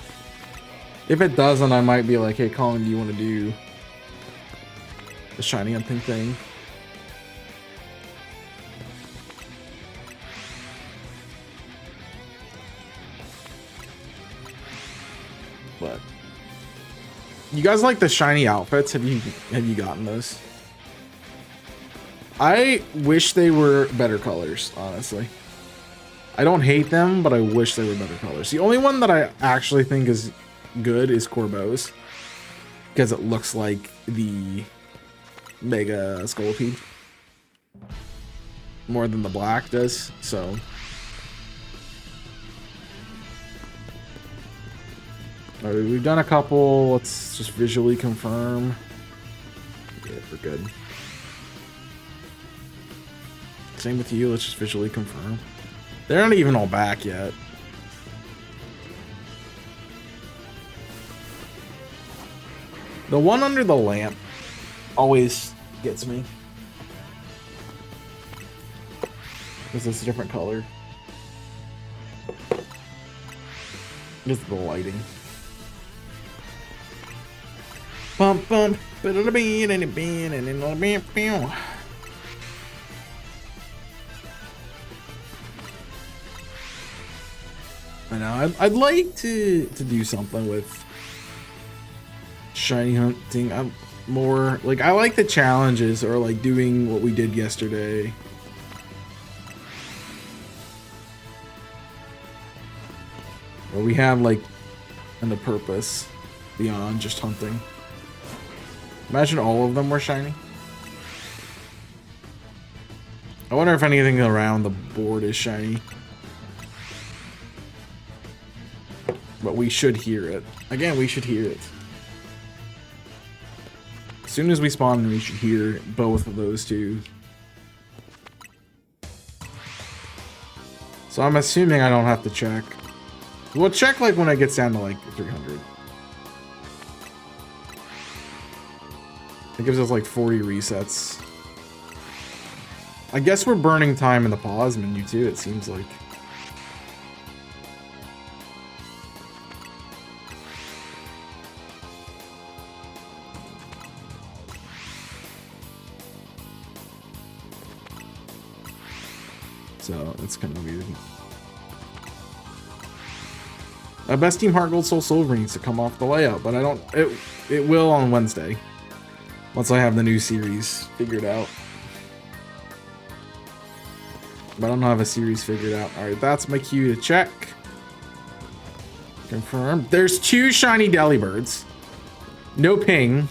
If it doesn't, I might be like, hey Colin, do you want to do the shiny hunting thing? But you guys like the shiny outfits? Have you gotten those? I wish they were better colors, honestly. I don't hate them, but I wish they were better colors. The only one that I actually think is good is Corbo's, because it looks like the Mega Scolipede more than the black does, so. All right, we've done a couple. Let's just visually confirm. Yeah, we're good. Same with you. Let's just visually confirm. They're not even all back yet. The one under the lamp always gets me, because it's a different color. Just the lighting. Bump bump, ba-da-da-bee, and then I know. I'd like to do something with shiny hunting. I'm more like, I like the challenges, or like doing what we did yesterday. Where we have like a purpose beyond just hunting. Imagine all of them were shiny. I wonder if anything around the board is shiny. But we should hear it. Again, we should hear it. As soon as we spawn, we should hear both of those two. So I'm assuming I don't have to check. We'll check like when it gets down to like 300. It gives us like 40 resets. I guess we're burning time in the pause menu too, it seems like. So it's kind of weird. Best Team Heart Gold Soul Silver needs to come off the layout, but I don't. It will on Wednesday. Once I have the new series figured out. But I don't have a series figured out. Alright, that's my cue to check. Confirm. There's 2 shiny Delibirds. No ping.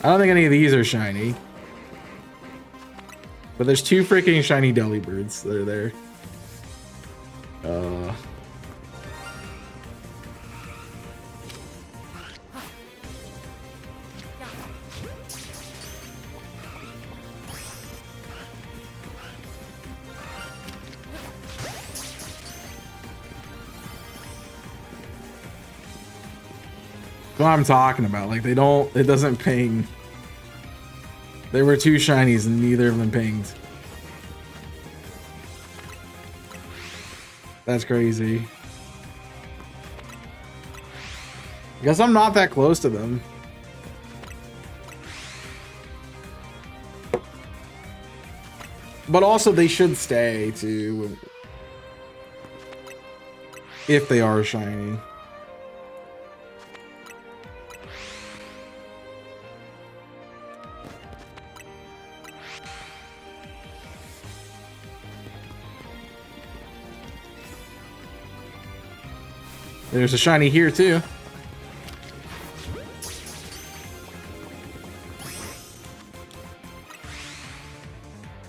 I don't think any of these are shiny. But there's 2 freaking shiny Delibirds that are there. What I'm talking about, like it doesn't ping. There were 2 shinies and neither of them pinged. That's crazy. I guess I'm not that close to them. But also they should stay too. if they are shiny. There's a shiny here too.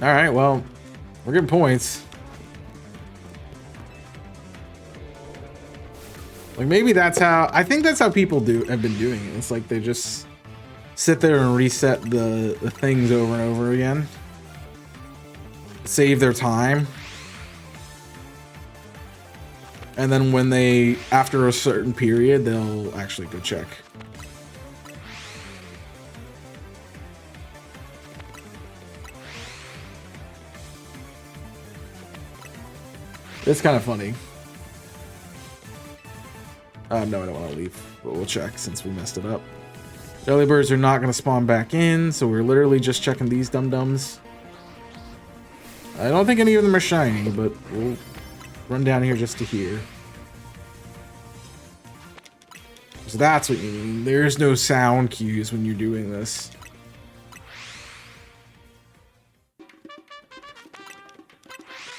All right, well, we're getting points. Like maybe that's how, I think that's how people have been doing it. It's like they just sit there and reset the things over and over again. Save their time. And then when they, after a certain period, they'll actually go check. It's kind of funny. No, I don't want to leave, but we'll check since we messed it up. Delibirds are not going to spawn back in, so we're literally just checking these dum-dums. I don't think any of them are shiny, but we'll run down here just to hear. So that's what you mean. There's no sound cues when you're doing this.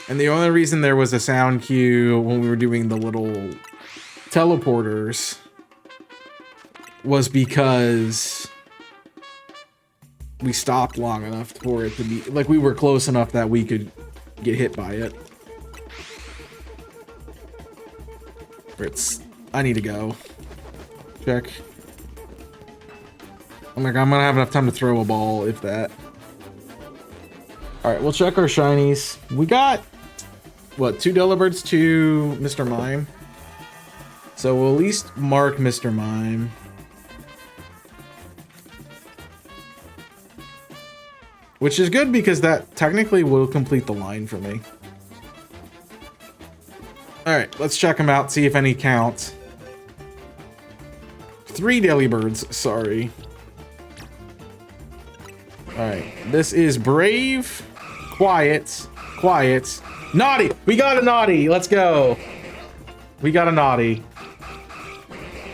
And the only reason there was a sound cue when we were doing the little teleporters was because we stopped long enough for it to be, like, we were close enough that we could get hit by it. I need to go. Check. I'm like, I'm gonna have enough time to throw a ball, if that. Alright, we'll check our shinies. We got, what, 2 Delibirds, 2 Mr. Mime. So we'll at least mark Mr. Mime. Which is good because that technically will complete the line for me. Alright, let's check them out, see if any count. 3 Delibirds, sorry. Alright, this is Brave, Quiet, Naughty! We got a Naughty! Let's go! We got a Naughty.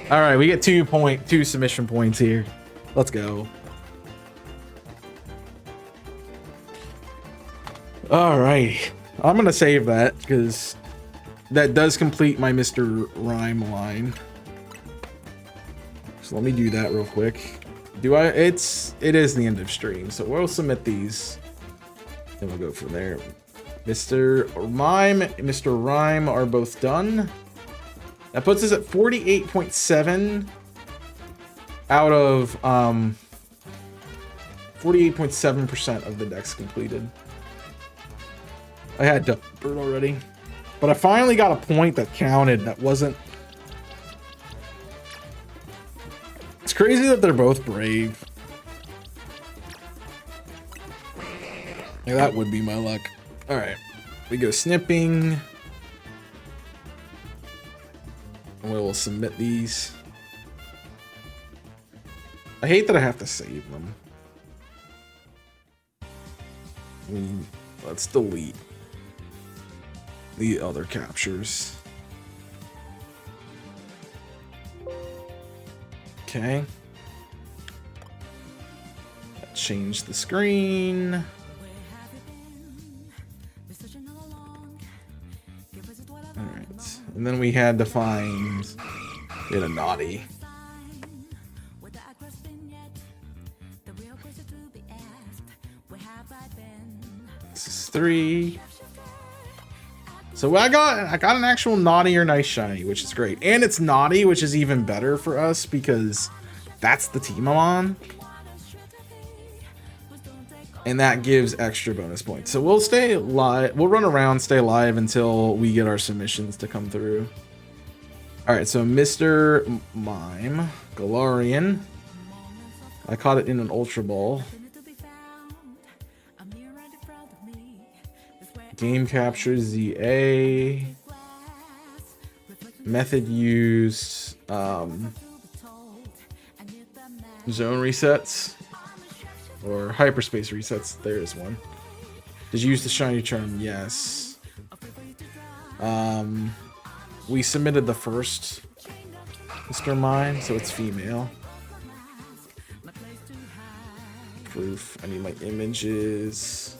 Alright, we get 2 submission points here. Let's go. Alright, I'm gonna save that because that does complete my Mr. Rhyme line. So let me do that real quick. It is the end of stream, so we'll submit these. Then we'll go from there. Mr. Mime, Mr. Rhyme are both done. That puts us at 48.7 out of 48.7% of the decks completed. I had Delibird already, but I finally got a point that counted. That wasn't. It's crazy that they're both Brave. Yeah, that would be my luck. All right, we go snipping. And we will submit these. I hate that I have to save them. Let's delete the other captures. Okay. Change the screen. Alright. And then we had to find a Naughty. This is 3. So I got an actual Naughty or Nice Shiny, which is great. And it's Naughty, which is even better for us because that's the team I'm on. And that gives extra bonus points. So we'll stay live. We'll run around, stay live until we get our submissions to come through. All right, so Mr. Mime, Galarian. I caught it in an Ultra Ball. Game capture ZA. Method used. Zone resets. Or hyperspace resets. There is one. Did you use the shiny charm? Yes. we submitted the first Mr. Mime, so it's female. Proof. I need my images.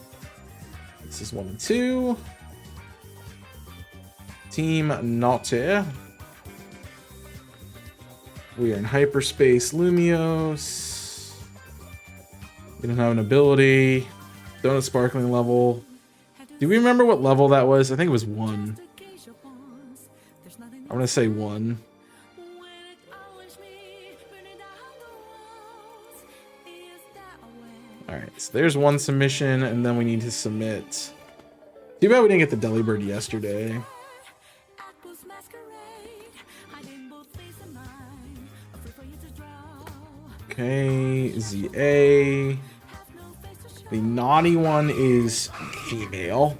This is 1 and 2. Team Naughty. We are in hyperspace Lumios. We don't have an ability. Donut sparkling level. Do we remember what level that was? I think it was 1. I'm gonna say 1. Alright, so there's one submission, and then we need to submit. Too bad we didn't get the Delibird yesterday. Okay, ZA. The naughty one is female.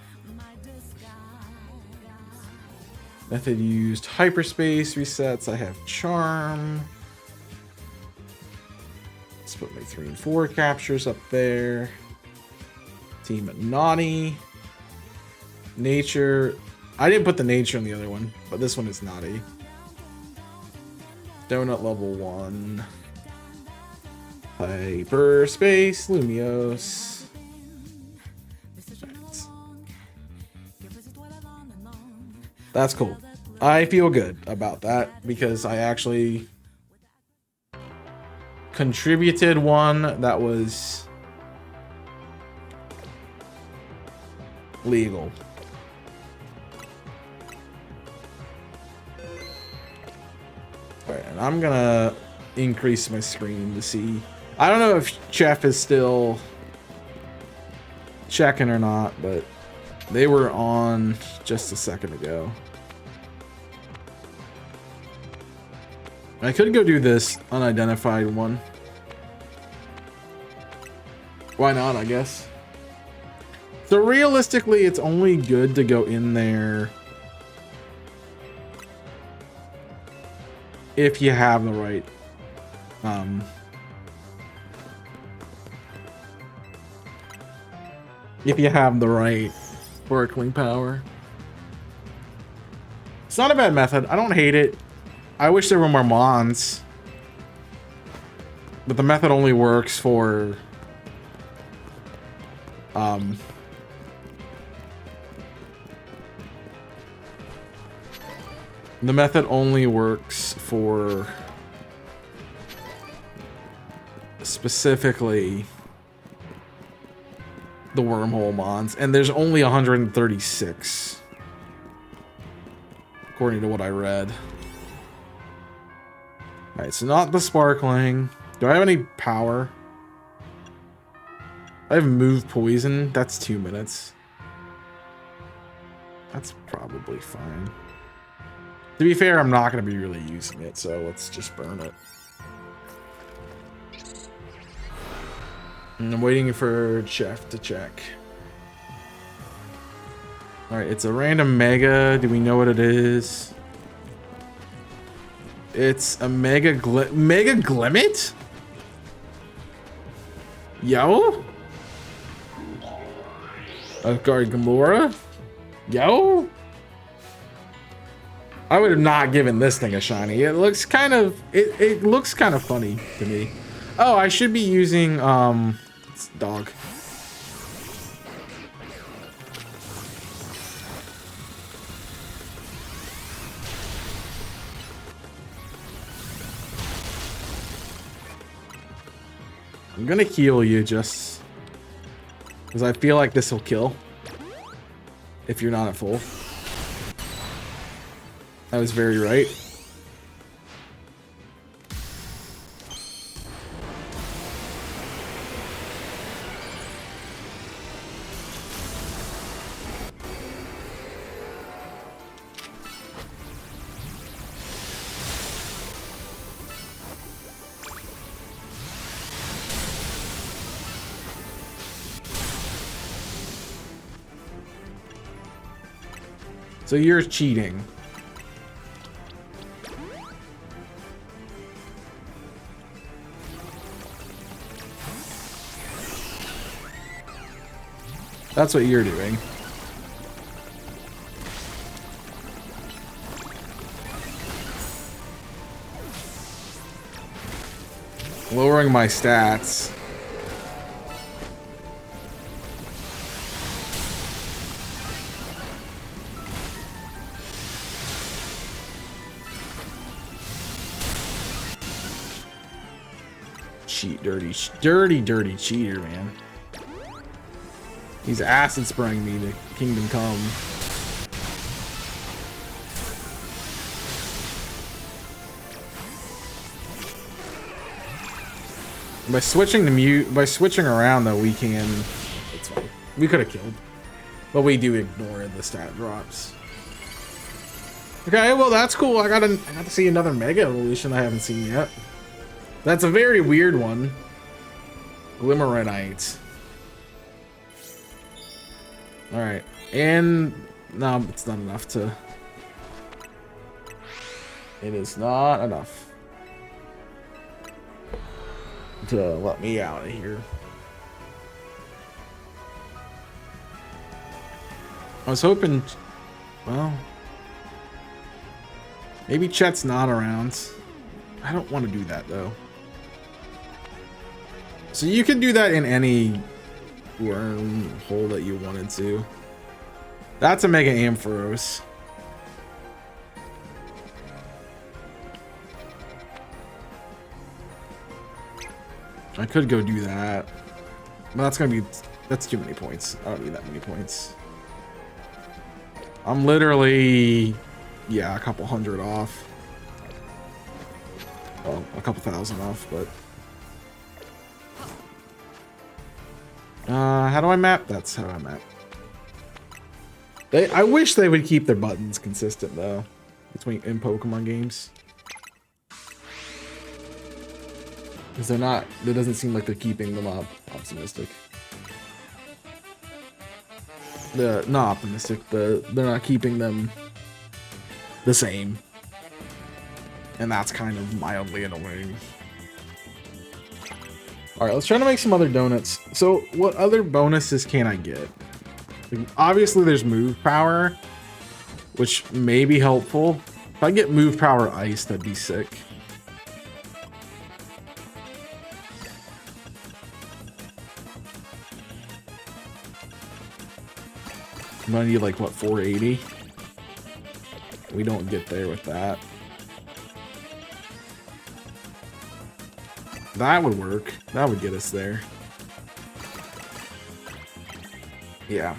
Method used hyperspace resets. I have charm. Let's put my 3 and 4 captures up there. Team naughty. Nature. I didn't put the nature on the other one, but this one is naughty. Donut level 1. Hyperspace Lumios. That's cool. I feel good about that because I actually contributed one that was legal. Alright, and I'm gonna increase my screen to see. I don't know if Chef is still checking or not, but they were on just a second ago. I could go do this unidentified one. Why not, I guess? So realistically, it's only good to go in there if you have the right if you have the right sparkling power. It's not a bad method. I don't hate it. I wish there were more mons. But the method only works for the method only works for specifically the wormhole mons, and there's only 136 according to what I read. Alright, so not the sparkling. Do I have any power? I have move poison. That's 2 minutes. That's probably fine. To be fair, I'm not going to be really using it, so let's just burn it. And I'm waiting for Chef to check. Alright, it's a random mega. Do we know what it is? It's a Mega Glimmet? Yo? A Gargamora? Yo? I would have not given this thing a shiny. It looks kind of it looks kind of funny to me. Oh, I should be using it's dog. I'm gonna heal you just because I feel like this will kill if you're not at full. I was very right. So you're cheating. That's what you're doing. lowering my stats. Cheat, dirty cheater, man. He's acid spraying me to Kingdom Come. By switching around though, we can. It's fine. We could have killed, but we do ignore the stat drops. Okay, well that's cool. I got to see another Mega Evolution I haven't seen yet. That's a very weird one. Glimmeronite. Alright. And no, it's not enough to. It is not enough to let me out of here. I was hoping, well, maybe Chet's not around. I don't want to do that though. So you can do that in any wormhole that you wanted to. That's a Mega Ampharos. I could go do that, but that's too many points. I don't need that many points. I'm literally, yeah, a couple hundred off. Well, a couple thousand off, but how do I map? That's how I map. I wish they would keep their buttons consistent though, in Pokemon games. Because they're not, it doesn't seem like they're keeping them optimistic. Not optimistic, they're not keeping them the same. And that's kind of mildly annoying. Alright, let's try to make some other donuts. So, what other bonuses can I get? Obviously, there's move power, which may be helpful. If I get move power ice, that'd be sick. I'm gonna need like, what, 480? We don't get there with that. That would work. That would get us there. Yeah.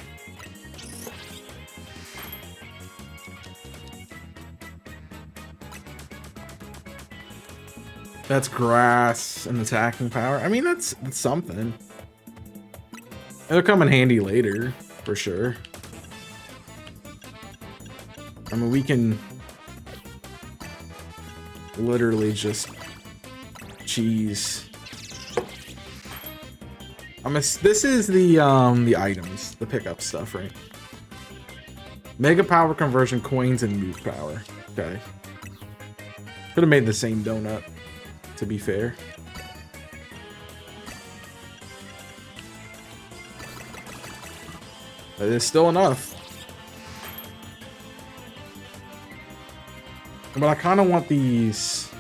That's grass and attacking power. I mean, that's something. It'll come in handy later, for sure. I mean, we can literally just cheese. This is the items, the pickup stuff, right? Mega power conversion, coins, and move power. Okay. Could have made the same donut, to be fair. But it's still enough. But I kind of want these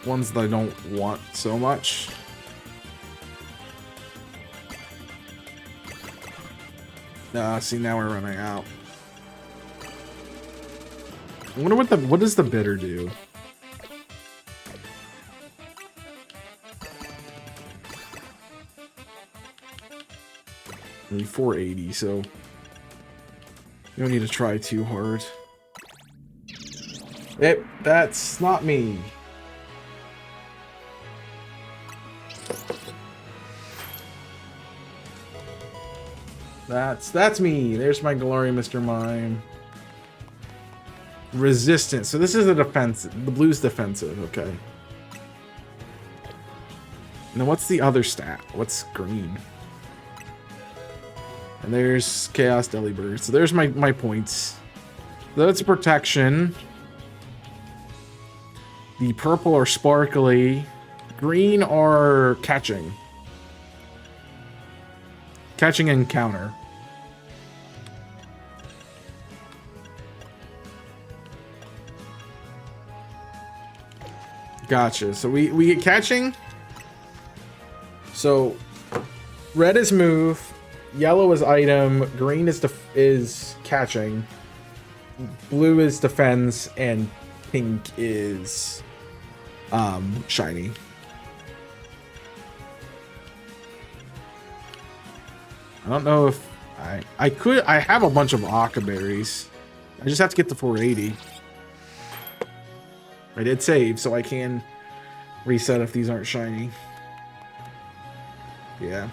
ones that I don't want so much. See, now we're running out. I wonder what does the bitter do? Maybe 480, so you don't need to try too hard. That's not me. That's me. There's my glory, Mr. Mime. Resistance. So this is a defensive. The blue's defensive. Okay. Now what's the other stat? What's green? And there's Chaos Delibird. So there's my points. That's protection. The purple are sparkly. Green are catching. Catching and counter. Gotcha. So we get catching. So red is move, yellow is item, green is catching, blue is defense, and pink is shiny. I don't know if I have a bunch of Aka berries. I just have to get to 480. I did save, so I can reset if these aren't shiny. Yeah.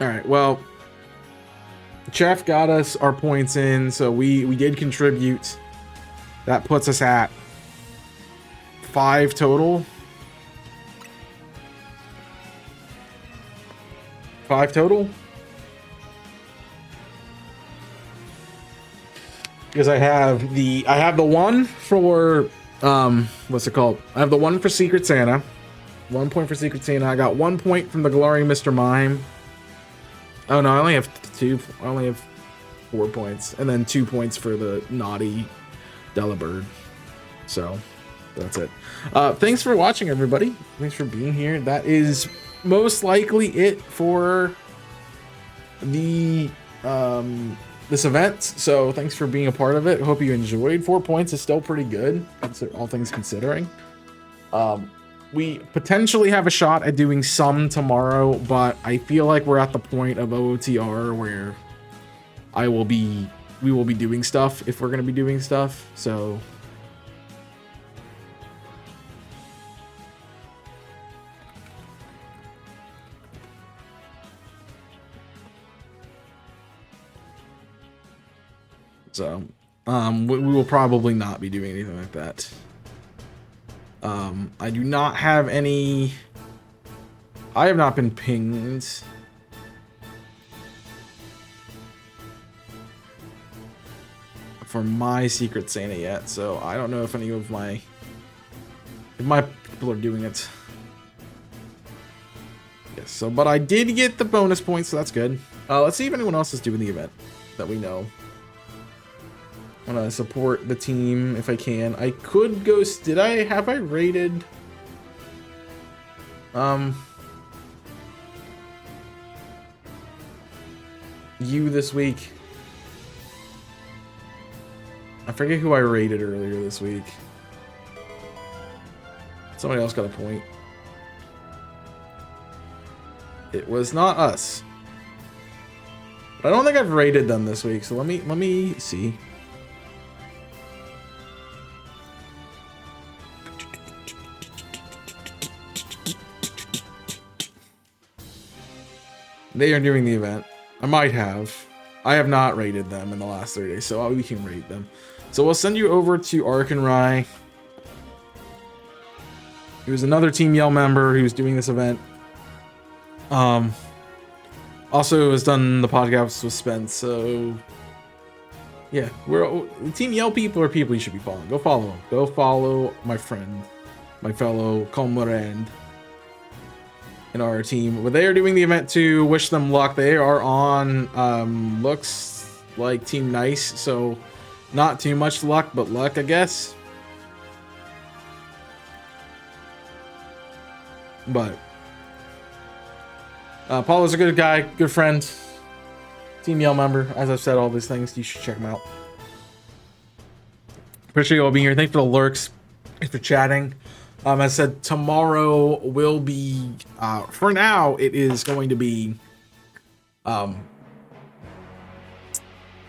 Alright, well, Chef got us our points in, so we did contribute. That puts us at 5 total. 5 total? Because I have the one for what's it called? I have the one for Secret Santa. 1 point for Secret Santa. I got 1 point from the Glowing Mr. Mime. Oh no, I only have 2. I only have 4 points, and then 2 points for the naughty Delibird. So that's it. Thanks for watching, everybody. Thanks for being here. That is most likely it for the this event. So thanks for being a part of it. I hope you enjoyed. 4 points is still pretty good, all things considering. We potentially have a shot at doing some tomorrow, but I feel like we're at the point of OOTR where we will be doing stuff if we're going to be doing stuff. So we will probably not be doing anything like that. I do not have any. I have not been pinged. For my Secret Santa yet, so I don't know if any of my people are doing it. Yes, so but I did get the bonus points, so that's good. Let's see if anyone else is doing the event that we know. I'm gonna support the team if I can. I could go. Have I rated? You this week. I forget who I rated earlier this week. Somebody else got a point. It was not us. But I don't think I've rated them this week, so let me see. They are doing the event. I might have. I have not rated them in the last 30 days, so we can rate them. So we'll send you over to Arkenrai. He was another Team Yell member who's doing this event. Also has done the podcast with Spence, so yeah, Team Yell people are people you should be following. Go follow them. Go follow my friend, my fellow comrade in our team. But they are doing the event too. Wish them luck. They are on looks like Team Nice, so not too much luck, but luck, I guess. But Paulo's a good guy, good friend, Team Yell member. As I've said all these things, you should check him out. Appreciate you all being here. Thanks for the lurks. Thanks for chatting. As I said, tomorrow will be, for now, it is going to be,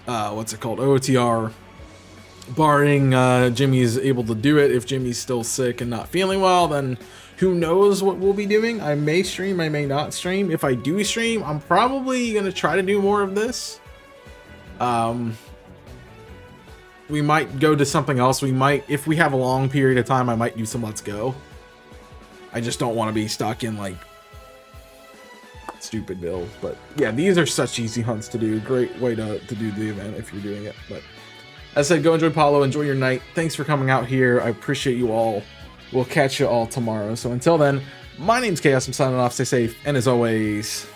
what's it called? OOTR, barring Jimmy is able to do it. If Jimmy's still sick and not feeling well, then who knows what we'll be doing. I may stream, I may not stream. If I do stream, I'm probably going to try to do more of this. We might go to something else. We might, if we have a long period of time, I might do some Let's Go. I just don't want to be stuck in like stupid build. But yeah, these are such easy hunts to do. Great way to do the event if you're doing it. But as I said, go enjoy Paulo, enjoy your night. Thanks for coming out here. I appreciate you all. We'll catch you all tomorrow. So until then, my name's Chaos. I'm signing off. Stay safe. And as always,